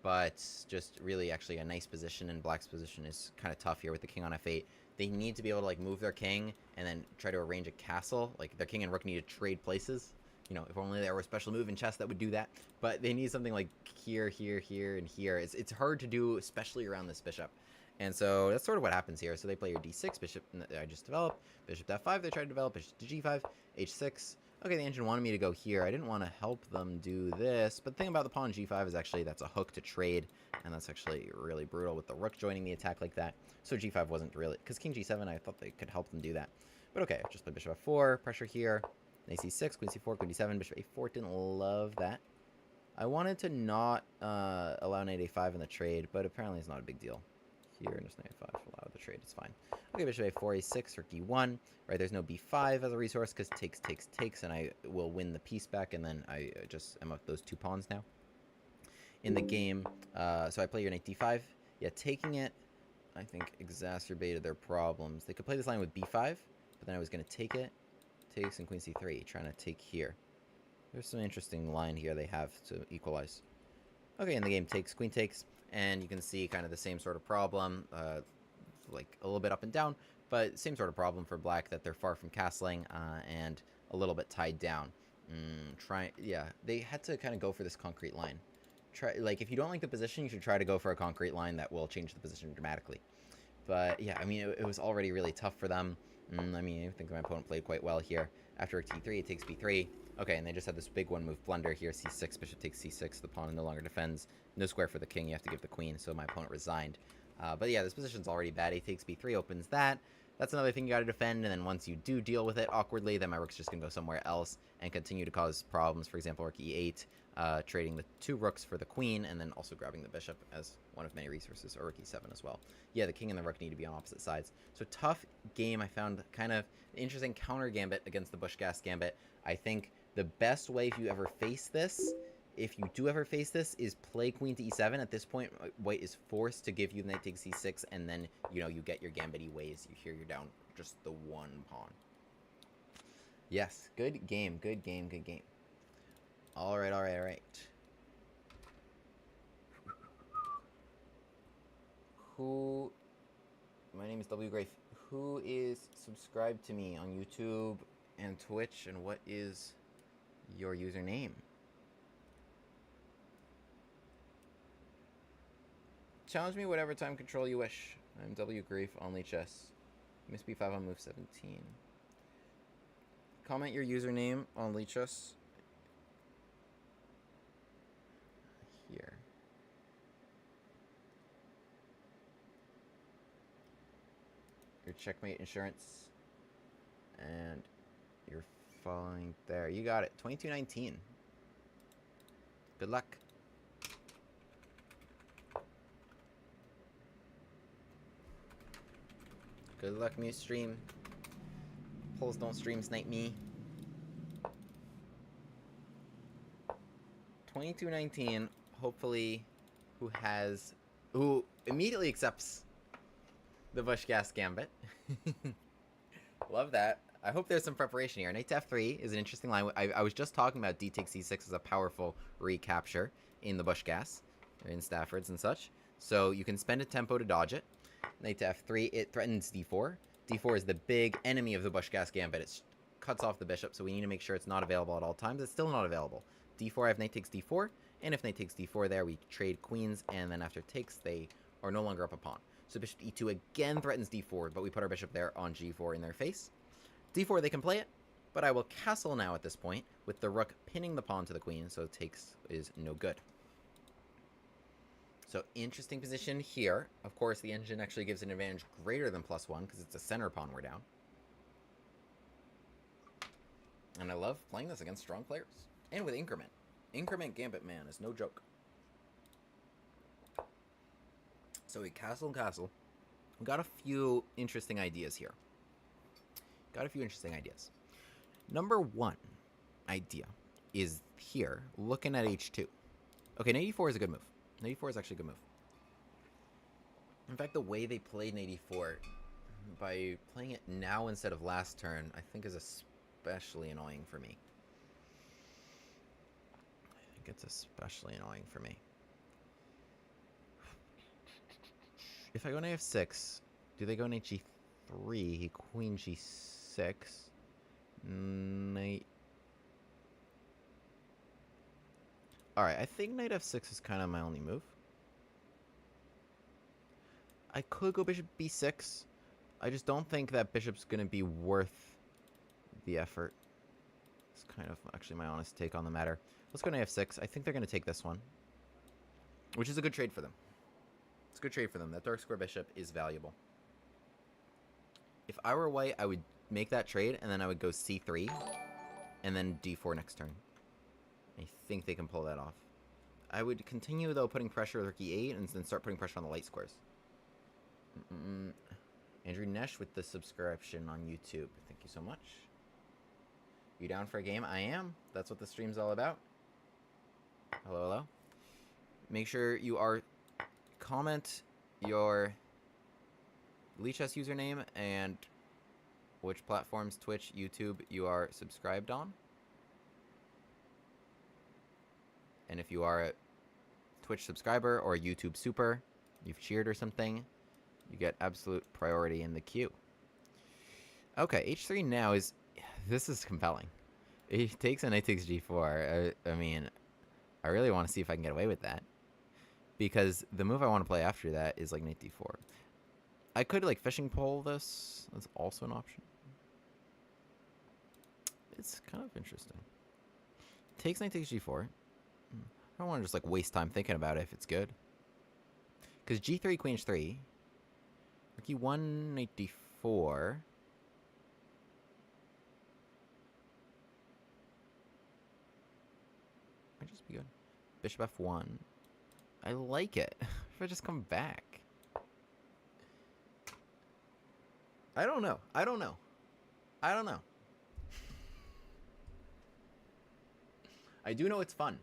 but just really actually a nice position, and black's position is kind of tough here with the king on f8. They need to be able to like move their king and then try to arrange a castle. Like their king and rook need to trade places. You know, if only there were a special move in chess that would do that. But they need something like here, and here. It's hard to do, especially around this bishop. And so that's sort of what happens here. So they play your d6, bishop I just developed, bishop to f5 they tried to develop, bishop to g5, h6. Okay, the engine wanted me to go here. I didn't want to help them do this. But the thing about the pawn g5 is actually that's a hook to trade. And that's actually really brutal with the rook joining the attack like that. So g5 wasn't really... Because king g7, I thought they could help them do that. But okay, just play bishop f4, pressure here. Knight c6, queen c4, queen d7, bishop a4. Didn't love that. I wanted to not allow knight a5 in the trade, but apparently it's not a big deal. Here, and just knight a5 allow the trade, it's fine. Okay, bishop a4, a6, or d1. Right, there's no b5 as a resource, because takes, and I will win the piece back, and then I just am up those 2 pawns now. In the game, so I play your knight d5. Yeah, taking it, I think, exacerbated their problems. They could play this line with b5, but then I was going to take it. Takes and queen c3, trying to take here. There's some interesting line here they have to equalize. Okay, in the game, queen takes, and you can see kind of the same sort of problem, like a little bit up and down, but same sort of problem for black, that they're far from castling and a little bit tied down. Yeah, they had to kind of go for this concrete line. Like, if you don't like the position, you should try to go for a concrete line that will change the position dramatically. But yeah, I mean, it was already really tough for them. I mean, I think my opponent played quite well here. After t3, it takes b3. Okay, and they just had this big one-move blunder here. c6, bishop takes c6. The pawn no longer defends. No square for the king. You have to give the queen, so my opponent resigned. But yeah, this position's already bad. A takes b3 opens that. That's another thing you got to defend, and then once you do deal with it awkwardly, then my rook's just going to go somewhere else and continue to cause problems. For example, rook e8. trading the 2 rooks for the queen, and then also grabbing the bishop as one of many resources, or rook e7 as well. Yeah, the king and the rook need to be on opposite sides. So tough game. I found kind of interesting counter gambit against the Bushcast gambit. I think the best way if you ever face this, if you do ever face this, is play queen to e7. At this point, white is forced to give you knight takes e6, and then, you know, you get your gambity ways. You hear you're down just the 1 pawn. Yes, good game, good game, good game. All right, all right, all right. Who... My name is wgraif. Who is subscribed to me on YouTube and Twitch, and what is your username? Challenge me whatever time control you wish. I'm wgraif on chess. Miss b5 on move 17. Comment your username on chess. Here. Your checkmate insurance. And you're following there. You got it. 2219. Good luck. Good luck, Muse stream. Polls don't stream snipe me. 2219. Hopefully, who immediately accepts the Bushcast gambit. Love that. I hope there's some preparation here. Knight to f3 is an interesting line. I was just talking about d takes c6 as a powerful recapture in the Bushcast, or in Staffords and such. So you can spend a tempo to dodge it. Knight to f3, it threatens d4. d4 is the big enemy of the Bushcast gambit. It cuts off the bishop, so we need to make sure it's not available at all times. It's still not available. d4, I have knight takes d4, and if knight takes d4 there, we trade queens, and then after takes, they are no longer up a pawn. So bishop e2 again threatens d4, but we put our bishop there on g4 in their face. d4, they can play it, but I will castle now at this point, with the rook pinning the pawn to the queen, so takes is no good. So interesting position here. Of course, the engine actually gives an advantage greater than +1, because it's a center pawn we're down. And I love playing this against strong players. And with increment. Increment Gambit Man is no joke. So we castle and castle. We got a few interesting ideas here. Number 1 idea is here, looking at h2. Okay, knight e4 is a good move. Knight e4 is actually a good move. In fact, the way they played knight e4, by playing it now instead of last turn, I think is especially annoying for me. It's especially annoying for me. If I go knight f6, do they go knight g3, queen g6, knight... Alright, I think knight f6 is kind of my only move. I could go bishop b6. I just don't think that bishop's going to be worth the effort. It's kind of actually my honest take on the matter. Let's go knight f6. I think they're going to take this one, which is a good trade for them. It's a good trade for them. That dark square bishop is valuable. If I were white, I would make that trade, and then I would go c3, and then d4 next turn. I think they can pull that off. I would continue, though, putting pressure with rook e8, and then start putting pressure on the light squares. Andrew Nesh with the subscription on YouTube. Thank you so much. You down for a game? I am. That's what the stream's all about. Hello, hello. Make sure you are... Comment your Lichess username and which platforms, Twitch, YouTube, you are subscribed on. And if you are a Twitch subscriber or a YouTube super, you've cheered or something, you get absolute priority in the queue. Okay, h3 now is... This is compelling. It takes and knight takes g4. I mean, I really want to see if I can get away with that. Because the move I want to play after that is like knight d4. I could like fishing pole this. That's also an option. It's kind of interesting. Takes knight takes g4. I don't want to just like waste time thinking about it if it's good. Because g3, queen h3. Rook e1, knight d4. Might just be good. bishop f1. I like it. If I just come back. I don't know. I don't know. I don't know. I do know it's fun.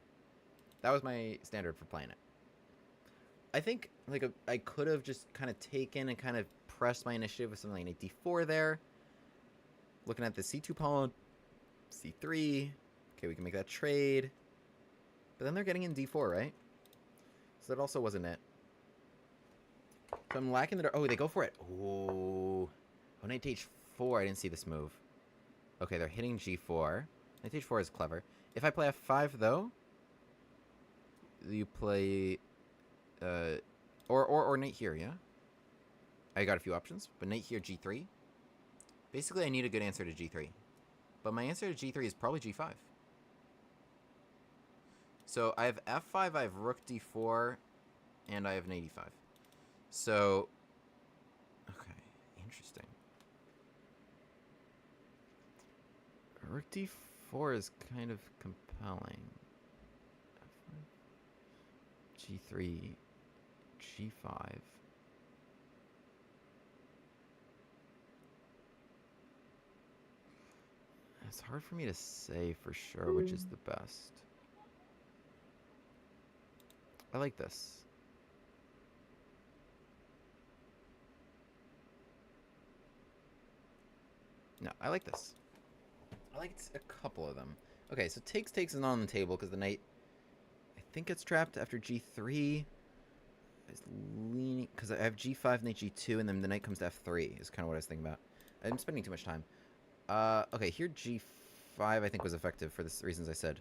That was my standard for playing it. I think like I could have just kind of taken and kind of pressed my initiative with something like d4 there. Looking at the c2 pawn, c3. Okay, we can make that trade. But then they're getting in d4, right? So that also wasn't it. So I'm lacking the... Oh, they go for it. Oh, knight to h4. I didn't see this move. Okay, they're hitting g4. Knight to h4 is clever. If I play f5, though, you play... or knight here, yeah? I got a few options, but knight here, g3. Basically, I need a good answer to g3. But my answer to g3 is probably g5. So I have f5, I have rook d4, and I have knight e5. So, okay, interesting. Rook d4 is kind of compelling. g3, g5. It's hard for me to say for sure which is the best. I like this. No, I like this. I like a couple of them. Okay, so takes is not on the table because the knight, I think it's trapped after g3. Is leaning because I have g5, knight g2, and then the knight comes to f3 is kind of what I was thinking about. I'm spending too much time. Okay, here g5 I think was effective for the reasons I said.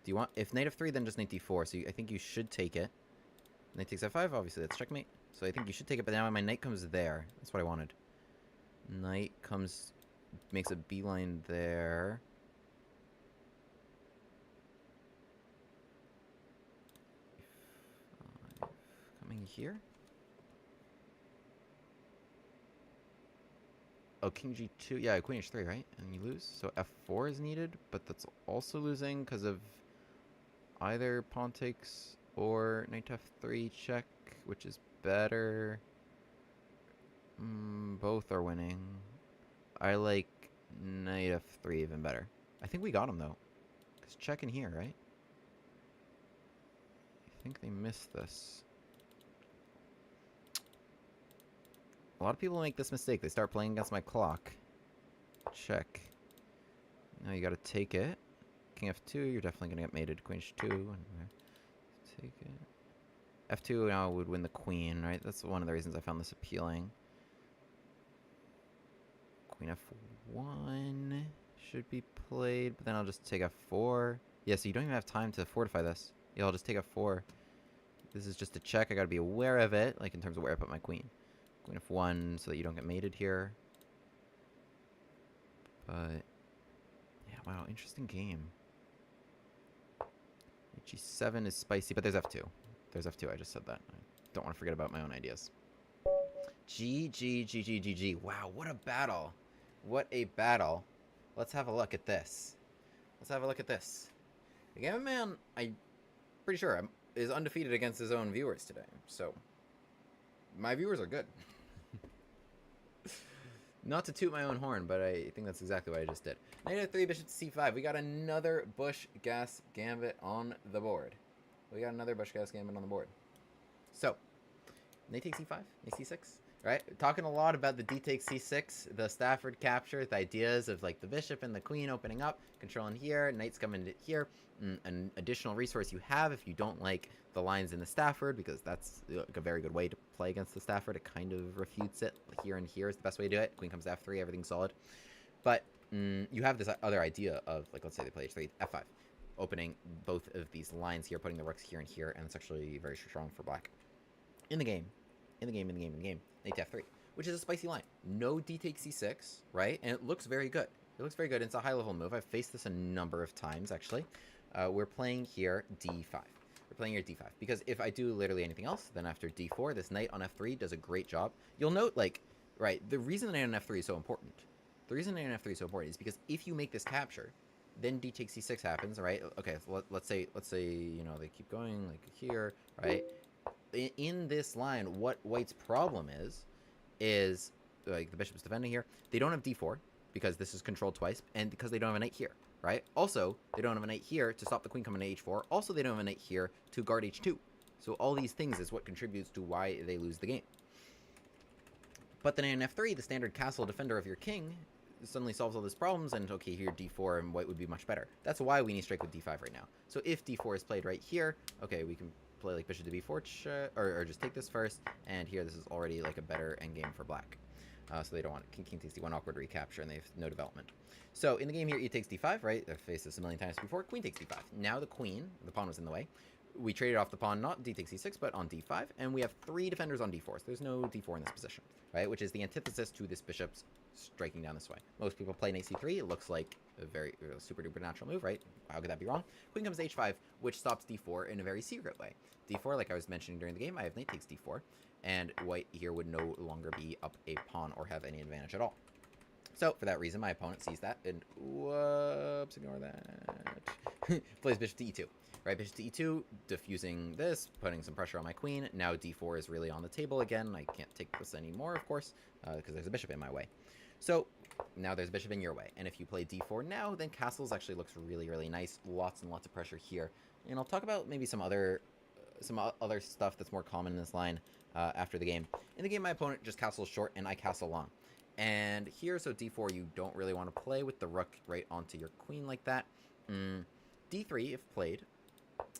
Do you want... If knight f3, then just knight d4. So I think you should take it. Knight takes f5, obviously that's checkmate. So I think you should take it, but now my knight comes there. That's what I wanted. Knight comes... Makes a beeline there. Coming here? Oh, king g2. Yeah, queen h3, right? And you lose. So f4 is needed, but that's also losing because of either pawn takes or knight f3 check, which is better. Both are winning. I like knight f3 even better. I think we got him, though. Because check in here, right? I think they missed this. A lot of people make this mistake. They start playing against my clock. Check. Now you gotta take it. King f2, you're definitely gonna get mated. Queen h2. Take it. f2 now would win the queen, right? That's one of the reasons I found this appealing. Queen f1 should be played, but then I'll just take f4. Yeah, so you don't even have time to fortify this. Yeah, I'll just take f4. This is just a check. I gotta be aware of it, like in terms of where I put my queen. Queen f1 so that you don't get mated here. But yeah, wow, interesting game. g7 is spicy, but there's f2. There's f2, I just said that. I don't want to forget about my own ideas. G. Wow, what a battle. What a battle. Let's have a look at this. Let's have a look at this. The Gambit Man, I'm pretty sure, is undefeated against his own viewers today. So, my viewers are good. Not to toot my own horn, but I think that's exactly what I just did. Knight f3, bishop to c5. We got another Bush Gas Gambit on the board. So, knight takes c5, knight c6. Right? Talking a lot about the d takes c6, the Stafford capture, the ideas of like the bishop and the queen opening up, controlling here, knights coming to here. An additional resource you have if you don't like the lines in the Stafford, because that's like a very good way to play against the Stafford. It kind of refutes it. Here and here is the best way to do it. Queen comes to f3, everything's solid. But you have this other idea of, like, let's say they play h3, f5. Opening both of these lines here, putting the rooks here and here, and it's actually very strong for black. In the game. Knight to f3, which is a spicy line. No d takes c6, right? And it looks very good. It looks very good. It's a high-level move. I've faced this a number of times, actually. We're playing here d5. We're playing here d5. Because if I do literally anything else, then after d4, this knight on f3 does a great job. You'll note, like, right, the reason the knight on f3 is so important. The reason knight on f3 is so important is because if you make this capture, Then d takes c6 happens, right? Okay, so let's say you know they keep going like here, right? In this line, what white's problem is like the bishop's defending here. They don't have d4 because this is controlled twice, and because they don't have a knight here, right? Also, they don't have a knight here to stop the queen coming to h4. Also, they don't have a knight here to guard h2. So all these things is what contributes to why they lose the game. But then in f3, the standard castle defender of your king suddenly solves all these problems, and okay, here d4 and white would be much better. That's why we need strike with d5 right now. So if d4 is played right here, okay, we can play like bishop to b4, or just take this first, and here this is already like a better endgame for black. So they don't want king takes d1, awkward recapture, and they have no development. So in the game here, e takes d5, right? I've faced this a million times before. Queen takes d5. Now the queen, the pawn was in the way. We traded off the pawn, not d takes e6, but on d5, and we have 3 defenders on d4, so there's no d4 in this position, right? Which is the antithesis to this bishop's striking down this way. Most people play knight c3. It looks like a very super duper natural move, right? How could that be wrong? Queen comes to h5, which stops d4 in a very secret way. d4, like I was mentioning during the game, I have knight takes d4, and white here would no longer be up a pawn or have any advantage at all. So, for that reason, my opponent sees that, and whoops, ignore that. Plays bishop to e2. Right, bishop to e2, diffusing this, putting some pressure on my queen. Now d4 is really on the table again. I can't take this anymore, of course, because there's a bishop in my way. So now there's a bishop in your way. And if you play d4 now, then castles actually looks really, really nice. Lots and lots of pressure here. And I'll talk about maybe some other stuff that's more common in this line after the game. In the game, my opponent just castles short, and I castle long. And here, so d4, you don't really want to play with the rook right onto your queen like that. d3, if played.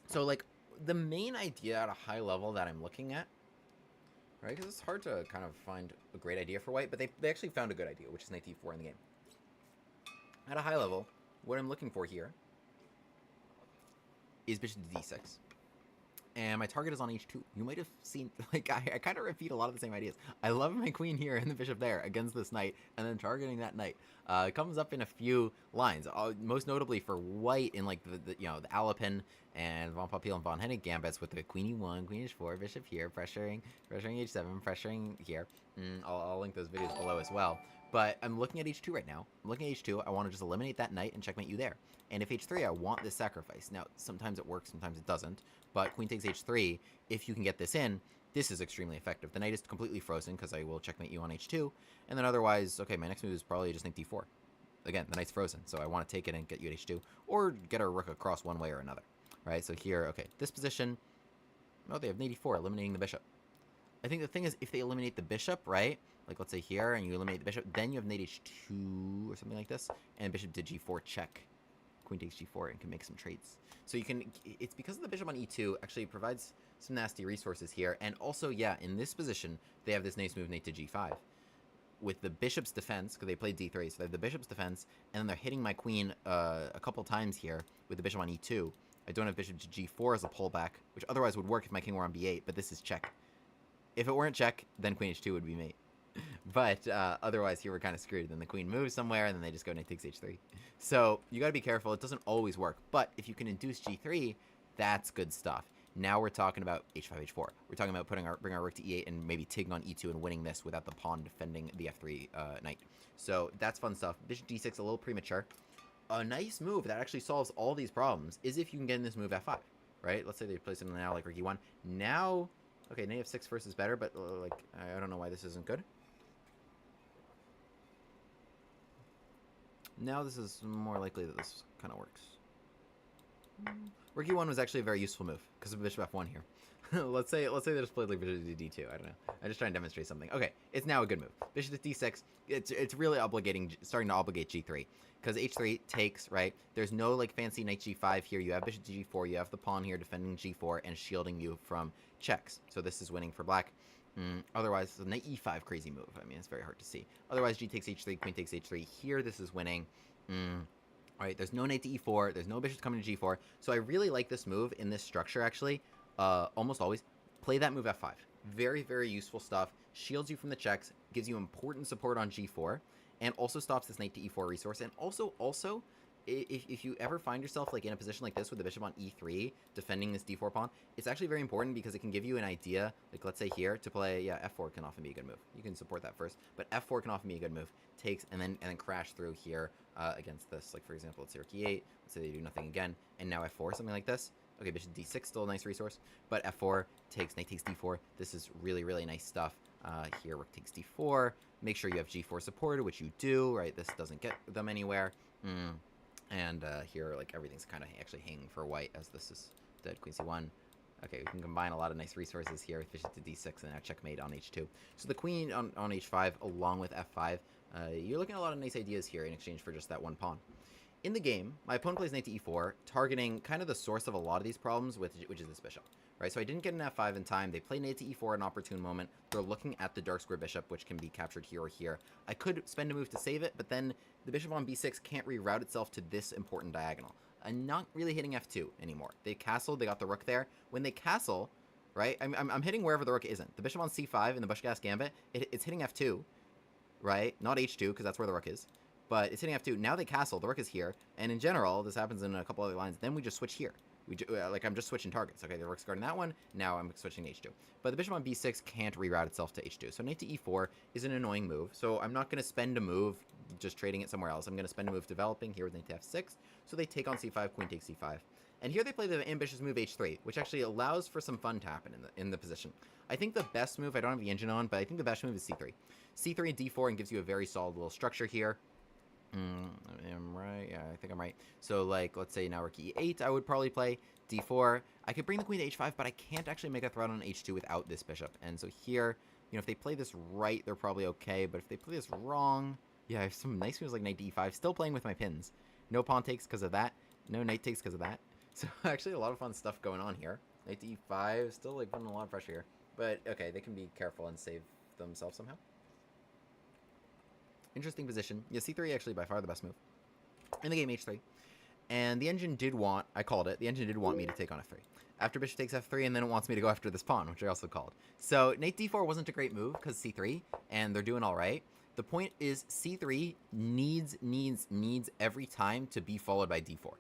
So, like, the main idea at a high level that I'm looking at, right, because it's hard to kind of find a great idea for white, but they actually found a good idea, which is knight d4 in the game. At a high level, what I'm looking for here is bishop to d6. And my target is on h2. You might have seen, like, I kind of repeat a lot of the same ideas. I love my queen here and the bishop there against this knight, and then targeting that knight. It comes up in a few lines, most notably for white in, like, the Alapin and Von Papil and Von Hennig gambits with the queen e1, queen h4, bishop here, pressuring h7, pressuring here. I'll link those videos below as well. But I'm looking at h2 right now. I'm looking at h2. I want to just eliminate that knight and checkmate you there. And if h3, I want this sacrifice. Now, sometimes it works, sometimes it doesn't. But queen takes h3, if you can get this in, this is extremely effective. The knight is completely frozen because I will checkmate you on h2. And then otherwise, okay, my next move is probably just knight d4. Again, the knight's frozen, so I want to take it and get you at h2. Or get our rook across one way or another. Right, so here, okay, this position, oh, they have knight e4, eliminating the bishop. I think the thing is, if they eliminate the bishop, right, like let's say here, and you eliminate the bishop, then you have knight h2 or something like this, and bishop to g4 check. Queen takes g4 and can make some trades. So you can, it's because of the bishop on e2 actually provides some nasty resources here. And also, yeah, in this position, they have this nice move, knight to g5. With the bishop's defense, because they played d3, so they have the bishop's defense, and then they're hitting my queen a couple times here with the bishop on e2. I don't have bishop to g4 as a pullback, which otherwise would work if my king were on b8, but this is check. If it weren't check, then queen h2 would be mate. But otherwise, here we're kind of screwed. Then the queen moves somewhere, and then they just go knight takes h3. So you got to be careful. It doesn't always work. But if you can induce g3, that's good stuff. Now we're talking about h5, h4. We're talking about bring our rook to e8 and maybe taking on e2 and winning this without the pawn defending the f3 knight. So that's fun stuff. Bishop d6 a little premature. A nice move that actually solves all these problems is if you can get in this move f5, right? Let's say they place it now like rook e1. Now, okay, knight f6 first is better, but like I don't know why this isn't good. Now this is more likely that this kind of works. Rook e1 was actually a very useful move because of bishop f1 here. let's say they just played like bishop to d2. I don't know. I'm just trying to demonstrate something. Okay, it's now a good move. Bishop to d6. It's really starting to obligate g3 because h3 takes, right. There's no like fancy knight g5 here. You have bishop to g4. You have the pawn here defending g4 and shielding you from checks. So this is winning for black. Otherwise, it's a knight e5 crazy move. I mean, it's very hard to see. Otherwise, g takes h3, queen takes h3. Here, this is winning. All right, there's no knight to e4. There's no bishops coming to g4. So I really like this move in this structure, actually. Almost always. Play that move f5. Very, very useful stuff. Shields you from the checks. Gives you important support on g4. And also stops this knight to e4 resource. And also, if you ever find yourself like in a position like this with the bishop on e3 defending this d4 pawn, it's actually very important because it can give you an idea, like let's say here, to play, yeah, f4 can often be a good move. You can support that first, but f4 can often be a good move. Takes and then crash through here against this. Like, for example, let's say rook e8. Let's say they do nothing again. And now f4, something like this. Okay, bishop d6, still a nice resource. But f4 takes, knight takes d4. This is really, really nice stuff. Here, rook takes d4. Make sure you have g4 supported, which you do, right? This doesn't get them anywhere. And here, like, everything's kind of actually hanging for white, as this is dead. Queen c1. Okay, we can combine a lot of nice resources here with bishop to d6 and now checkmate on h2. So the queen on h5 along with f5, you're looking at a lot of nice ideas here in exchange for just that one pawn. In the game, my opponent plays knight to e4, targeting kind of the source of a lot of these problems, which is this bishop. Right, so I didn't get an f5 in time. They play knight to e4 at an opportune moment. They're looking at the dark square bishop, which can be captured here or here. I could spend a move to save it, but then the bishop on b6 can't reroute itself to this important diagonal. I'm not really hitting f2 anymore. They castled, they got the rook there. When they castle, right, I'm hitting wherever the rook isn't. The bishop on c5 in the Bushgas Gambit, it's hitting f2, right? Not h2, because that's where the rook is. But it's hitting f2. Now they castle, the rook is here. And in general, this happens in a couple other lines. Then we just switch here. Like, I'm just switching targets. Okay, the rook's guarding that one. Now I'm switching to h2. But the bishop on b6 can't reroute itself to h2. So knight to e4 is an annoying move. So I'm not going to spend a move just trading it somewhere else. I'm going to spend a move developing here with knight to f6. So they take on c5, queen takes c5. And here they play the ambitious move h3, which actually allows for some fun to happen in the position. I think the best move, I don't have the engine on, but I think the best move is c3. c3 and d4 and gives you a very solid little structure here. I'm right. Yeah, I think I'm right. So, like, let's say now rook e8, I would probably play d4. I could bring the queen to h5, but I can't actually make a threat on h2 without this bishop. And so here, you know, if they play this right, they're probably okay. But if they play this wrong, yeah, I have some nice moves like knight d5. Still playing with my pins. No pawn takes because of that. No knight takes because of that. So, actually, a lot of fun stuff going on here. Knight to e5, still, like, putting a lot of pressure here. But, okay, they can be careful and save themselves somehow. Interesting position. Yeah, c3 actually by far the best move. In the game, h3. And the engine did want, I called it, the engine did want me to take on f3. After bishop takes f3, and then it wants me to go after this pawn, which I also called. So knight d4 wasn't a great move, because c3, and they're doing alright. The point is, c3 needs every time to be followed by d4.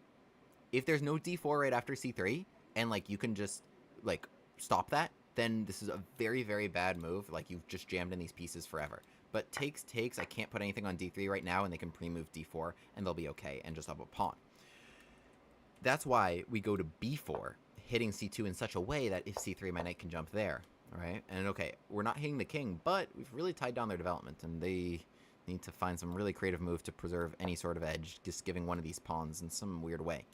If there's no d4 right after c3, and, like, you can just, like, stop that, then this is a very, very bad move. Like, you've just jammed in these pieces forever. But takes, I can't put anything on d3 right now, and they can pre-move d4, and they'll be okay, and just up a pawn. That's why we go to b4, hitting c2 in such a way that if c3, my knight can jump there, right? And okay, we're not hitting the king, but we've really tied down their development, and they need to find some really creative move to preserve any sort of edge, just giving one of these pawns in some weird way.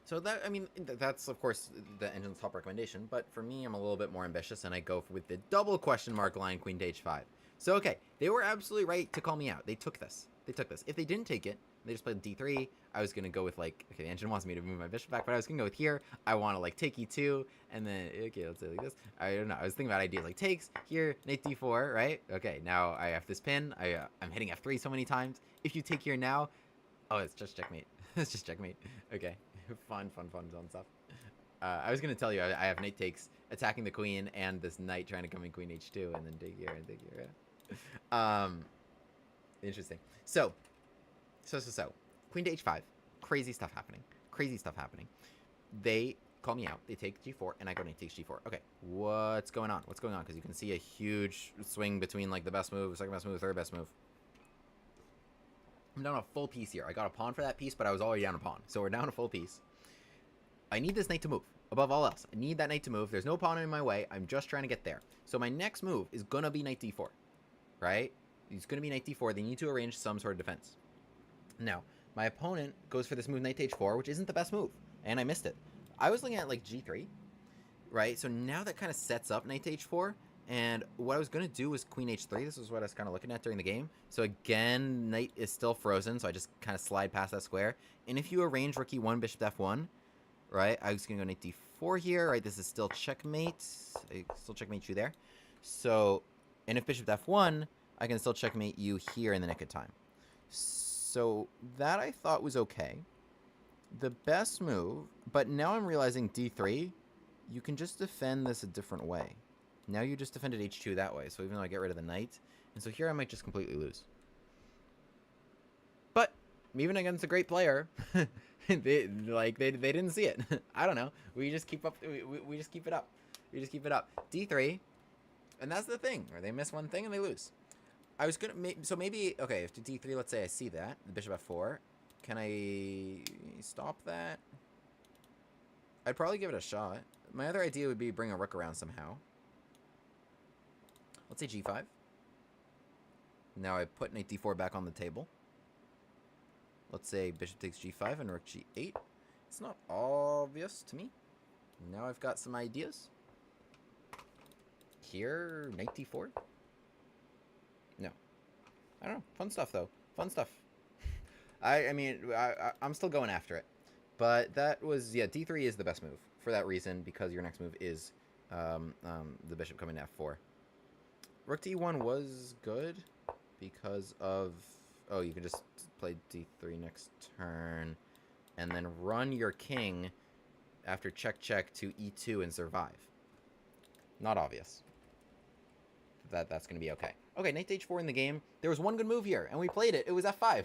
So that, I mean, that's, of course, the engine's top recommendation, but for me, I'm a little bit more ambitious, and I go with the double question mark line, queen to h5. So, okay, they were absolutely right to call me out. They took this. They took this. If they didn't take it, they just played d3, I was going to go with, like, okay, the engine wants me to move my bishop back, but I was going to go with here. I want to, like, take e2, and then, okay, let's say like this. I don't know. I was thinking about ideas like takes, here, knight d4, right? Okay, now I have this pin. I'm hitting f3 so many times. If you take here now, oh, it's just checkmate. It's just checkmate. Okay, fun zone stuff. I was going to tell you, I have knight takes, attacking the queen, and this knight trying to come in queen h2, and then take here and take here, yeah. Interesting. So, queen to h5. Crazy stuff happening. They call me out. They take g4, and I go knight takes g4. Okay, what's going on? Because you can see a huge swing between, like, the best move, second best move, third best move. I'm down a full piece here. I got a pawn for that piece, but I was already down a pawn. So we're down a full piece. I need this knight to move. Above all else, I need that knight to move. There's no pawn in my way. I'm just trying to get there. So my next move is going to be knight d4, right? It's going to be knight d4. They need to arrange some sort of defense. Now, my opponent goes for this move knight to h4, which isn't the best move, and I missed it. I was looking at, like, g3, right? So now that kind of sets up knight to h4, and what I was going to do was queen h3. This is what I was kind of looking at during the game. So again, knight is still frozen, so I just kind of slide past that square. And if you arrange rook e1, bishop to f1, right, I was going to go knight d4 here, right? This is still checkmate. I still checkmate you there. So, and if bishop to f1, I can still checkmate you here in the nick of time. So that I thought was okay. The best move, but now I'm realizing d3, you can just defend this a different way. Now you just defended h2 that way, so even though I get rid of the knight, and so here I might just completely lose. But even against a great player, they didn't see it. I don't know. We just keep up. We just keep it up. We just keep it up. d3, and that's the thing, where they miss one thing and they lose. I was gonna so maybe okay. If to d3, let's say I see that the bishop f4, can I stop that? I'd probably give it a shot. My other idea would be bring a rook around somehow. Let's say g5. Now I put knight d4 back on the table. Let's say bishop takes g5 and rook g8. It's not obvious to me. Now I've got some ideas. Here, knight d4. No. I don't know. Fun stuff, though. Fun stuff. I mean, I'm still going after it. But that was, yeah, d3 is the best move. For that reason, because your next move is the bishop coming to f4. Rook d1 was good because of... Oh, you can just play d3 next turn. And then run your king after check to e2 and survive. Not obvious. That's going to be okay. Okay, knight to h4 in the game. There was one good move here, and we played it. It was f5.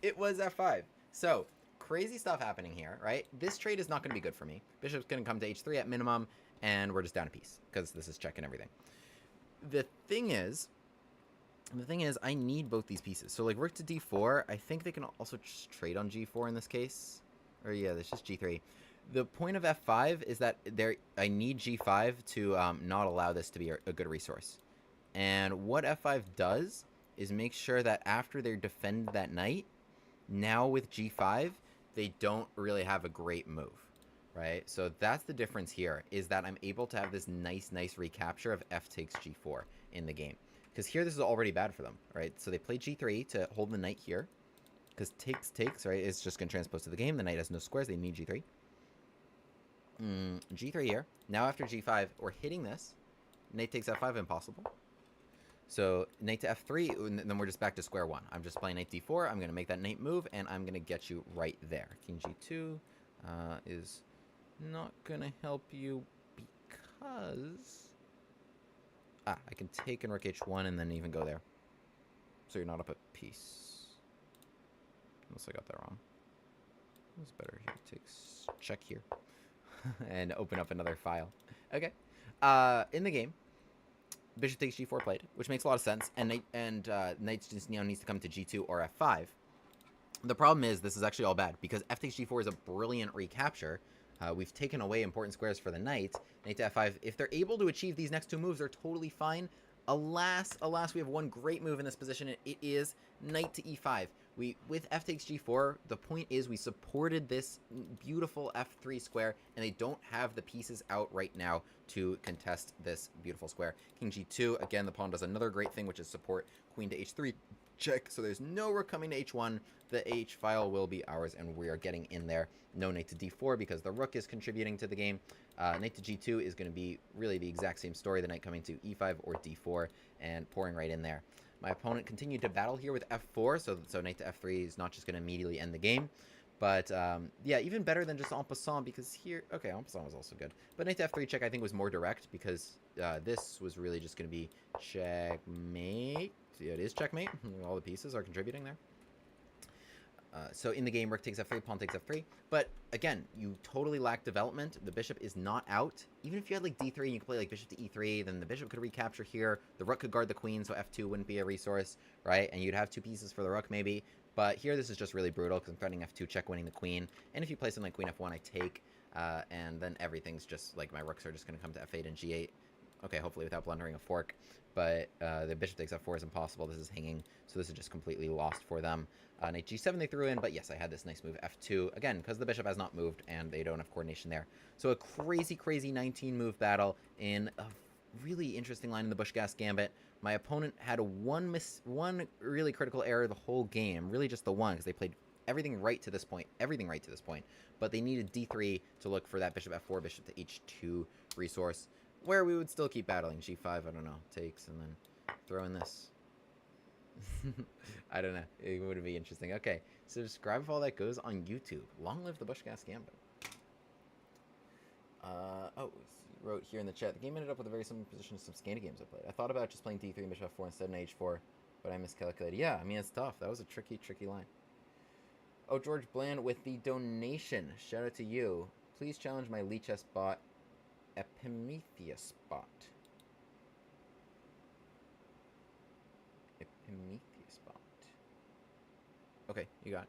It was f5. So, crazy stuff happening here, right? This trade is not going to be good for me. Bishop's going to come to h3 at minimum, and we're just down a piece, because this is check and everything. The thing is, I need both these pieces. So, like, rook to d4, I think they can also just trade on g4 in this case. Or, yeah, there's just g3. The point of f5 is that I need g5 to not allow this to be a good resource. And what f5 does is make sure that after they defend that knight, now with g5, they don't really have a great move, right? So that's the difference here, is that I'm able to have this nice recapture of f takes g4 in the game. Because here this is already bad for them, right? So they play g3 to hold the knight here, because takes, right, is just going to transpose to the game. The knight has no squares, they need g3. G3 here. Now after g5, we're hitting this. Knight takes f5, impossible. So knight to f3, and then we're just back to square one. I'm just playing knight d4. I'm going to make that knight move, and I'm going to get you right there. King g2 is not going to help you because... I can take in rook h1 and then even go there. So you're not up a piece. Unless I got that wrong. It's better here. Takes check here. And open up another file. Okay. In the game, bishop takes g4 played, which makes a lot of sense, and knight just now needs to come to g2 or f5. The problem is this is actually all bad because f takes g4 is a brilliant recapture. We've taken away important squares for the knight. Knight to f5. If they're able to achieve these next two moves, they're totally fine. Alas, we have one great move in this position, and it is knight to e5. With f takes g4, the point is we supported this beautiful f3 square, and they don't have the pieces out right now to contest this beautiful square. King g2, again, the pawn does another great thing, which is support queen to h3 check, so there's no rook coming to h1. The h file will be ours, and we are getting in there. No knight to d4 because the rook is contributing to the game. Knight to g2 is going to be really the exact same story, the knight coming to e5 or d4 and pouring right in there. My opponent continued to battle here with f4, so knight to f3 is not just going to immediately end the game. But, yeah, even better than just en passant, because here... Okay, en passant was also good. But knight to f3 check, I think, was more direct, because this was really just going to be checkmate. So, yeah, it is checkmate. All the pieces are contributing there. So in the game, rook takes f3, pawn takes f3. But, again, you totally lack development. The bishop is not out. Even if you had, like, d3 and you could play, like, bishop to e3, then the bishop could recapture here. The rook could guard the queen, so f2 wouldn't be a resource, right? And you'd have two pieces for the rook, maybe. But here, this is just really brutal, because I'm threatening f2, check winning the queen. And if you play something like queen f1, I take. And then everything's just, like, my rooks are just going to come to f8 and g8. Okay, hopefully without blundering a fork. But the bishop takes f4 is impossible. This is hanging, so this is just completely lost for them. Knight g7 they threw in, but yes, I had this nice move f2. Again, because the bishop has not moved, and they don't have coordination there. So a crazy 19-move battle in a really interesting line in the Bushgas Gambit. My opponent had one really critical error the whole game. Really just the one, because they played everything right to this point. But they needed d3 to look for that bishop f4, bishop to h2 resource, where we would still keep battling. g5, I don't know, takes, and then throw in this. I don't know. It would be interesting. Okay, subscribe if all that goes on YouTube. Long live the Bushgas Gambit. Oh, wrote here in the chat, the game ended up with a very similar position to some Scandi games I played. I thought about just playing d3 and bishop f4 instead of h4, but I miscalculated. Yeah, I mean, it's tough. That was a tricky line. Oh, George Bland with the donation. Shout out to you. Please challenge my Lichess bot, Epimetheus bot. Epimetheus bot. Okay, you got it.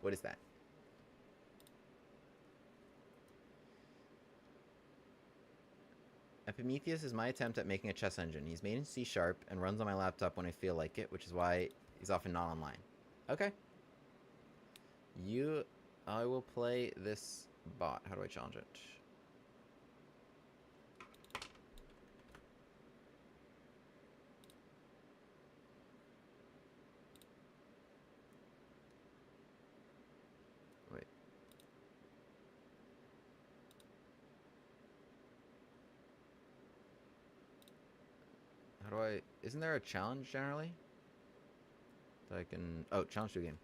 What is that? Epimetheus is my attempt at making a chess engine. He's made in C# and runs on my laptop when I feel like it, which is why he's often not online. Okay. I will play this bot. How do I challenge it? Wait. How do I... Isn't there a challenge generally? That I can... Oh, challenge to a game.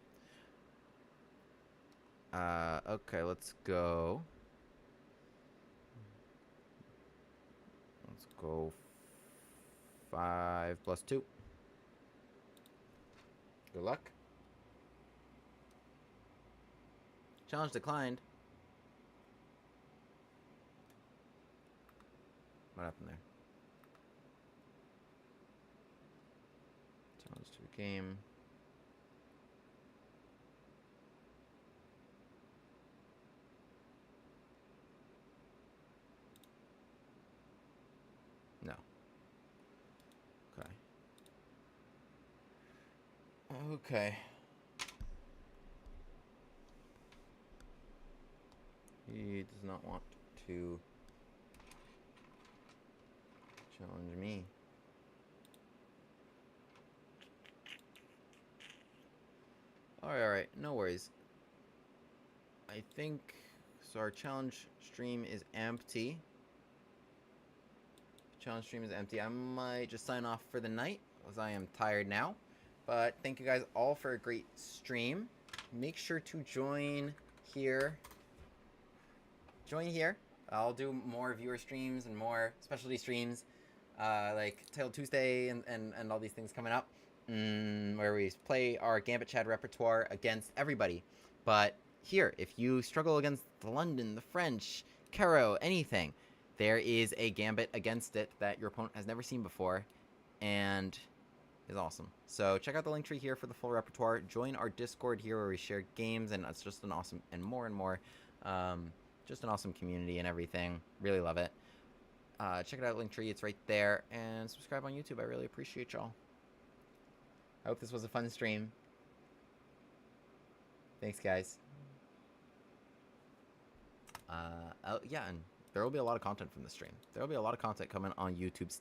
Okay, let's go. Let's go 5 + 2. Good luck. Challenge declined. What happened there? Challenge to a game. No. Okay. Okay. He does not want to challenge me. Alright, no worries. I think... So our challenge stream is empty. Challenge stream is empty. I might just sign off for the night, as I am tired now. But thank you guys all for a great stream. Make sure to join here. Join here. I'll do more viewer streams and more specialty streams, like Title Tuesday and all these things coming up, where we play our Gambit Chad repertoire against everybody. But here, if you struggle against the London, the French, Caro, anything, there is a Gambit against it that your opponent has never seen before, and is awesome. So check out the link tree here for the full repertoire. Join our Discord here where we share games, and it's just an awesome, and more, just an awesome community and everything. Really love it. Check it out, Linktree. It's right there. And subscribe on YouTube. I really appreciate y'all. I hope this was a fun stream. Thanks, guys. Oh, yeah, and there will be a lot of content from the stream. There will be a lot of content coming on YouTube. Stay